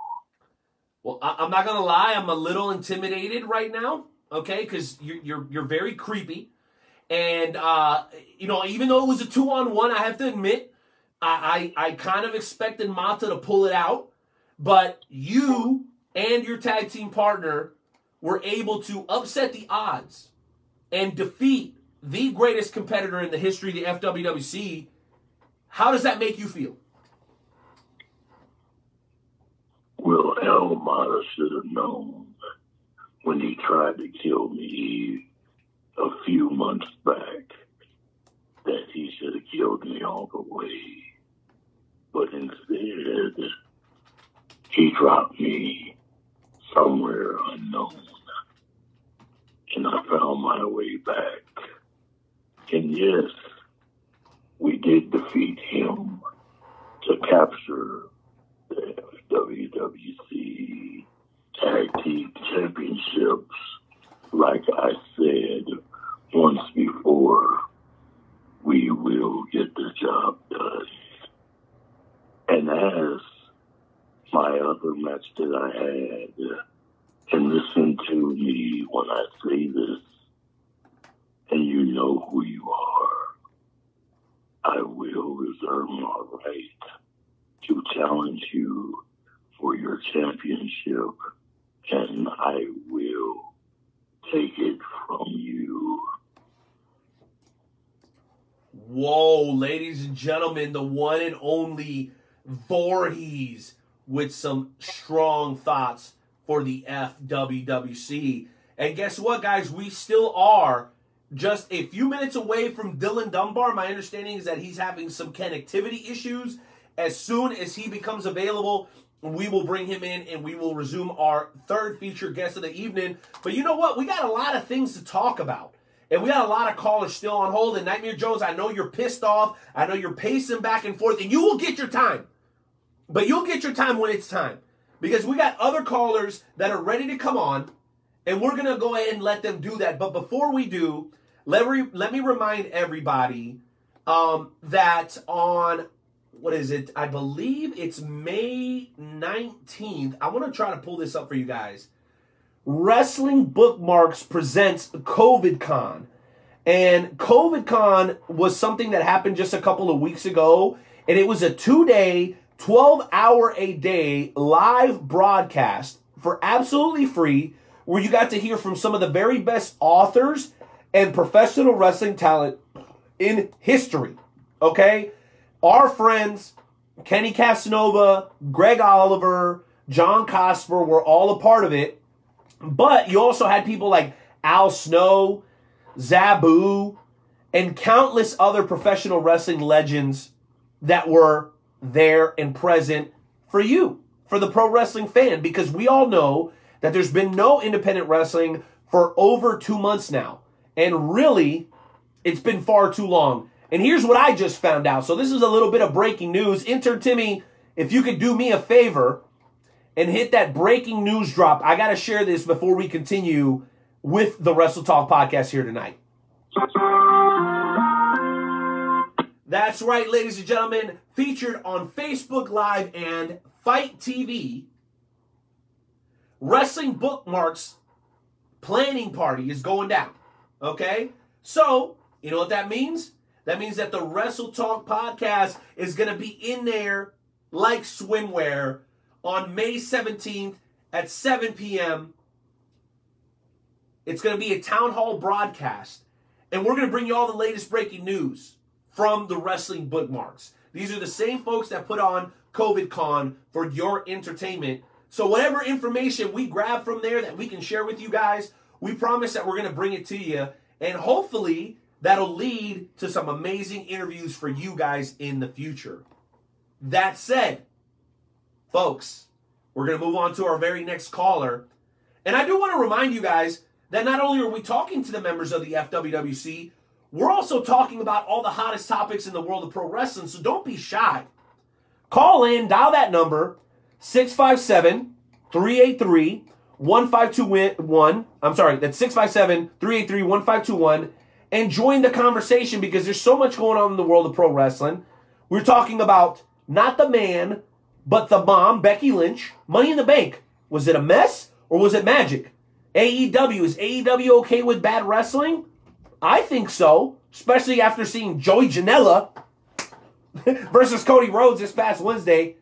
Well, I'm not gonna lie, I'm a little intimidated right now, okay? Because you're very creepy, and you know, even though it was a 2-on-1, I have to admit, I kind of expected Mata to pull it out, but you and your tag team partner were able to upset the odds and defeat the greatest competitor in the history of the FWWC. How does that make you feel? Well, El Mata should have known when he tried to kill me a few months back that he should have showed me all the way. But instead, he dropped me somewhere unknown. And I found my way back. And yes, we did defeat him to capture the WWC Tag Team Championships. Like I said once before, we will get the job done. And as my other match that I had, and listen to me when I say this, and you know who you are, I will reserve my right to challenge you for your championship, and I will take it from you. Whoa, ladies and gentlemen, the one and only Voorhees with some strong thoughts for the FWWC. And guess what, guys? We still are just a few minutes away from Dylan Dunbar. My understanding is that he's having some connectivity issues. As soon as he becomes available, we will bring him in and we will resume our third featured guest of the evening. But you know what? We got a lot of things to talk about. And we got a lot of callers still on hold. And Nightmare Jones, I know you're pissed off. I know you're pacing back and forth. And you will get your time. But you'll get your time when it's time. Because we got other callers that are ready to come on. And we're going to go ahead and let them do that. But before we do, let me remind everybody that on, what is it? I believe it's May 19th. I want to try to pull this up for you guys. Wrestling Bookmarks presents COVID Con. And COVID Con was something that happened just a couple of weeks ago. And it was a 2-day, 12-hour-a-day live broadcast for absolutely free, where you got to hear from some of the very best authors and professional wrestling talent in history. Okay? Our friends, Kenny Casanova, Greg Oliver, John Cosper were all a part of it. But you also had people like Al Snow, Zabu, and countless other professional wrestling legends that were there and present for you, for the pro wrestling fan, because we all know that there's been no independent wrestling for over 2 months now. And really, it's been far too long. And here's what I just found out. So this is a little bit of breaking news. Intern Timmy, if you could do me a favor and hit that breaking news drop. I got to share this before we continue with the Wrestle Talk podcast here tonight. That's right, ladies and gentlemen. Featured on Facebook Live and Fight TV, Wrestling Bookmarks planning party is going down. Okay? So, you know what that means? That means that the Wrestle Talk podcast is going to be in there like swimwear on May 17th at 7 p.m. It's going to be a town hall broadcast. And we're going to bring you all the latest breaking news from the Wrestling Bookmarks. These are the same folks that put on COVID Con for your entertainment. So whatever information we grab from there that we can share with you guys, we promise that we're going to bring it to you. And hopefully that'll lead to some amazing interviews for you guys in the future. That said, folks, we're going to move on to our very next caller. And I do want to remind you guys that not only are we talking to the members of the FWWC, we're also talking about all the hottest topics in the world of pro wrestling, so don't be shy. Call in, dial that number, 657-383-1521. I'm sorry, that's 657-383-1521, and join the conversation because there's so much going on in the world of pro wrestling. We're talking about not the man, but the mom, Becky Lynch. Money in the Bank. Was it a mess or was it magic? AEW. Is AEW okay with bad wrestling? I think so, especially after seeing Joey Janela versus Cody Rhodes this past Wednesday.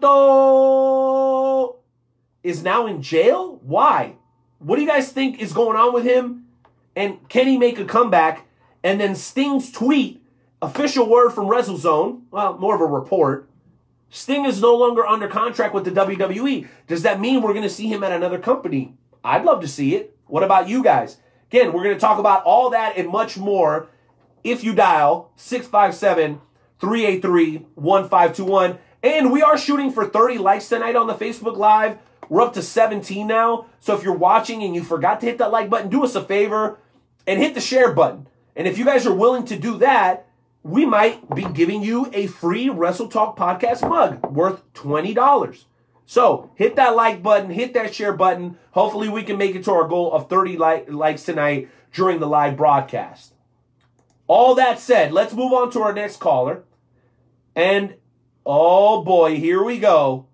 Alberto is now in jail? Why? What do you guys think is going on with him? And can he make a comeback? And then Sting's tweet, official word from WrestleZone, well, more of a report. Sting is no longer under contract with the WWE. Does that mean we're going to see him at another company? I'd love to see it. What about you guys? Again, we're going to talk about all that and much more if you dial 657-383-1521. And we are shooting for 30 likes tonight on the Facebook Live. We're up to 17 now. So if you're watching and you forgot to hit that like button, do us a favor and hit the share button. And if you guys are willing to do that, we might be giving you a free Wrestle Talk podcast mug worth $20. So hit that like button, hit that share button. Hopefully we can make it to our goal of 30 likes tonight during the live broadcast. All that said, let's move on to our next caller. And, oh boy, here we go.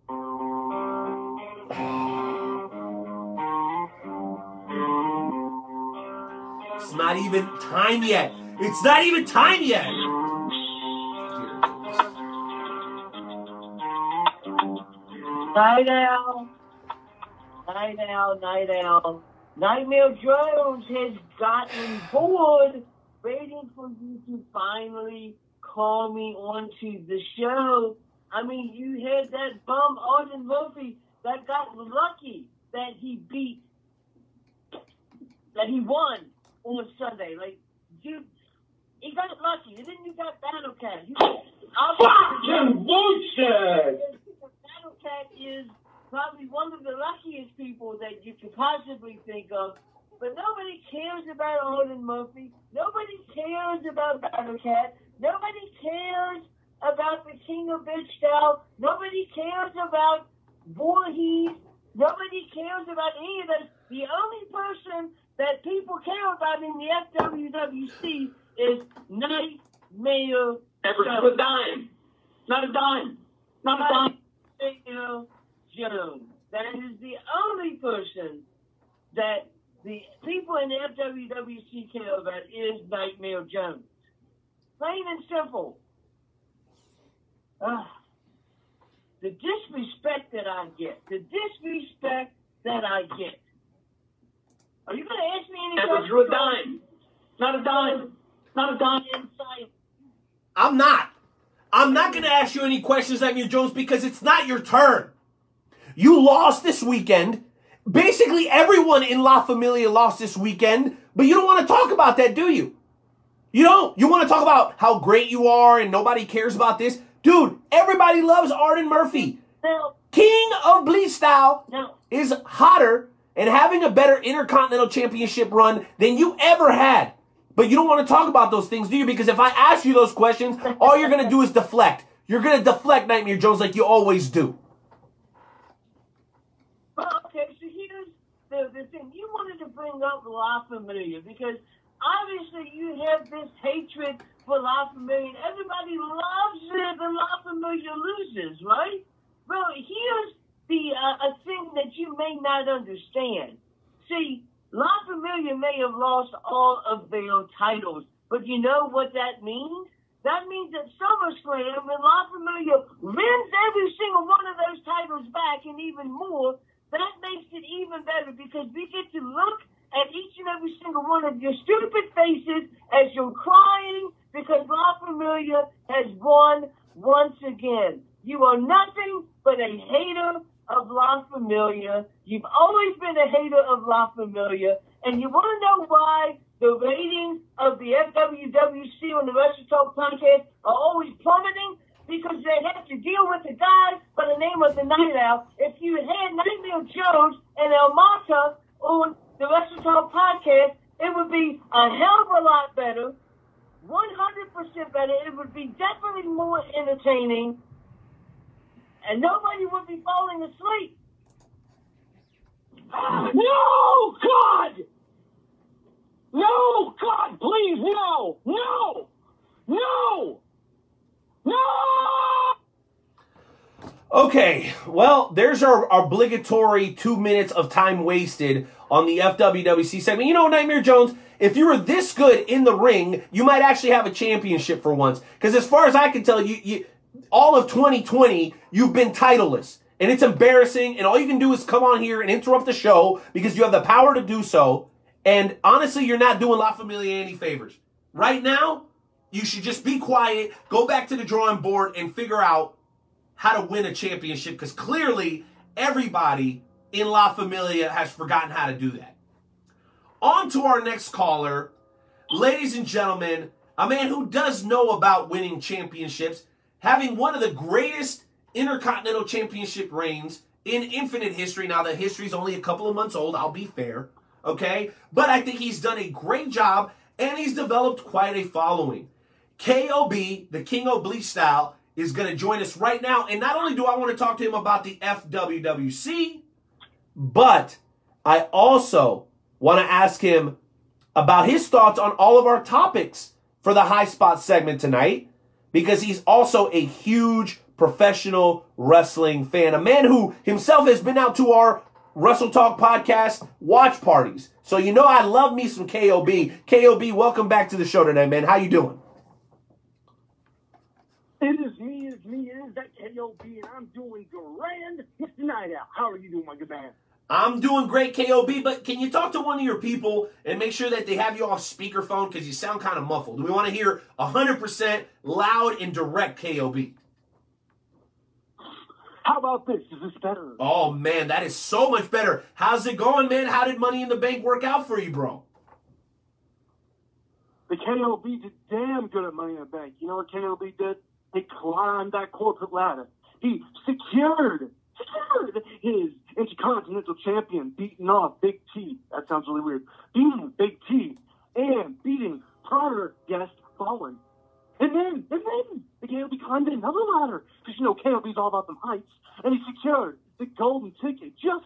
It's not even time yet. It's not even time yet. Night owl. Night owl, night owl. Nightmare Jones has gotten bored waiting for you to finally call me onto the show. I mean, you had that bum Arden Murphy that got lucky that he won on Sunday. Like, dude, he got lucky. And then you got Battle Cat. Fucking bullshit! Battle Cat is probably one of the luckiest people that you could possibly think of. But nobody cares about Arden Murphy. Nobody cares about Battle Cat. Nobody cares about the King of Bitch Style. Nobody cares about Voorhees. Nobody cares about any of those. The only person that people care about in the FWWC is Nightmare Never to a dime. Not a dime. Not a dime. Nightmare Jones. That is the only person that the people in the FWWC care about is Nightmare Jones. Plain and simple. The disrespect that I get. The disrespect that I get. Are you going to ask me any Never questions? drew a dime. Not a dime. Not a dime. I'm not. I'm not going to ask you any questions, Nightmare Jones, because it's not your turn. You lost this weekend. Basically, everyone in La Familia lost this weekend, but you don't want to talk about that, do you? You don't. You want to talk about how great you are and nobody cares about this. Dude, everybody loves Arden Murphy. No. King of Bleach Style No. is hotter and having a better Intercontinental Championship run than you ever had. But you don't want to talk about those things, do you? Because if I ask you those questions, all you're going to do is deflect. You're going to deflect, Nightmare Jones, like you always do. Well, okay, so here's the thing. You wanted to bring up La Familia because obviously you have this hatred for La Familia. Everybody loves it and La Familia loses, right? Well, here's a thing that you may not understand. See, La Familia may have lost all of their titles, but you know what that means? That means at SummerSlam, when La Familia wins every single one of those titles back and even more, that makes it even better because we get to look at each and every single one of your stupid faces as you're crying because La Familia has won once again. You are nothing but a hater of La Familia. You've always been a hater of La Familia. And you want to know why the ratings of the FWWC on the Wrestle Talk podcast are always plummeting? Because they have to deal with a guy by the name of the Night Owl. If you had Nightmare Jones and El Mata on the Wrestle Talk podcast, it would be a hell of a lot better, 100% better. It would be definitely more entertaining, and nobody would be falling asleep. No, God! No, God, please, no! No! No! No! Okay, well, there's our obligatory 2 minutes of time wasted on the FWWC segment. You know, Nightmare Jones, if you were this good in the ring, you might actually have a championship for once. Because as far as I can tell, you all of 2020, you've been titleless. And it's embarrassing, and all you can do is come on here and interrupt the show because you have the power to do so. And honestly, you're not doing La Familia any favors. Right now, you should just be quiet, go back to the drawing board, and figure out how to win a championship because clearly everybody in La Familia has forgotten how to do that. On to our next caller. Ladies and gentlemen, a man who does know about winning championships, having one of the greatest Intercontinental Championship reigns in Infinite history. Now, the history's only a couple of months old, I'll be fair, okay? But I think he's done a great job, and he's developed quite a following. KOB, the King of Bleach Style, is going to join us right now. And not only do I want to talk to him about the FWWC, but I also want to ask him about his thoughts on all of our topics for the High Spot segment tonight, because he's also a huge professional wrestling fan, a man who himself has been out to our Wrestle Talk podcast watch parties. So you know I love me some KOB. KOB, welcome back to the show tonight, man. How you doing? It is me, that KOB, and I'm doing grand. Mr. Night Out, how are you doing, my good man? I'm doing great, KOB, but can you talk to one of your people and make sure that they have you off speakerphone because you sound kind of muffled? We want to hear 100% loud and direct, KOB. How about this? Is this better? Oh, man, that is so much better. How's it going, man? How did Money in the Bank work out for you, bro? The KOB did damn good at Money in the Bank. You know what KOB did? He climbed that corporate ladder. He secured his Intercontinental Champion, beating off Big T. That sounds really weird. Beating Big T and beating prior guest Fallen. And then the KOB climbed another ladder. Because, you know, KOB's all about them heights. And he secured the golden ticket. Just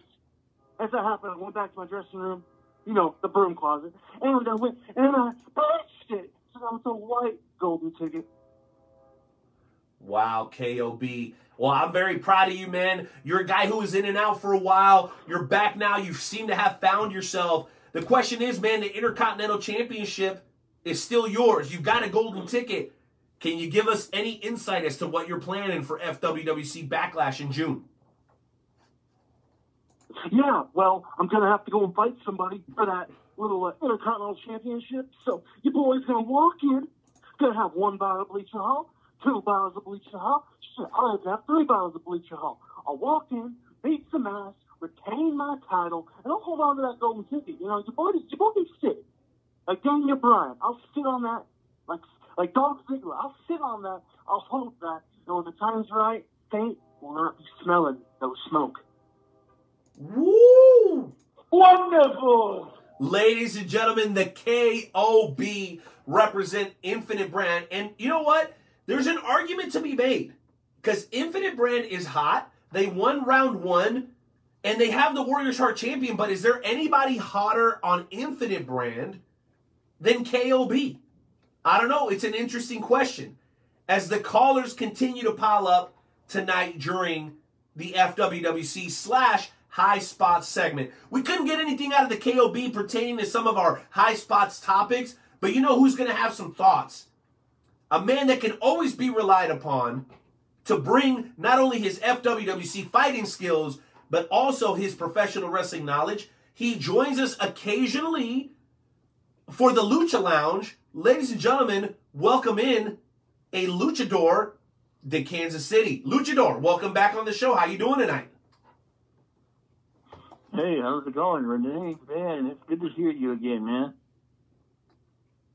as that happened, I went back to my dressing room, you know, the broom closet, and I went and I patched it. So that was a white golden ticket. Wow, KOB. Well, I'm very proud of you, man. You're a guy who was in and out for a while. You're back now. You seem to have found yourself. The question is, man, the Intercontinental Championship is still yours. You've got a golden ticket. Can you give us any insight as to what you're planning for FWWC Backlash in June? Yeah, well, I'm going to have to go and fight somebody for that little Intercontinental Championship. So your boy's going to walk in, going to have 1 bottle of Bleach Hall, 2 bottles of Bleach Hall. Shit, I'll have to have 3 bottles of Bleach Hall. I'll walk in, beat some ass, retain my title, and I'll hold on to that golden ticket. You know, your boy can sit. Like Daniel Bryan, I'll sit on that. Like Dolph Ziggler, I'll sit on that. I'll hold that. And when the time's right, fate will not be smelling no smoke. Woo! Wonderful! Ladies and gentlemen, the KOB represent Infinite Brand. And you know what? There's an argument to be made. Because Infinite Brand is hot. They won round 1. And they have the Warriors Heart champion. But is there anybody hotter on Infinite Brand than KOB? I don't know. It's an interesting question. As the callers continue to pile up tonight during the FWWC / High Spots segment. We couldn't get anything out of the KOB pertaining to some of our High Spots topics, but you know who's going to have some thoughts? A man that can always be relied upon to bring not only his FWWC fighting skills, but also his professional wrestling knowledge. He joins us occasionally for the Lucha Lounge. Ladies and gentlemen, welcome in a luchador to Kansas City. Luchador, welcome back on the show. How you doing tonight? Hey, how's it going, Renee? Man, it's good to hear you again, man.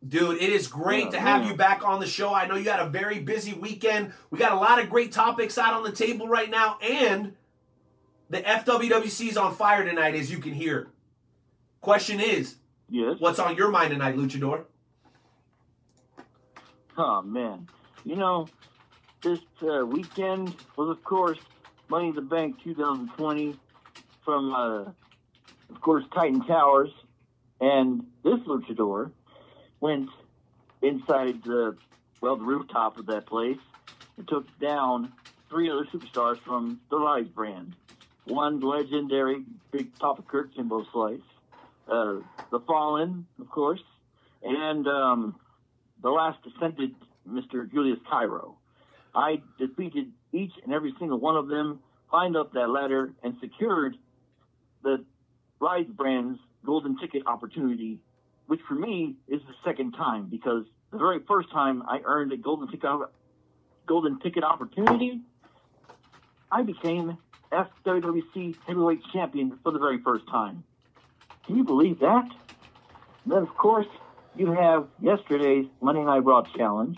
Dude, it is great to have you back on the show. I know you had a very busy weekend. We got a lot of great topics out on the table right now, and the FWWC is on fire tonight, as you can hear. Question is, yes, what's on your mind tonight, Luchador? Oh, man. You know, this weekend was, of course, Money in the Bank 2020 from, of course, Titan Towers. And this luchador went inside the rooftop of that place and took down 3 other superstars from the Rise brand. One, legendary Big Papa Kurt Kimbo Slice. The Fallen, of course. And the last descended, Mr. Julius Cairo. I defeated each and every single one of them, climbed up that ladder, and secured the Rise brand's golden ticket opportunity, which for me is the second time, because the very first time I earned a golden ticket opportunity, I became FWWC Heavyweight Champion for the very first time. Can you believe that? And then, of course, you have yesterday's Monday Night Raw challenge.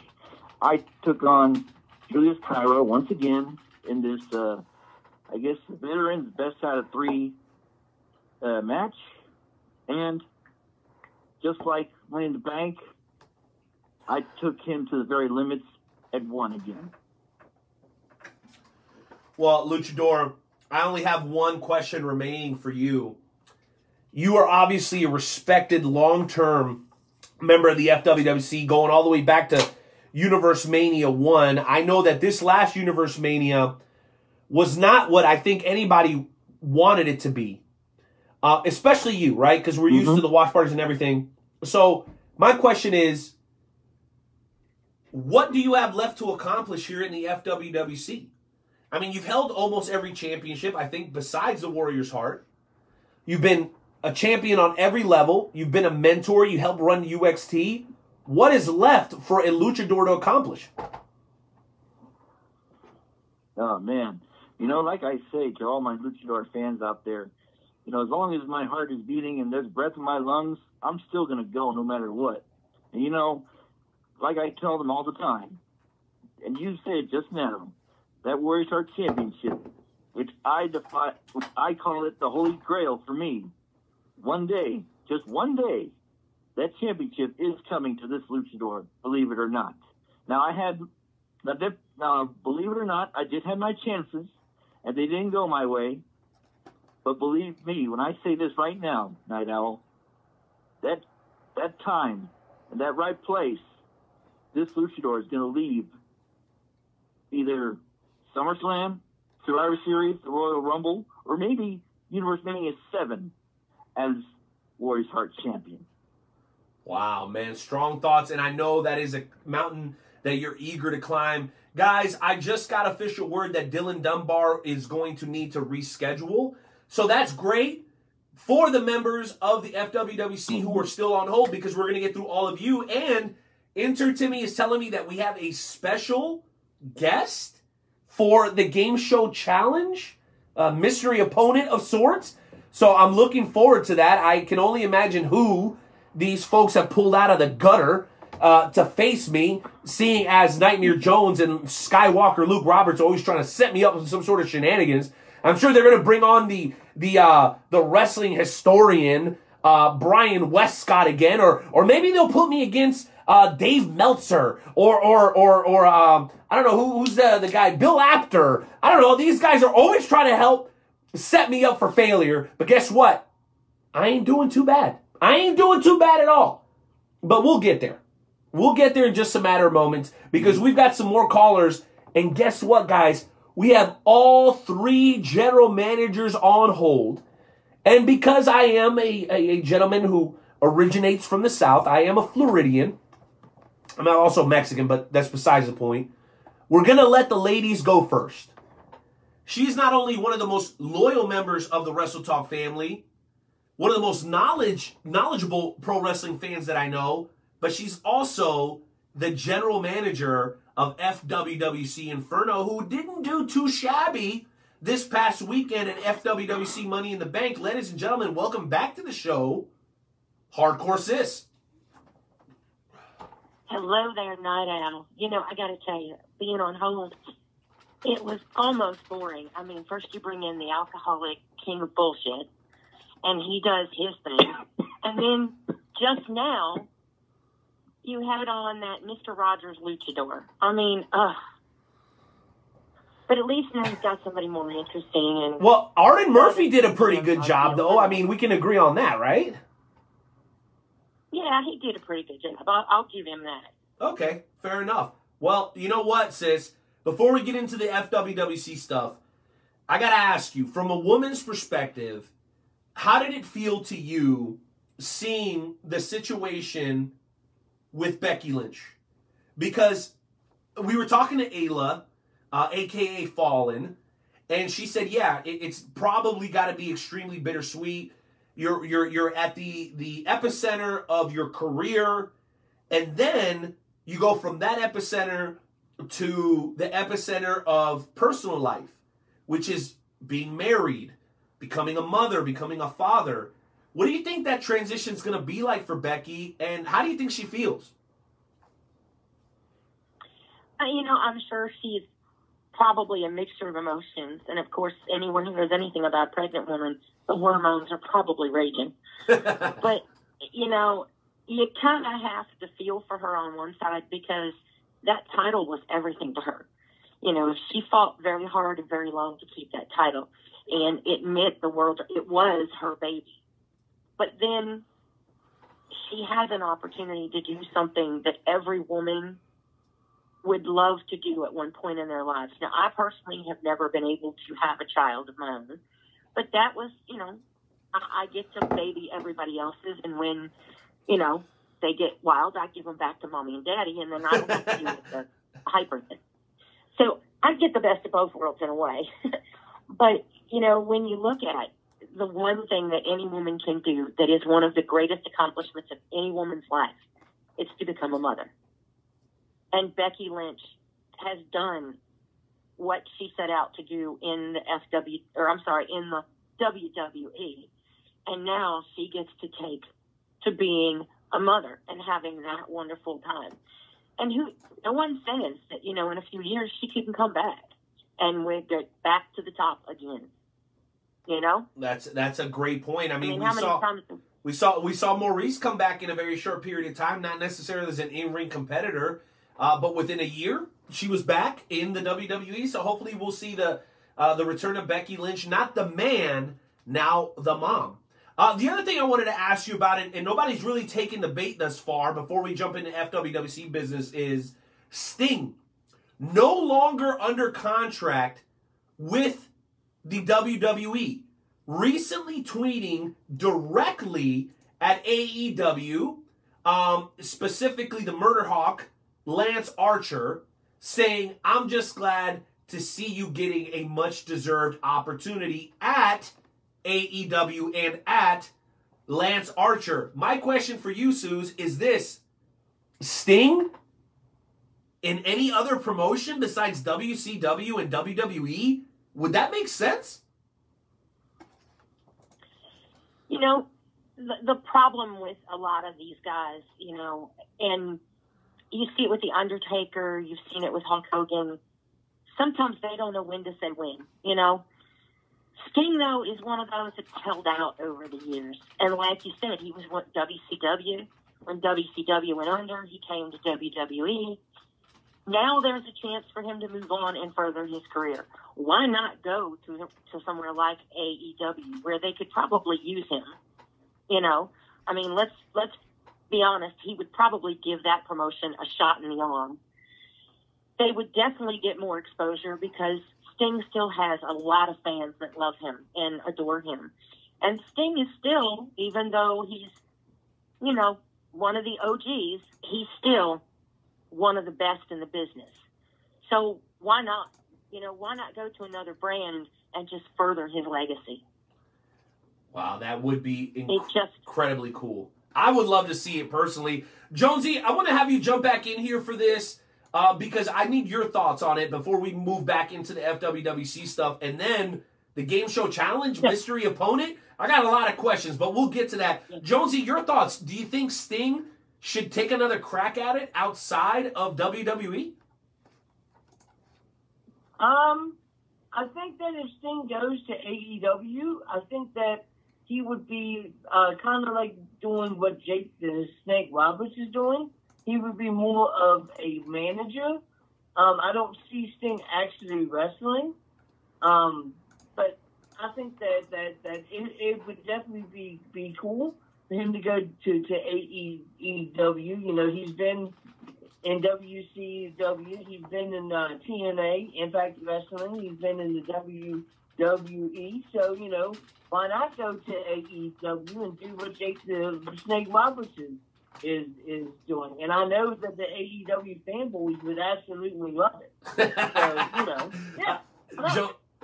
I took on Julius Cairo once again in this, I guess, the veterans best out of 3 match. And just like Money in the Bank, I took him to the very limits and won again. Well, Luchador, I only have one question remaining for you. You are obviously a respected long-term member of the FWWC, going all the way back to Universe Mania 1. I know that this last Universe Mania was not what I think anybody wanted it to be. Especially you, right? Because we're used to the watch parties and everything. So my question is, what do you have left to accomplish here in the FWWC? I mean, you've held almost every championship, I think, besides the Warrior's Heart. You've been a champion on every level. You've been a mentor. You helped run UXT. What is left for a luchador to accomplish? Oh, man. You know, like I say to all my luchador fans out there, you know, as long as my heart is beating and there's breath in my lungs, I'm still going to go no matter what. And, you know, like I tell them all the time, and you said just now, that Warriors Heart Championship, which I call it the Holy Grail for me. One day, just one day, that championship is coming to this luchador, believe it or not. Now, believe it or not, I did have my chances, and they didn't go my way. But believe me, when I say this right now, Night Owl, that time and that right place, this luchador is going to leave either SummerSlam, Survivor Series, the Royal Rumble, or maybe Universe Mania 7 as Warriors Heart champion. Wow, man. Strong thoughts, and I know that is a mountain that you're eager to climb. Guys, I just got official word that Dylan Dunbar is going to need to reschedule. So that's great for the members of the FWWC who are still on hold, because we're going to get through all of you. And Inter Timmy is telling me that we have a special guest for the game show challenge, a mystery opponent of sorts. So I'm looking forward to that. I can only imagine who these folks have pulled out of the gutter to face me, seeing as Nightmare Jones and Skywalker Luke Roberts are always trying to set me up with some sort of shenanigans. I'm sure they're going to bring on the wrestling historian Brian Westcott again, or maybe they'll put me against Dave Meltzer or I don't know who's the guy, Bill Apter. I don't know. These guys are always trying to help set me up for failure. But guess what? I ain't doing too bad. I ain't doing too bad at all. But we'll get there. We'll get there in just a matter of moments, because we've got some more callers. And guess what, guys? We have all 3 general managers on hold. And because I am a gentleman who originates from the South, I am a Floridian. I'm also Mexican, but that's besides the point. We're going to let the ladies go first. She's not only one of the most loyal members of the Wrestle Talk family, one of the most knowledgeable pro wrestling fans that I know, but she's also the general manager of FWWC Inferno, who didn't do too shabby this past weekend at FWWC Money in the Bank. Ladies and gentlemen, welcome back to the show, Hardcore Sis. Hello there, Night Owl. You know, I got to tell you, being on hold, it was almost boring. I mean, first you bring in the alcoholic king of bullshit, and he does his thing. And then just now, you had on that Mr. Rogers luchador. I mean, but at least now he's got somebody more interesting. And well, Arden Murphy did a pretty good job, though. I mean, we can agree on that, right? Yeah, he did a pretty good job. I'll give him that. Okay, fair enough. Well, you know what, sis? Before we get into the FWWC stuff, I got to ask you, from a woman's perspective, how did it feel to you seeing the situation with Becky Lynch? Because we were talking to Ayla, a.k.a. Fallen, and she said, yeah, it's probably got to be extremely bittersweet. You're at the epicenter of your career, and then you go from that epicenter to the epicenter of personal life, which is being married, becoming a mother, becoming a father. What do you think that transition's going to be like for Becky, and how do you think she feels? I'm sure she's probably a mixture of emotions. And, of course, anyone who knows anything about a pregnant woman, the hormones are probably raging. But, you kind of have to feel for her on one side because that title was everything to her. She fought very hard and very long to keep that title. And it meant the world. It was her baby. But then she has an opportunity to do something that every woman would love to do at one point in their lives. Now, I personally have never been able to have a child of my own, but that was, I get to baby everybody else's, and when, they get wild, I give them back to mommy and daddy, and then I don't have to deal with the hyper thing. So I get the best of both worlds in a way. But, when you look at the one thing that any woman can do that is one of the greatest accomplishments of any woman's life, it's to become a mother. And Becky Lynch has done what she set out to do in the in the WWE. And now she gets to take to being a mother and having that wonderful time. And no one says that, in a few years she can come back and we get back to the top again. That's a great point. I mean, how many times we saw Maurice come back in a very short period of time, not necessarily as an in-ring competitor. But within a year, she was back in the WWE. So hopefully we'll see the return of Becky Lynch, not the man, now the mom. The other thing I wanted to ask you about, and nobody's really taken the bait thus far before we jump into FWWC business, is Sting. No longer under contract with the WWE. Recently tweeting directly at AEW, specifically the Murder Hawk, Lance Archer, saying, I'm just glad to see you getting a much-deserved opportunity at AEW and at Lance Archer. My question for you, Suze, is this. Sting in any other promotion besides WCW and WWE? Would that make sense? The problem with a lot of these guys, and you see it with The Undertaker, you've seen it with Hulk Hogan. Sometimes they don't know when to say when, Sting, though, is one of those that's held out over the years. And like you said, he was with WCW. When WCW went under, he came to WWE. Now there's a chance for him to move on and further his career. Why not go to somewhere like AEW where they could probably use him? Let's be honest. He would probably give that promotion a shot in the arm. They would definitely get more exposure because Sting still has a lot of fans that love him and adore him. And Sting is still, even though he's, one of the OGs, he's still one of the best in the business. So why not? Why not go to another brand and just further his legacy? Wow, that would be incredibly cool. I would love to see it personally. Jonesy, I want to have you jump back in here for this because I need your thoughts on it before we move back into the FWWC stuff. And then the Game Show Challenge, mystery opponent. I got a lot of questions, but we'll get to that. Jonesy, your thoughts. Do you think Sting should take another crack at it outside of WWE? I think that if Sting goes to AEW, I think that he would be kind of like doing what Jake the Snake Roberts is doing. He would be more of a manager. I don't see Sting actually wrestling. But I think that it would definitely be cool for him to go to AEW. He's been in WCW. He's been in TNA, Impact Wrestling. He's been in the WWE. So, why not go to AEW and do what Jake the Snake Roberts is doing? And I know that the AEW fanboys would absolutely love it. So, yeah.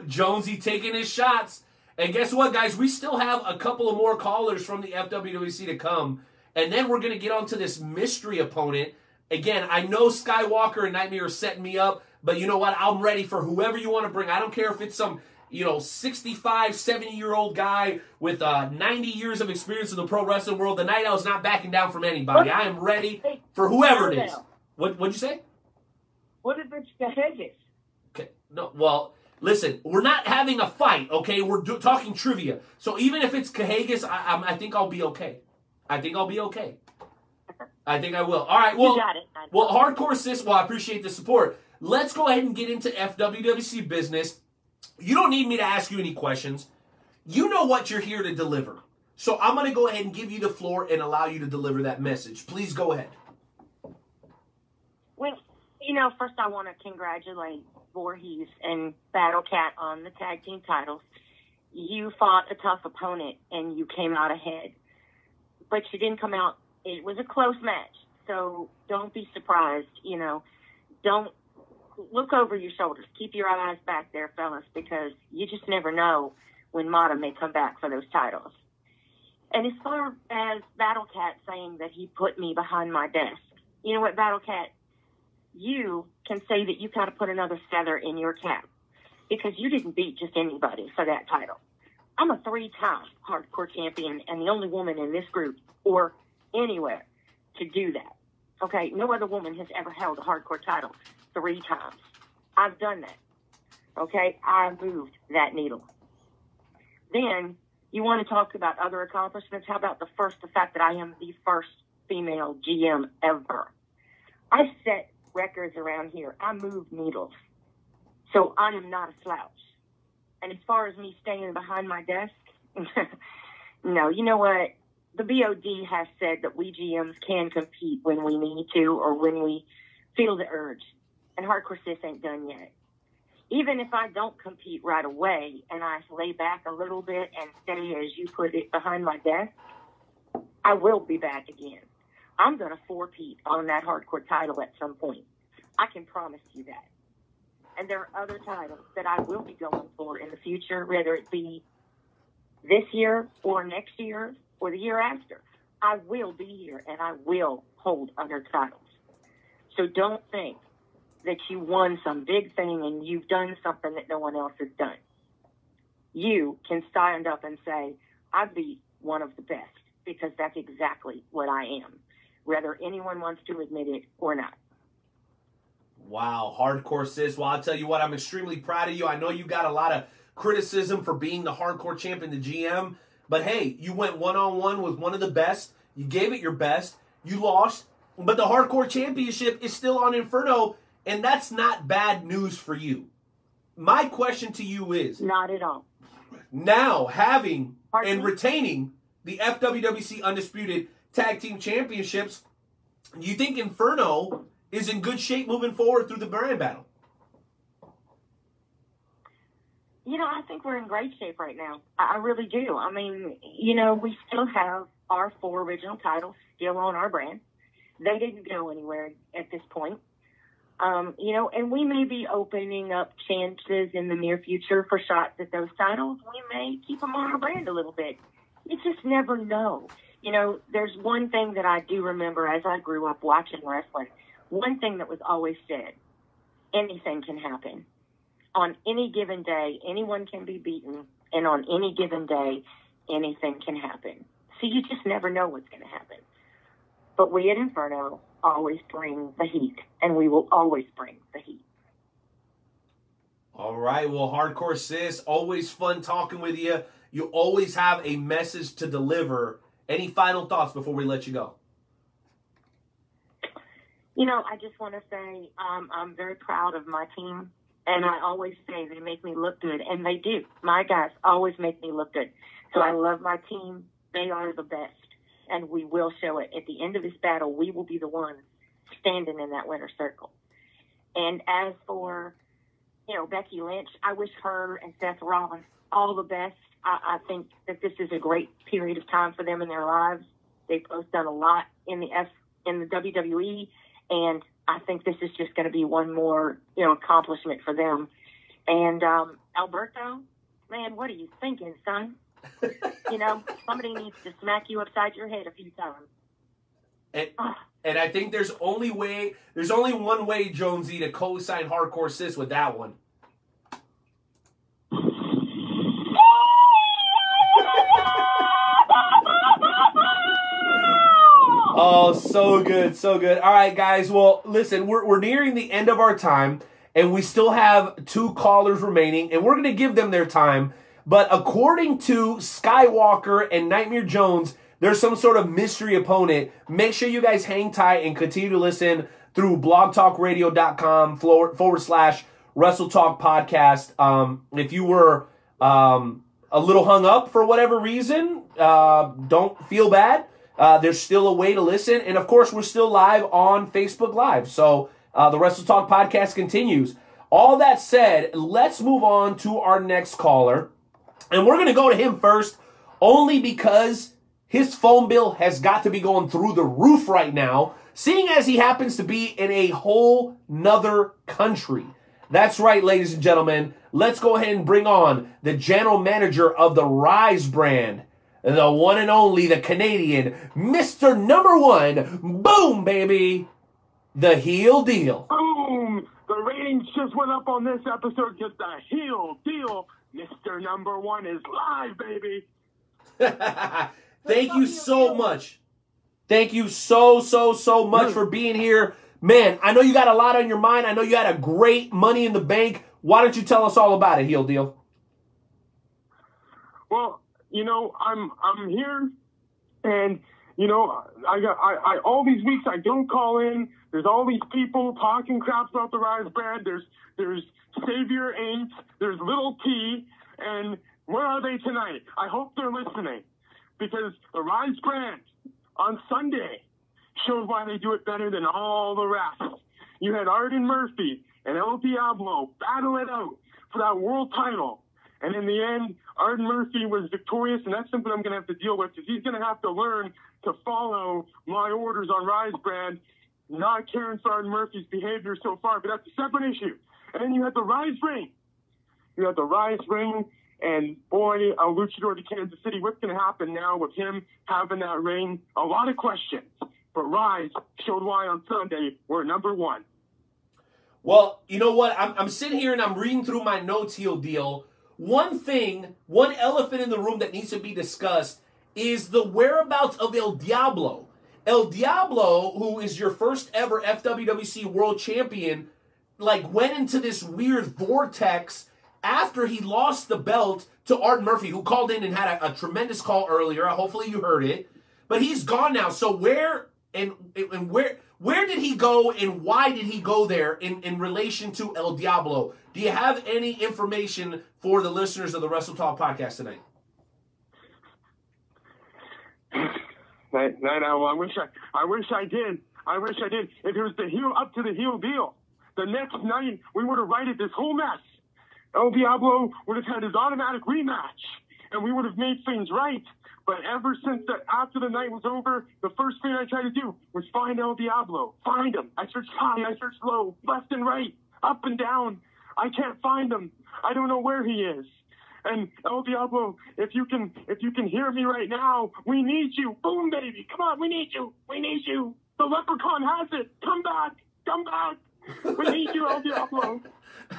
Jonesy taking his shots. And guess what, guys? We still have a couple of more callers from the FWWC to come. And then we're going to get on to this mystery opponent. Again, I know Skywalker and Nightmare are setting me up, but you know what? I'm ready for whoever you want to bring. I don't care if it's some 65, 70-year-old guy with 90 years of experience in the pro wrestling world. The Night Owl's not backing down from anybody. I am ready for whoever it is. What'd you say? What if it's Cahigas? Okay. No. Well, listen. We're not having a fight. Okay. We're talking trivia. So even if it's Cahigas, I think I'll be okay. I think I'll be okay. I think I will. All right. Well, you got it. Well, Hardcore Sis. Well, I appreciate the support. Let's go ahead and get into FWWC business. You don't need me to ask you any questions. You know what you're here to deliver. So I'm going to go ahead and give you the floor and allow you to deliver that message. Please go ahead. Well, first I want to congratulate Voorhees and Battle Cat on the tag team titles. You fought a tough opponent and you came out ahead. But you didn't come out. It was a close match. So don't be surprised. Don't look over your shoulders. Keep your eyes back there, fellas, because you just never know when Mata may come back for those titles. And as far as Battle Cat saying that he put me behind my desk, you know what, Battle Cat? You can say that you kind of put another feather in your cap because you didn't beat just anybody for that title. I'm a 3-time hardcore champion and the only woman in this group or anywhere to do that. Okay, no other woman has ever held a hardcore title 3 times. I've done that. Okay, I moved that needle. Then you want to talk about other accomplishments? How about the fact that I am the first female GM ever? I set records around here. I move needles. So I am not a slouch. And as far as me staying behind my desk, no, you know what? The BOD has said that we GMs can compete when we need to or when we feel the urge. And Hardcore Sis ain't done yet. Even if I don't compete right away and I lay back a little bit and stay, as you put it, behind my desk, I will be back again. I'm going to four-peat on that hardcore title at some point. I can promise you that. And there are other titles that I will be going for in the future, whether it be this year or next year or the year after. I will be here and I will hold other titles. So don't think that you won some big thing and you've done something that no one else has done. You can stand up and say, I beat one of the best, because that's exactly what I am, whether anyone wants to admit it or not. Wow, Hardcore Sis. Well, I'll tell you what, I'm extremely proud of you. I know you got a lot of criticism for being the hardcore champion, the GM, but hey, you went one-on-one with one of the best. You gave it your best. You lost, but the hardcore championship is still on Inferno, and that's not bad news for you. My question to you is... Not at all. Now, having and retaining the FWWC Undisputed Tag Team Championships, do you think Inferno is in good shape moving forward through the brand battle? I think we're in great shape right now. I really do. I mean, we still have our 4 original titles still on our brand. They didn't go anywhere at this point. And we may be opening up chances in the near future for shots at those titles. We may keep them on our brand a little bit. You just never know. There's one thing that I do remember as I grew up watching wrestling. One thing that was always said, anything can happen. On any given day, anyone can be beaten, and on any given day, anything can happen. So you just never know what's going to happen. But we at Inferno always bring the heat, and we will always bring the heat. All right, well, Hardcore Sis, always fun talking with you. You always have a message to deliver. Any final thoughts before we let you go? I just want to say I'm very proud of my team, and I always say they make me look good, and they do. My guys always make me look good. So I love my team. They are the best, and we will show it. At the end of this battle, we will be the ones standing in that winner's circle. And as for, Becky Lynch, I wish her and Seth Rollins all the best. I think that this is a great period of time for them in their lives. They've both done a lot in the WWE, and I think this is just going to be one more, accomplishment for them. And Alberto, man, what are you thinking, son? Somebody needs to smack you upside your head a few times. And I think there's only one way, Jonesy, to co-sign Hardcore Sis with that one. Oh, so good, so good. All right, guys. Well, listen, we're nearing the end of our time, and we still have 2 callers remaining, and we're going to give them their time. But according to Skywalker and Nightmare Jones, there's some sort of mystery opponent. Make sure you guys hang tight and continue to listen through blogtalkradio.com/Wrestle Talk Podcast. If you were a little hung up for whatever reason, don't feel bad. There's still a way to listen. And, of course, we're still live on Facebook Live. So the Wrestle Talk Podcast continues. All that said, let's move on to our next caller. And we're going to go to him first only because his phone bill has got to be going through the roof right now, seeing as he happens to be in a whole nother country. That's right, ladies and gentlemen. Let's go ahead and bring on the general manager of the Rise brand, the one and only, the Canadian, Mr. Number One, boom, baby, the Heel Deal. Boom! The ratings just went up on this episode because the Heel Deal, Mr. Number One, is live, baby. Thank you so much. Thank you so much for being here. Man, I know you got a lot on your mind. I know you had a great Money in the Bank. Why don't you tell us all about it, Heel Deal? Well, you know, I'm here, and you know, I all these weeks I don't call in. There's all these people talking crap about the Rise brand. There's Savior Ain't. There's Little T, and where are they tonight? I hope they're listening, because the Rise brand on Sunday showed why they do it better than all the rest. You had Arden Murphy and El Diablo battle it out for that world title. And in the end, Arden Murphy was victorious, and that's something I'm going to have to deal with, because he's going to have to learn to follow my orders on Rise brand, not caring for Arden Murphy's behavior so far, but that's a separate issue. And then you had the Rise ring. You had the Rise ring, and boy, a luchador to Kansas City. What's going to happen now with him having that ring? A lot of questions. But Rise showed why on Sunday we're number one. Well, you know what? I'm sitting here and I'm reading through my notes, Heel Deal. One elephant in the room that needs to be discussed is the whereabouts of El Diablo. El Diablo, who is your first ever FWWC World Champion, went into this weird vortex after he lost the belt to Arden Murphy, who called in and had a tremendous call earlier. Hopefully you heard it. But he's gone now. So where did he go, and why did he go there in relation to El Diablo? Do you have any information for the listeners of the Wrestle Talk podcast tonight? No, I wish I did. If it was up to the Heel Deal, the next night we would have righted this whole mess. El Diablo would have had his automatic rematch, and we would have made things right. But ever since after the night was over, the first thing I tried to do was find El Diablo. Find him. I searched high, I searched low, left and right, up and down. I can't find him. I don't know where he is. And El Diablo, if you can hear me right now, we need you. Boom, baby. Come on, we need you. We need you. The leprechaun has it. Come back. Come back. We need you, El Diablo.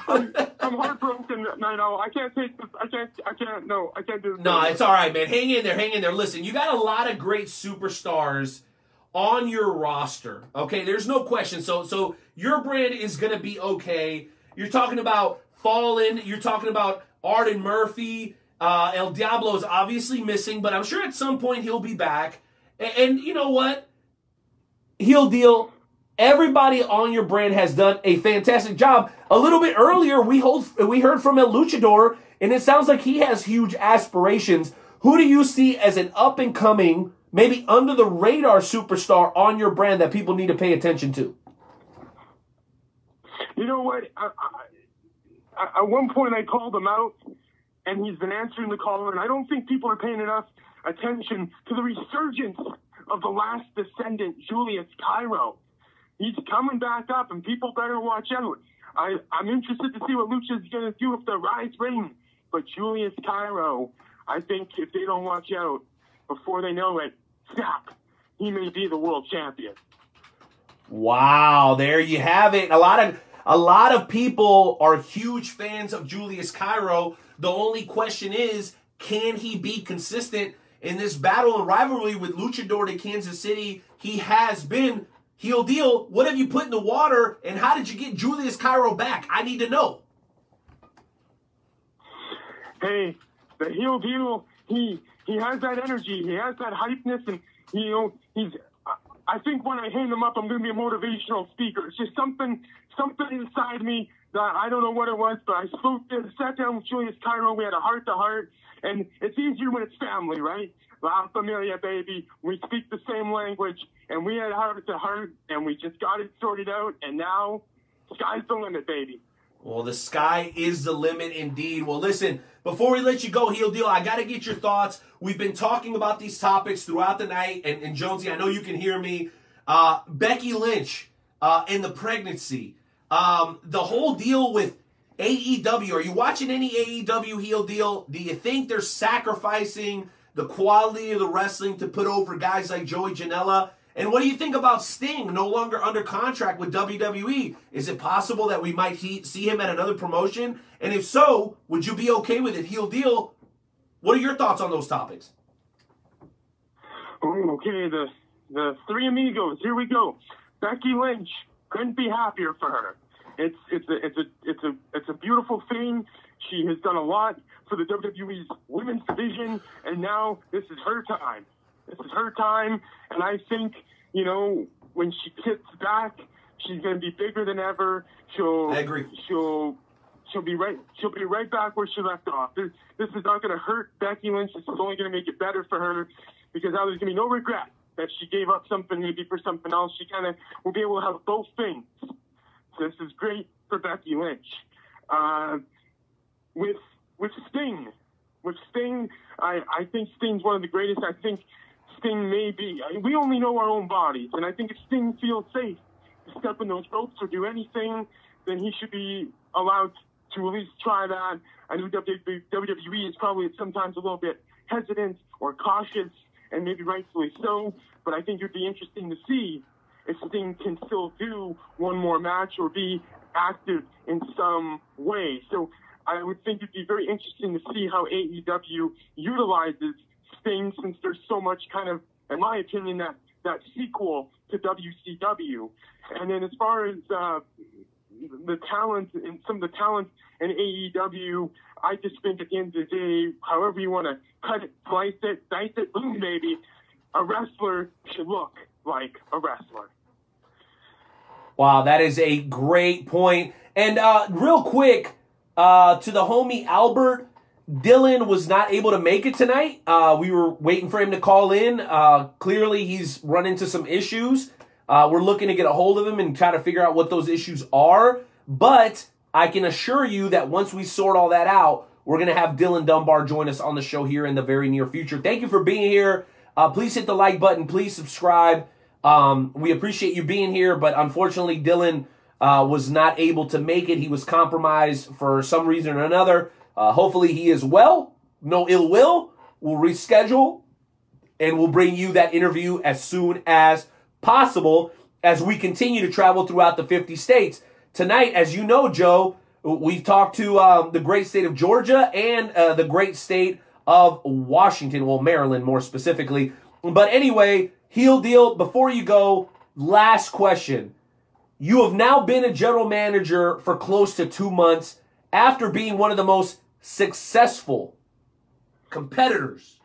I'm heartbroken. No, I can't take this. I can't do this. No, it's all right, man. Hang in there. Listen, you got a lot of great superstars on your roster. Okay, there's no question. So your brand is going to be okay. You're talking about Fallen. You're talking about Arden Murphy. El Diablo is obviously missing, but I'm sure at some point he'll be back. And you know what? Heel Deal. Everybody on your brand has done a fantastic job. A little bit earlier, we heard from El Luchador, and it sounds like he has huge aspirations. Who do you see as an up-and-coming, maybe under-the-radar superstar on your brand that people need to pay attention to? You know what? At one point, I called him out, and he's been answering the call, and I don't think people are paying enough attention to the resurgence of the last descendant, Julius Cairo. He's coming back up, and people better watch out. I'm interested to see what Lucha's going to do with the Rise ring. But Julius Cairo, I think if they don't watch out before they know it, snap, he may be the world champion. Wow, there you have it. A lot of people are huge fans of Julius Cairo. The only question is, can he be consistent? in this battle and rivalry with Luchador to Kansas City, he has been heel deal. What have you put in the water, and how did you get Julius Cairo back? I need to know. Hey, the heel deal, he has that energy, he has that hypeness, and I think when I hand him up, I'm going to be a motivational speaker. It's just something inside me that I don't know what it was, but I sat down with Julius Cairo. We had a heart-to-heart, and it's easier when it's family, right? La Familia, baby. We speak the same language, and we had heart-to-heart, and we just got it sorted out, and now sky's the limit, baby. Well, the sky is the limit indeed. Well, listen, before we let you go, Heel Deal, I got to get your thoughts. We've been talking about these topics throughout the night, and Jonesy, I know you can hear me. Becky Lynch and the pregnancy. The whole deal with AEW. Are you watching any AEW, Heel Deal? Do you think they're sacrificing the quality of the wrestling to put over guys like Joey Janela? And what do you think about Sting no longer under contract with WWE? Is it possible that we might see him at another promotion? And if so, would you be okay with it, Heel Deal? What are your thoughts on those topics? Okay, the three amigos. Here we go. Becky Lynch, couldn't be happier for her. It's a beautiful thing. She has done a lot for the WWE's women's division, and now this is her time. This is her time, and I think, when she gets back, she's going to be bigger than ever. I agree. She'll be right back where she left off. This is not going to hurt Becky Lynch. This is only going to make it better for her, because now there's going to be no regret that she gave up something maybe for something else. She kind of will be able to have both things. So this is great for Becky Lynch. With Sting, I think Sting's one of the greatest. I think Sting may be. We only know our own bodies, and I think if Sting feels safe to step in those ropes or do anything, then he should be allowed to at least try that. I know WWE is probably sometimes a little bit hesitant or cautious, and maybe rightfully so, but I think it would be interesting to see if Sting can still do one more match or be active in some way. So I would think it'd be very interesting to see how AEW utilizes Sting, since there's so much kind of, in my opinion, that sequel to WCW. And then as far as the talent and some of the talent in AEW, I just think at the end of the day, however you want to cut it, slice it, dice it, boom, baby, a wrestler should look like a wrestler. Wow, that is a great point. And real quick, to the homie Albert, Dylan was not able to make it tonight. We were waiting for him to call in. Clearly, he's run into some issues. We're looking to get a hold of him and try to figure out what those issues are. But I can assure you that once we sort all that out, we're going to have Dylan Dunbar join us on the show here in the very near future. Thank you for being here. Please hit the like button. Please subscribe. We appreciate you being here, but unfortunately, Dylan was not able to make it. He was compromised for some reason or another. Hopefully he is well. No ill will. We'll reschedule, and we'll bring you that interview as soon as possible as we continue to travel throughout the 50 states. Tonight, as you know, Joe, we've talked to the great state of Georgia and the great state of Washington, well, Maryland more specifically. But anyway, Heel Deal, before you go, last question. You have now been a general manager for close to 2 months after being one of the most successful competitors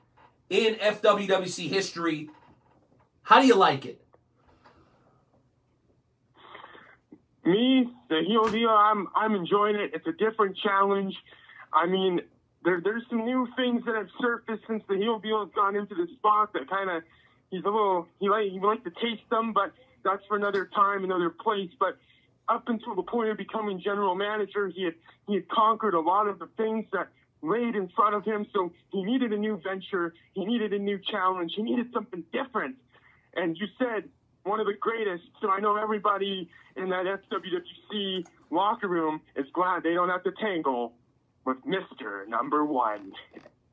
in FWWC history. How do you like it? Me, the Heel Deal, I'm enjoying it. It's a different challenge. I mean, there's some new things that have surfaced since the Heel Deal has gone into the spot that kind of, he would like to taste them, but that's for another time, another place. But up until the point of becoming general manager, he had conquered a lot of the things that laid in front of him. So he needed a new venture. He needed a new challenge. He needed something different. And you said one of the greatest. So I know everybody in that FWWC locker room is glad they don't have to tangle with Mr. Number One.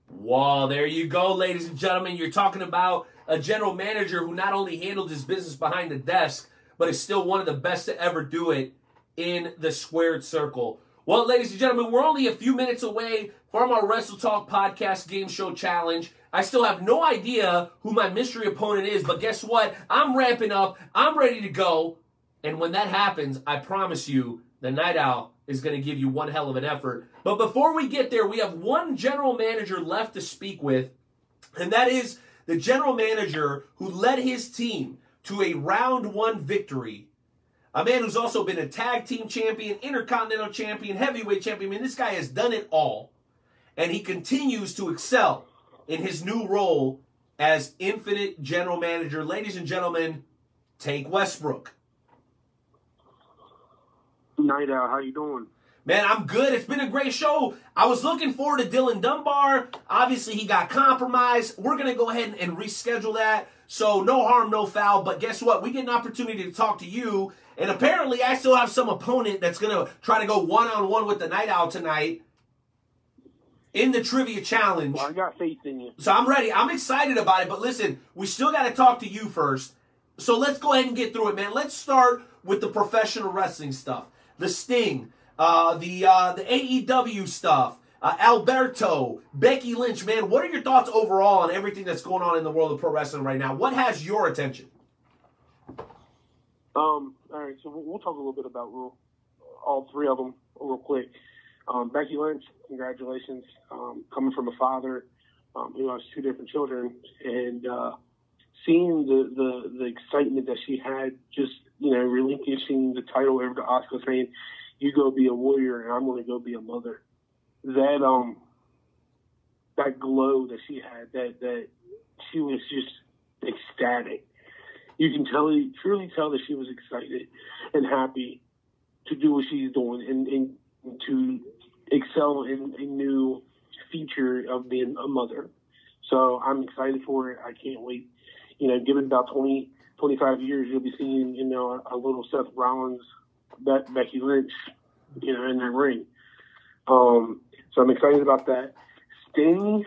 Wow, there you go, ladies and gentlemen. You're talking about a general manager who not only handled his business behind the desk, but is still one of the best to ever do it in the squared circle. Well, ladies and gentlemen, we're only a few minutes away from our Wrestle Talk Podcast Game Show Challenge. I still have no idea who my mystery opponent is, but guess what? I'm ramping up. I'm ready to go. And when that happens, I promise you, the Night Owl is going to give you one hell of an effort. But before we get there, we have one general manager left to speak with, and that is the general manager who led his team to a round 1 victory. A man who's also been a tag team champion, intercontinental champion, heavyweight champion. I mean, this guy has done it all. And he continues to excel in his new role as Infinite General Manager. Ladies and gentlemen, Tank Westbrook. Night Owl, how you doing? Man, I'm good. It's been a great show. I was looking forward to Dylan Dunbar. Obviously, he got compromised. We're going to go ahead and reschedule that. So no harm, no foul. But guess what? We get an opportunity to talk to you. And apparently, I still have some opponent that's going to try to go one-on-one with the Night Owl tonight in the trivia challenge. Well, I got faith in you. So I'm ready. I'm excited about it. But listen, we still got to talk to you first. So let's go ahead and get through it, man. Let's start with the professional wrestling stuff. The Sting, the AEW stuff, Alberto, Becky Lynch, man. What are your thoughts overall on everything that's going on in the world of pro wrestling right now? What has your attention? All right, so we'll talk a little bit about all three of them real quick. Becky Lynch, congratulations. Coming from a father who has 2 different children, and seeing the excitement that she had, just relinquishing the title over to Asuka, saying, "You go be a warrior, and I'm going to go be a mother." That glow that she had, that she was just ecstatic. You can truly tell that she was excited and happy to do what she's doing and to excel in a new feature of being a mother. So I'm excited for it. I can't wait. Given about 20, 25 years, you'll be seeing, a little Seth Rollins, Becky Lynch, in that ring. So I'm excited about that. Sting,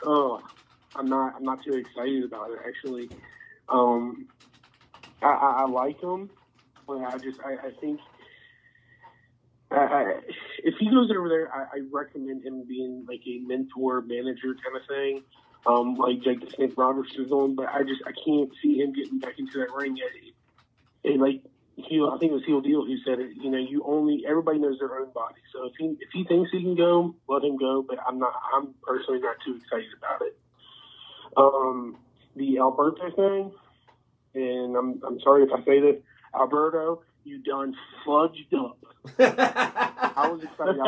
I'm not too excited about it, actually. I like him, but I think if he goes over there, I recommend him being like a mentor, manager kind of thing, like Jake the Snake Roberts is doing. But I can't see him getting back into that ring yet. I think it was Heel Deal who said it. Everybody knows their own body. So if he thinks he can go, let him go. But I'm personally not too excited about it. The Alberto thing, and I'm sorry if I say this, Alberto, you done fudged up. I was excited.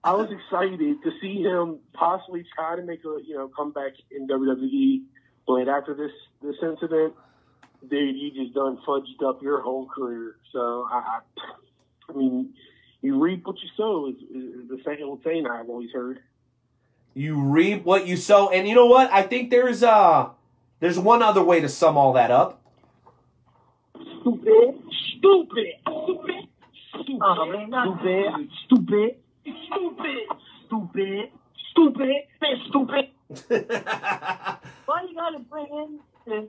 I was excited to see him possibly try to make a comeback in WWE, but after this incident, dude, you just done fudged up your whole career. So I mean, you reap what you sow is the second saying I've always heard. You reap what you sow, and you know what? I think there's one other way to sum all that up. Stupid. Why you gotta bring in the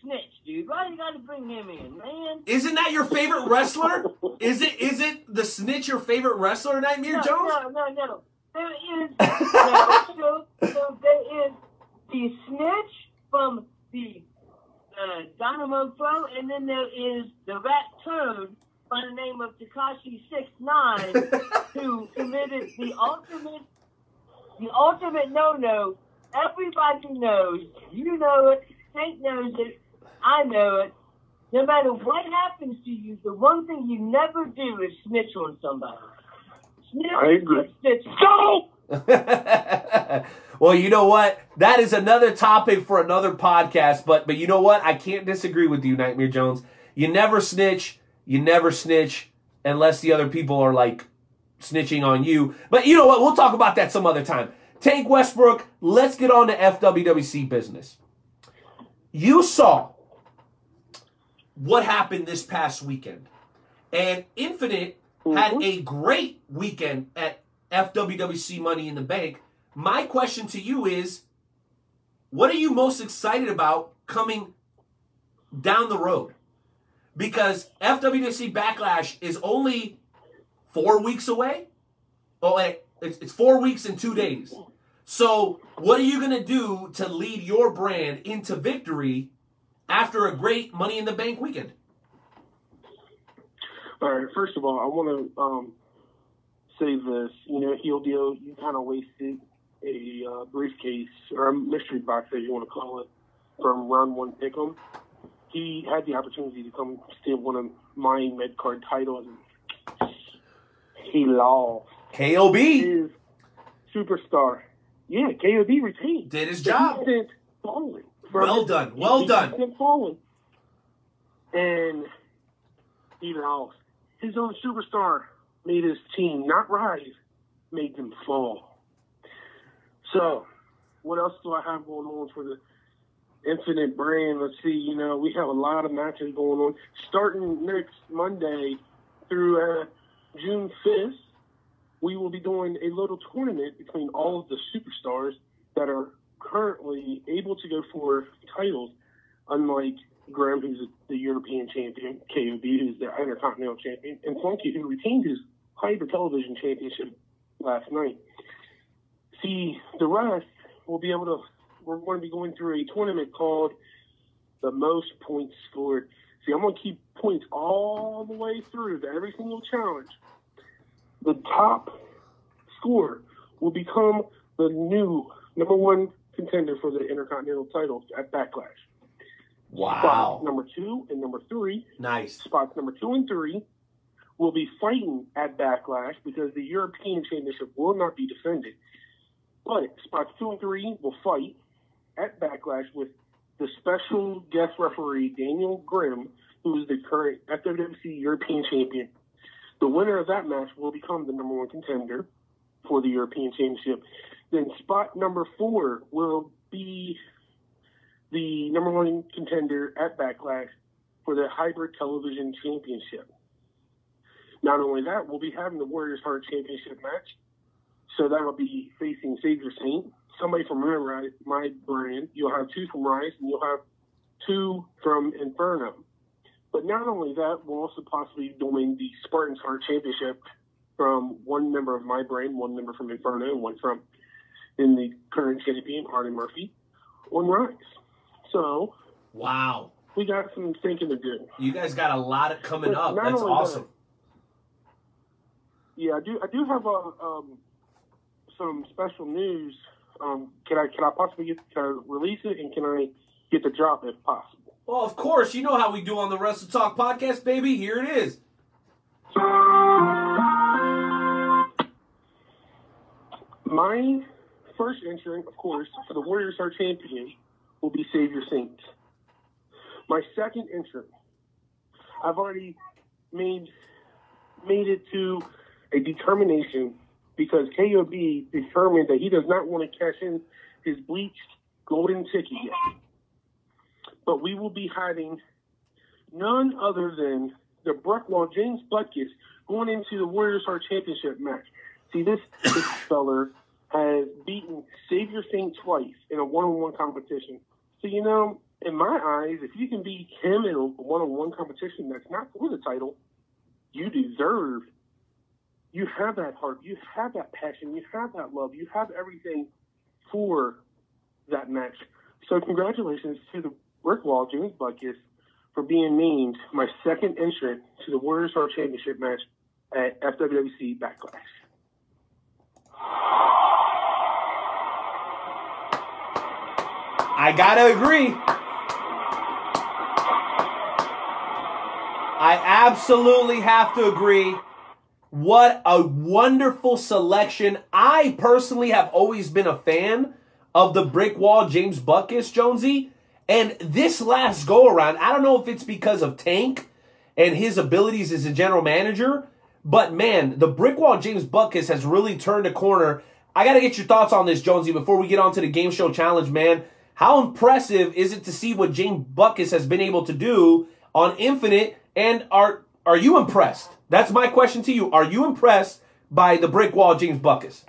snitch, dude? Why you gotta bring him in, man? Isn't that your favorite wrestler? Is it the snitch your favorite wrestler, Nightmare Jones? No. There is the snitch from the Dynamo Pro, and then there is the rat turd by the name of Tekashi 6ix9ine who committed the ultimate no-no. Everybody knows. You know it. Tank knows it. I know it. No matter what happens to you, the one thing you never do is snitch on somebody. I agree. Go! Well, you know what? That is another topic for another podcast. But you know what? I can't disagree with you, Nightmare Jones. You never snitch. You never snitch unless the other people are like snitching on you. But you know what? We'll talk about that some other time. Tank Westbrook, let's get on to FWWC business. You saw what happened this past weekend. And Infinite had a great weekend at FWWC Money in the Bank. My question to you is, what are you most excited about coming down the road? Because FWWC Backlash is only 4 weeks away. Oh, it's 4 weeks and 2 days. So what are you going to do to lead your brand into victory after a great Money in the Bank weekend? All right, first of all, I want to say this. You know, Heel Deal, you kind of wasted a briefcase, or a mystery box, as you want to call it, from round one pick'em. He had the opportunity to come steal one of my mid-card titles, and he lost. KOB. His superstar. Yeah, KOB retained. Did his job. He sent falling. Well done. Well done. He sent falling. And he lost. His own superstar made his team not rise, made them fall. So, what else do I have going on for the Infinite brand? Let's see, you know, we have a lot of matches going on. Starting next Monday through June 5th, we will be doing a little tournament between all of the superstars that are currently able to go for titles, unlike Grimm, who's the European champion, KOB, who's the Intercontinental champion, and Funky, who retained his Hybrid Television championship last night. See, the rest will be able to, we're going to be going through a tournament called the Most Points Scored. See, I'm going to keep points all the way through to every single challenge. The top score will become the new number one contender for the Intercontinental title at Backlash. Wow. Spots number 2 and number 3. Nice. Spots number 2 and 3 will be fighting at Backlash because the European Championship will not be defended. But spots 2 and 3 will fight at Backlash with the special guest referee, Daniel Grimm, who is the current FWC European Champion. The winner of that match will become the number one contender for the European Championship. Then spot number 4 will be the number one contender at Backlash for the Hybrid Television Championship. Not only that, we'll be having the Warriors Heart Championship match. So that'll be facing Savior Saint, somebody from my brand. You'll have 2 from Rise, and you'll have 2 from Inferno. But not only that, we'll also possibly be doing the Spartans Heart Championship from one member of my brand, one member from Inferno, and one from the current champion, Arden Murphy, on Rise. So, wow, we got some thinking to do. You guys got a lot coming up. That's awesome. Yeah, I do have some special news. Can I possibly release it, and can I get the drop if possible? Well, of course. You know how we do on the Wrestle Talk podcast, baby. Here it is. My first entrant, of course, for the Warriors Heart Champion will be Savior Saint. My second entrant, I've already made it to a determination because KOB determined that he does not want to cash in his bleached golden ticket yet. But we will be having none other than the Brookwall James Butkus going into the Warriors Heart Championship match. See, this feller has beaten Savior Saint twice in a one-on-one competition. So, you know, in my eyes, if you can beat him in a one-on-one competition that's not for the title, you deserve. You have that heart. You have that passion. You have that love. You have everything for that match. So congratulations to the Brickwall, James Butkus, for being named my second entrant to the Warriors Heart Championship match at FWC Backlash. I gotta agree. I absolutely have to agree. What a wonderful selection. I personally have always been a fan of the Brickwall James Butkus, Jonesy. And this last go-around, I don't know if it's because of Tank and his abilities as a general manager, but man, the Brickwall James Butkus has really turned a corner. I got to get your thoughts on this, Jonesy, before we get on to the Game Show Challenge, man. How impressive is it to see what James Butkus has been able to do on Infinite? And are you impressed? That's my question to you. Are you impressed by the Brickwall James Butkus?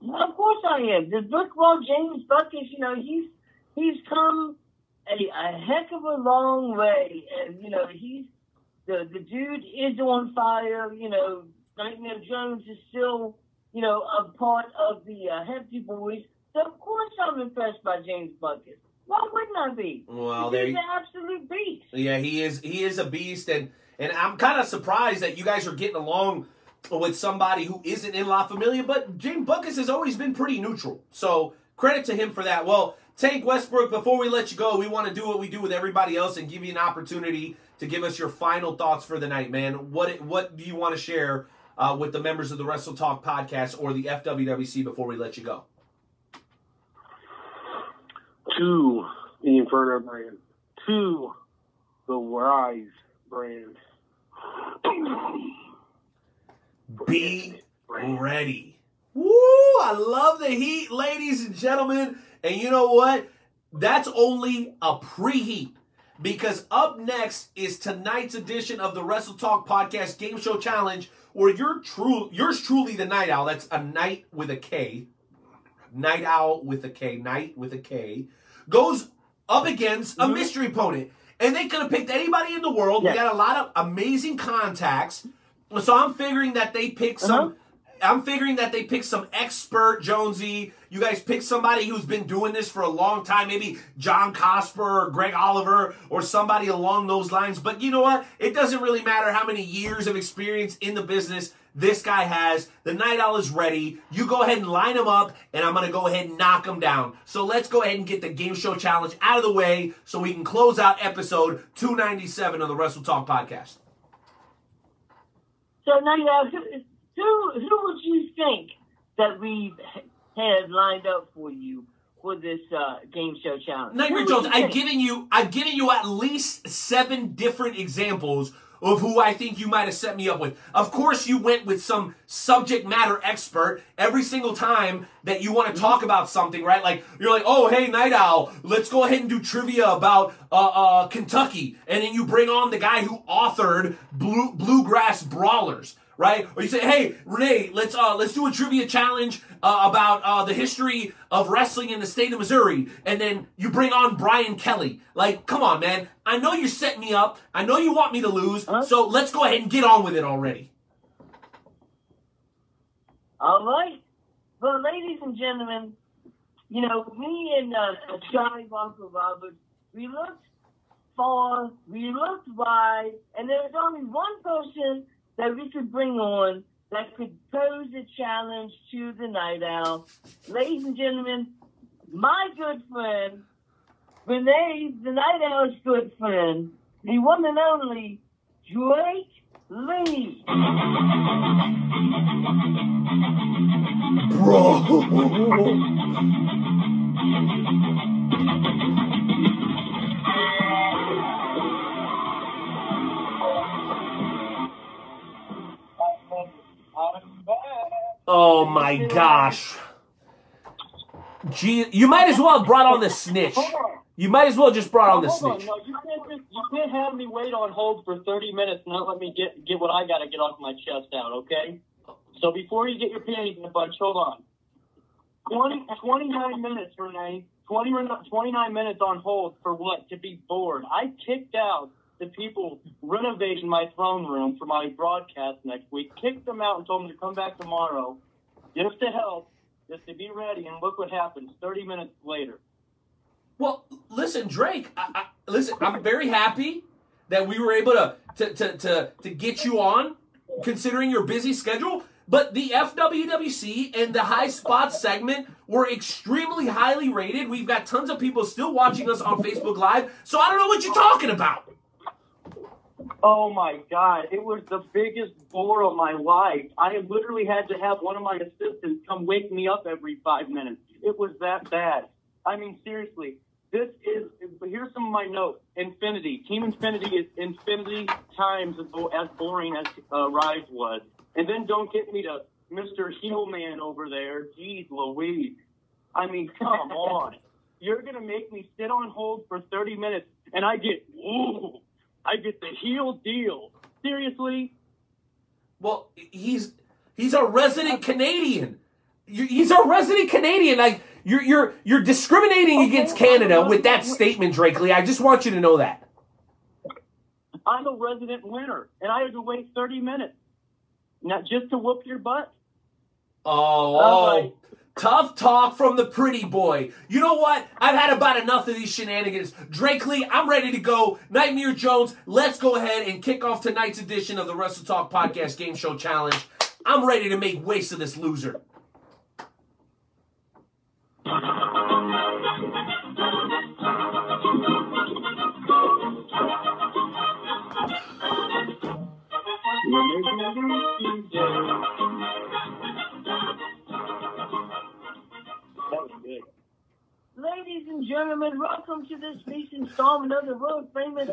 Of course I am. The Brickwall James Butkus, you know, he's come a heck of a long way. And, you know, the dude is on fire. You know, Nightmare Jones is still a part of the Hefty Boys. So of course I'm impressed by James Bucket. Why wouldn't I be? Well, he's an absolute beast. Yeah, he is a beast, and I'm kind of surprised that you guys are getting along with somebody who isn't in La Familia, but James Bucket has always been pretty neutral. So credit to him for that. Well, Tank Westbrook, before we let you go, we want to do what we do with everybody else and give you an opportunity to give us your final thoughts for the night, man. What do you want to share with the members of the Wrestle Talk podcast or the FWWC before we let you go? To the Inferno brand. To the Rise brand. Be ready. Woo! I love the heat, ladies and gentlemen. And you know what? That's only a preheat. Because up next is tonight's edition of the Wrestle Talk Podcast Game Show Challenge, where yours truly, the Night Owl, that's a night with a K, Night Owl with a K, night with a K, goes up against a mystery opponent. And they could have picked anybody in the world. We got a lot of amazing contacts. So I'm figuring that they pick some. I'm figuring that they pick some expert, Jonesy. You guys pick somebody who's been doing this for a long time, maybe John Cosper or Greg Oliver or somebody along those lines. But you know what? It doesn't really matter how many years of experience in the business this guy has. The Night Owl is ready. You go ahead and line him up, and I'm going to go ahead and knock him down. So let's go ahead and get the Game Show Challenge out of the way so we can close out episode 297 of the Wrestle Talk Podcast. So now, who would you think that we had lined up for you for this Game Show Challenge? Nightmare Jones, I've given you at least 7 different examples of who I think you might have set me up with. Of course, you went with some subject matter expert every single time that you want to talk about something, right? Like, you're like, oh, hey, Night Owl, let's go ahead and do trivia about Kentucky. And then you bring on the guy who authored Bluegrass Brawlers, right? Or you say, hey, Renee, let's do a trivia challenge about the history of wrestling in the state of Missouri. And then you bring on Brian Kelly. Like, come on, man. I know you're setting me up. I know you want me to lose. So let's go ahead and get on with it already. All right. Well, ladies and gentlemen, me and Johnny Bunker Roberts, we looked far, we looked wide, and there was only one person that we could bring on that could pose a challenge to the Night Owl. Ladies and gentlemen, my good friend, Renee, the Night Owl's good friend, the one and only Drake Lee. Oh my gosh. Gee, you might as well have brought on the snitch. You might as well just brought on the snitch. No, you can't have me wait on hold for 30 minutes and not let me get what I got to get off my chest out, okay? So before you get your panties in a bunch, hold on. 29 minutes, Renee. 29 minutes on hold for what? To be bored. I kicked out the people renovating my throne room for my broadcast next week, kicked them out and told them to come back tomorrow just to help, just to be ready, and look what happens 30 minutes later. Well, listen, Drake, listen, I'm very happy that we were able to get you on, considering your busy schedule, but the FWWC and the High Spots segment were extremely highly rated. We've got tons of people still watching us on Facebook Live, so I don't know what you're talking about. Oh my God, it was the biggest bore of my life. I literally had to have one of my assistants come wake me up every 5 minutes. It was that bad. I mean, seriously, here's some of my notes. Infinity. Team Infinity is infinity times as boring as Rise was. And then don't get me to Mr. Heelman over there. Jeez Louise. I mean, come on. You're going to make me sit on hold for 30 minutes and I get the heel deal. Seriously? Well, he's a resident Canadian. He's a resident Canadian. Like you're discriminating against Canada with that statement, Drake Lee. I just want you to know that. I'm a resident winner, and I had to wait 30 minutes, not just to whoop your butt. Oh, tough talk from the pretty boy. You know what? I've had about enough of these shenanigans. Drake Lee, I'm ready to go. Nightmare Jones, let's go ahead and kick off tonight's edition of the Wrestle Talk Podcast Game Show Challenge. I'm ready to make waste of this loser. Ladies and gentlemen, welcome to this week's installment of the world famous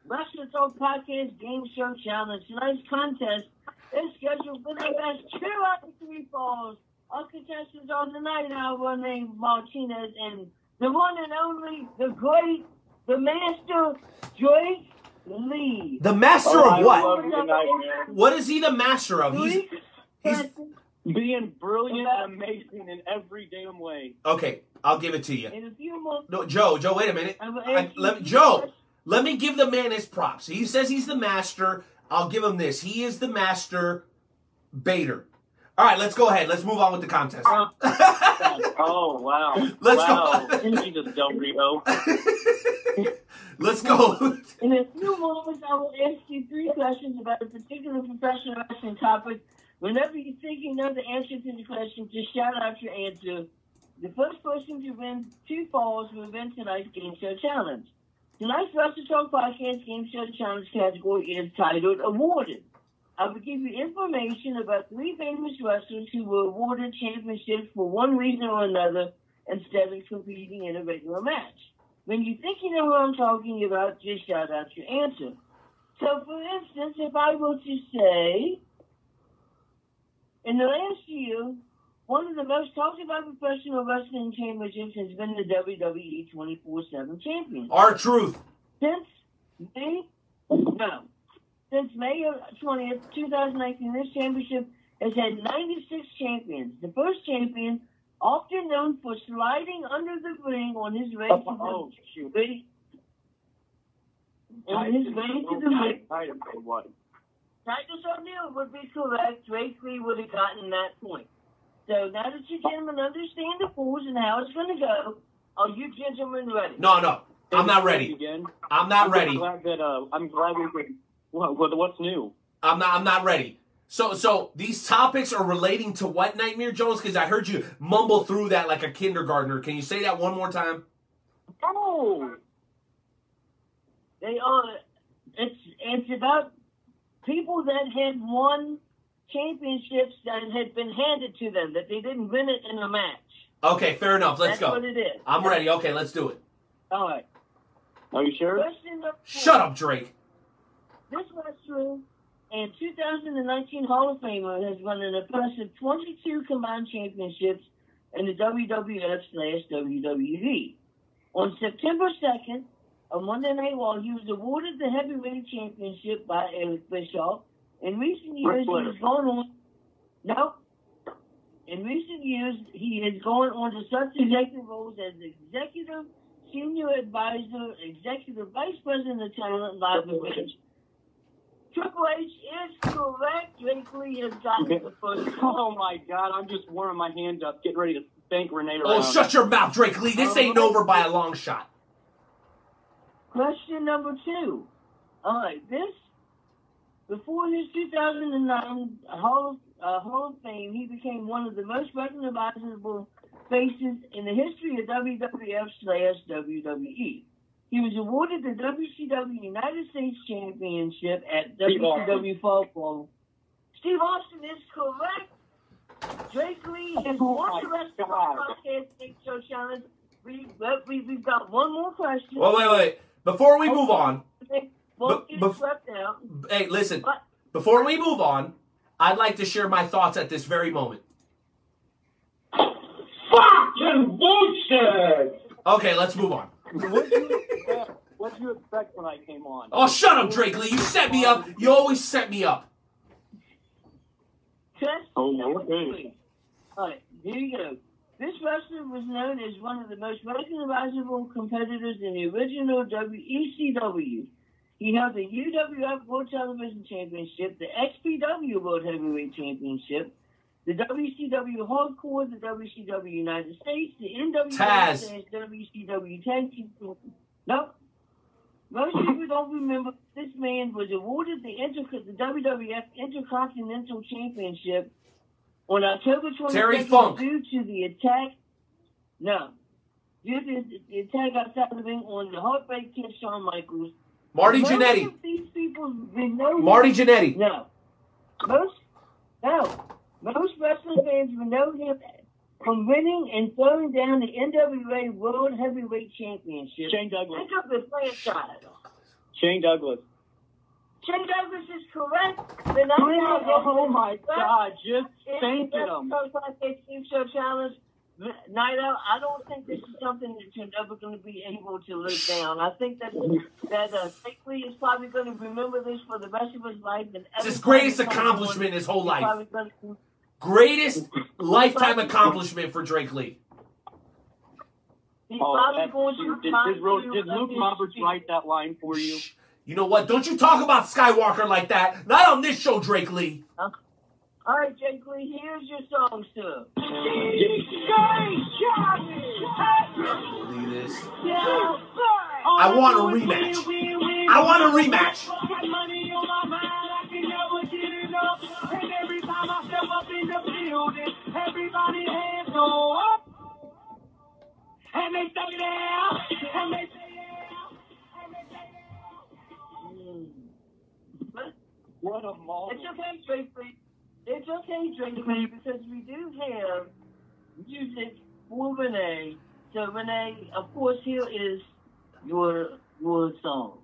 Wrestle Talk Podcast Game Show Challenge. Tonight's contest is scheduled for the best 2 out of 3 falls. Our contestants are tonight our named Martinez and the one and only, the great, the master, Drake Lee. The master of what? What is he the master of? He's being brilliant and amazing in every damn way. Okay, I'll give it to you. In a few months. No, Joe, wait a minute. Let me give the man his props. He says he's the master. I'll give him this. He is the master baiter. All right, let's go ahead. Let's move on with the contest. Oh, wow. Let's go. Jesus Del Rio. Let's go. In a few moments, I will ask you 3 questions about a particular professional wrestling topic. Whenever you think you know the answer to the question, just shout out your answer. The first person to win 2 falls will win tonight's Game Show Challenge. Tonight's Wrestle Talk Podcast Game Show Challenge category is titled Awarded. I will give you information about 3 famous wrestlers who were awarded championships for one reason or another instead of competing in a regular match. When you think you know what I'm talking about, just shout out your answer. So, for instance, if I were to say, in the last year, one of the most talked about professional wrestling championships has been the WWE 24/7 Champion. R-Truth. Since May 20th, 2019, this championship has had 96 champions. The first champion, often known for sliding under the ring on his way to the ring. Titus O'Neil would be correct. Drake Lee would have gotten that point. So now that you gentlemen understand the rules and how it's going to go, are you gentlemen ready? No. I'm not ready. I'm not ready. I'm glad we could. What's new? I'm not ready. So these topics are relating to what, Nightmare Jones? Because I heard you mumble through that like a kindergartner. Can you say that one more time? Oh. They are. It's about people that had won championships that had been handed to them, that they didn't win it in a match. Okay, fair enough. Let's go. That's what it is. I'm ready. Okay, let's do it. All right. Are you sure? Shut up, Drake. This wrestler and 2019 Hall of Famer has won an impressive 22 combined championships in the WWF/WWE. On September 2nd, on Monday Night Raw, he was awarded the heavyweight championship by Eric Bischoff. In recent years, he has gone on. In recent years, he has gone on to such executive roles as executive, senior advisor, executive vice president of talent, live events. Triple H is correct. Drake Lee has gotten the first. Oh my God! I'm just warming my hand up, getting ready to spank Renee around. Oh, shut your mouth, Drake Lee. This ain't over by a long shot. Question number 2. All right, before his 2009 Hall of Fame, he became one of the most recognizable faces in the history of WWF/WWE. He was awarded the WCW United States Championship at WCW Fall. Steve Austin is correct. Drake Lee has won the rest of our podcast show challenge. We've got one more question. Well, wait. Before we move on. Hey, listen. Before we move on, I'd like to share my thoughts at this very moment. Fucking bullshit! Okay, let's move on. What did you expect when I came on? Oh, shut up, Drake Lee. You set me up. You always set me up. Okay. All right, here you go. This wrestler was known as one of the most recognizable competitors in the original ECW. He held the UWF World Television Championship, the XPW World Heavyweight Championship, the WCW Hardcore, the WCW United States, the Taz. WCW Tag Team. Nope. Most people don't remember this man was awarded the WWF Intercontinental Championship on October 22nd due to the attack. No. Due to the attack outside of the ring on the Heartbreak Kid Shawn Michaels. Marty Most Jannetty. of these people know Marty Jannetty. No. Most wrestling fans will know him from winning and throwing down the NWA World Heavyweight Championship. Shane Douglas. Think of the franchise. Shane Douglas. Shane Douglas is correct. But Oh my God! Just thank him. Show challenge. Night Out, I don't think this is something that you're never going to be able to live down. I think that Jake Lee is probably going to remember this for the rest of his life. It's his greatest accomplishment in his whole life. Greatest lifetime accomplishment for Drake Lee. Did Luke Roberts write that line for you? You know what? Don't you talk about Skywalker like that. Not on this show, Drake Lee. All right, Jake Lee, here's your song, sir. Believe this. I want a rematch. I want a rematch. Everybody hands go up, and they say it out, and they say it out. What a moment. It's okay, Drake Lee. It's okay, Drake Lee, because we do have music for Renee. So, Renee, of course, here is your song.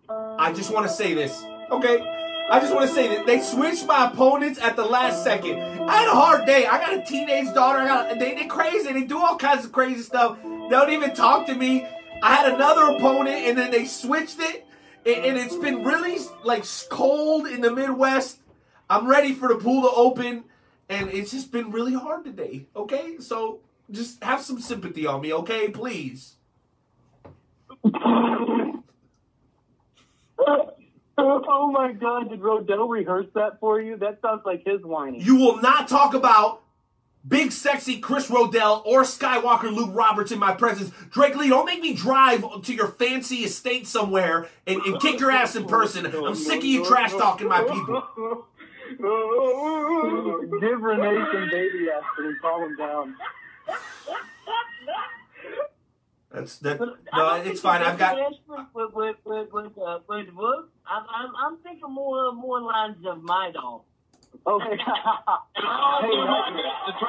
I just want to say this, okay? I just want to say that they switched my opponents at the last second. I had a hard day. I got a teenage daughter. They're crazy. They do all kinds of crazy stuff. They don't even talk to me. I had another opponent, and then they switched it. And it's been really, like, cold in the Midwest. I'm ready for the pool to open, and it's just been really hard today, okay? So just have some sympathy on me, okay? Please. Oh my God, did Rodell rehearse that for you? That sounds like his whining. You will not talk about big sexy Chris Rodell or Skywalker Luke Roberts in my presence. Drake Lee, don't make me drive to your fancy estate somewhere and kick your ass in person. I'm sick of you trash talking my people. Give Renee some baby aspirin and calm him down. No, it's fine. I've got. I'm thinking more lines of my dog. Okay. To try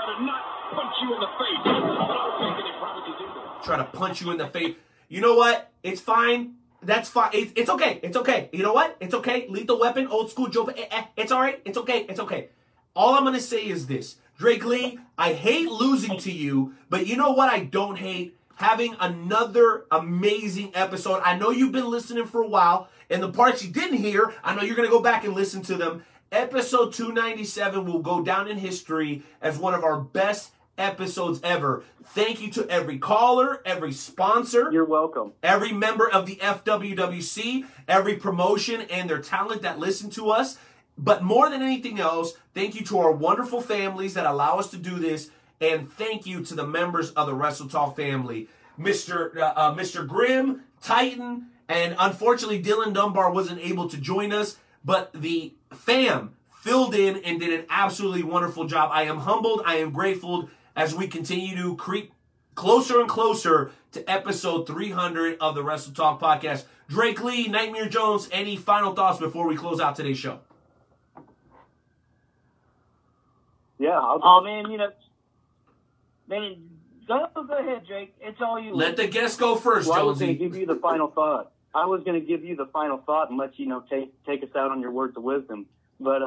to not punch you in the face. I don't make any promises either. Try to punch you in the face. You know what? It's fine. That's fine. It's okay. It's okay. You know what? It's okay. Lethal Weapon, old school Joe. It's all right. It's okay. It's okay. All I'm going to say is this. Drake Lee, I hate losing to you, but you know what I don't hate? Having another amazing episode. I know you've been listening for a while, and the parts you didn't hear, I know you're going to go back and listen to them. Episode 297 will go down in history as one of our best episodes ever. Thank you to every caller, every sponsor. You're welcome. Every member of the FWWC, every promotion and their talent that listen to us. But more than anything else, thank you to our wonderful families that allow us to do this. And thank you to the members of the Wrestle Talk family. Mr. Grimm, Titan, and unfortunately Dylan Dunbar wasn't able to join us. But the fam filled in and did an absolutely wonderful job. I am humbled. I am grateful as we continue to creep closer and closer to episode 300 of the Wrestle Talk podcast. Drake Lee, Nightmare Jones, any final thoughts before we close out today's show? Yeah. Go ahead, Drake. It's all you. Let the guest go first, Jonesy. I was Jonesy. going to give you the final thought. And let you know take us out on your words of wisdom. But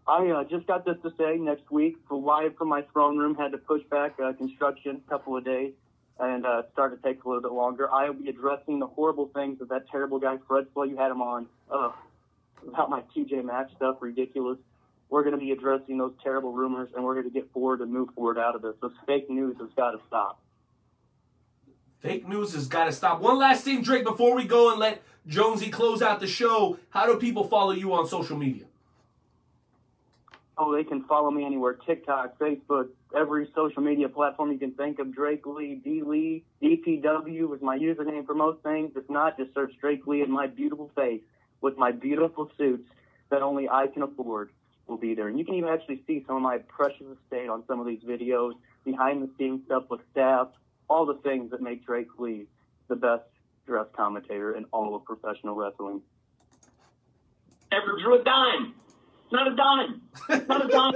I just got this to say. Next week, live from my throne room, had to push back construction a couple of days, and it started to take a little bit longer. I will be addressing the horrible things of that terrible guy Fred Flow. You had him on about my TJ Maxx stuff, ridiculous. We're going to be addressing those terrible rumors, and we're going to get forward and move forward out of this. This fake news has got to stop. Fake news has got to stop. One last thing, Drake, before we go and let Jonesy close out the show. How do people follow you on social media? Oh, they can follow me anywhere. TikTok, Facebook, every social media platform you can think of. Drake Lee, D Lee, DPW is my username for most things. If not, just search Drake Lee and my beautiful face with my beautiful suits that only I can afford will be there. And you can even actually see some of my precious estate on some of these videos, behind the scenes stuff with staff, all the things that make Drake Lee the best dressed commentator in all of professional wrestling. Never drew a dime. Not a dime. Not a dime.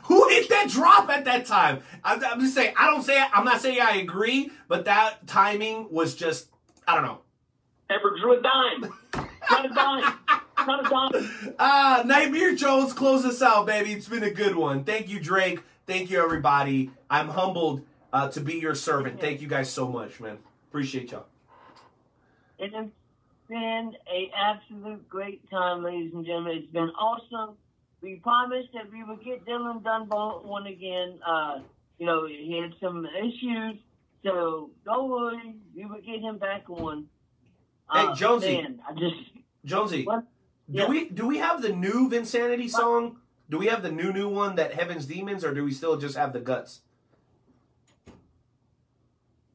Who hit that drop at that time? I'm just saying, I'm not saying I agree, but that timing was just, I don't know. Never drew a dime. Not a dime. Not a dime. Nightmare Jones, close us out, baby. It's been a good one. Thank you, Drake. Thank you, everybody. I'm humbled to be your servant. Thank you guys so much, man. Appreciate y'all. It has been an absolute great time, ladies and gentlemen. It's been awesome. We promised that we would get Dylan Dunbar on again. He had some issues, so don't worry. We would get him back on. Hey, Jonesy. Man, Jonesy, what? do we have the new Vinsanity song? Do we have the new one, that Heaven's Demons, or do we still just have the Guts?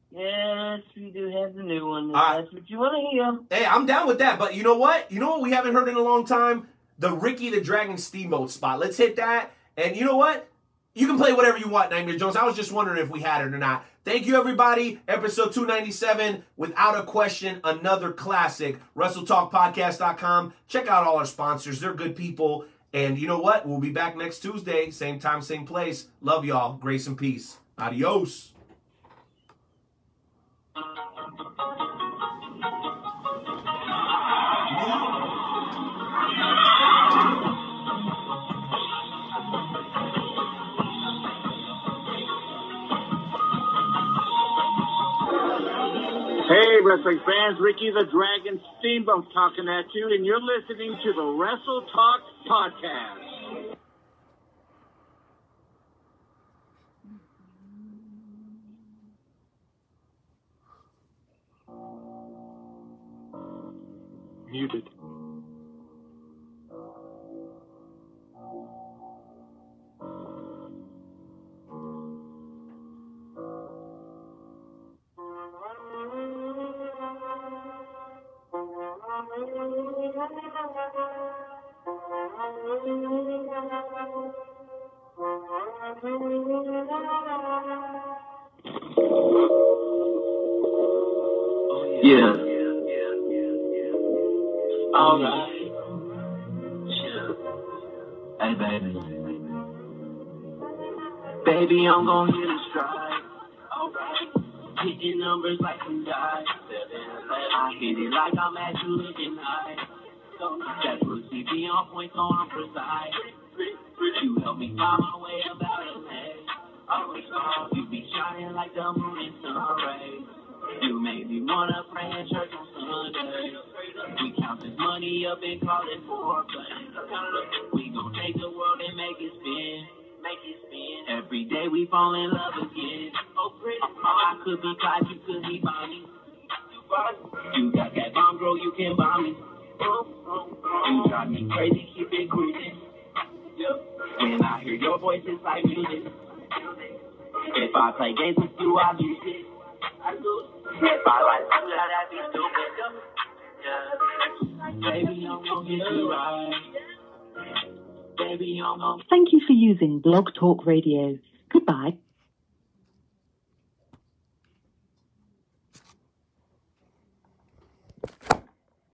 Yes, we do have the new one. That's what you want to hear. Hey, I'm down with that, but you know what? You know what we haven't heard in a long time? The Ricky the Dragon Steamboat spot. Let's hit that. And you know what? You can play whatever you want, Nightmare Jones. I was just wondering if we had it or not. Thank you, everybody. Episode 297, without a question, another classic. WrestleTalkPodcast.com. Check out all our sponsors. They're good people. And you know what? We'll be back next Tuesday. Same time, same place. Love y'all. Grace and peace. Adios. Hey, wrestling fans, Ricky the Dragon Steamboat talking at you, and you're listening to the Wrestle Talk Podcast. Muted. Yeah. All right. Yeah. Hey, baby. Baby, I'm gonna hit a stride. All right. Hitting numbers like some guys. I hit it like I'm at you looking nice. That pussy be on point, so I'm precise. You help me find my way about a leg. You be shining like the moon in sun rays. You made me wanna pray in church on Sunday. We count this money up and call it foreplay. We gon' take the world and make it spin. Every day we fall in love again. I could be Clyde, you could be Bonnie. You got that bomb, girl, you can bomb me. You drive me crazy, keep it cruising. When I hear your voice, it's like music. If I play games with you, I lose it. If I like you, that'd be stupid. Baby, I'm gonna get you right. Baby, I'm gonna... Thank you for using Blog Talk Radio. Goodbye.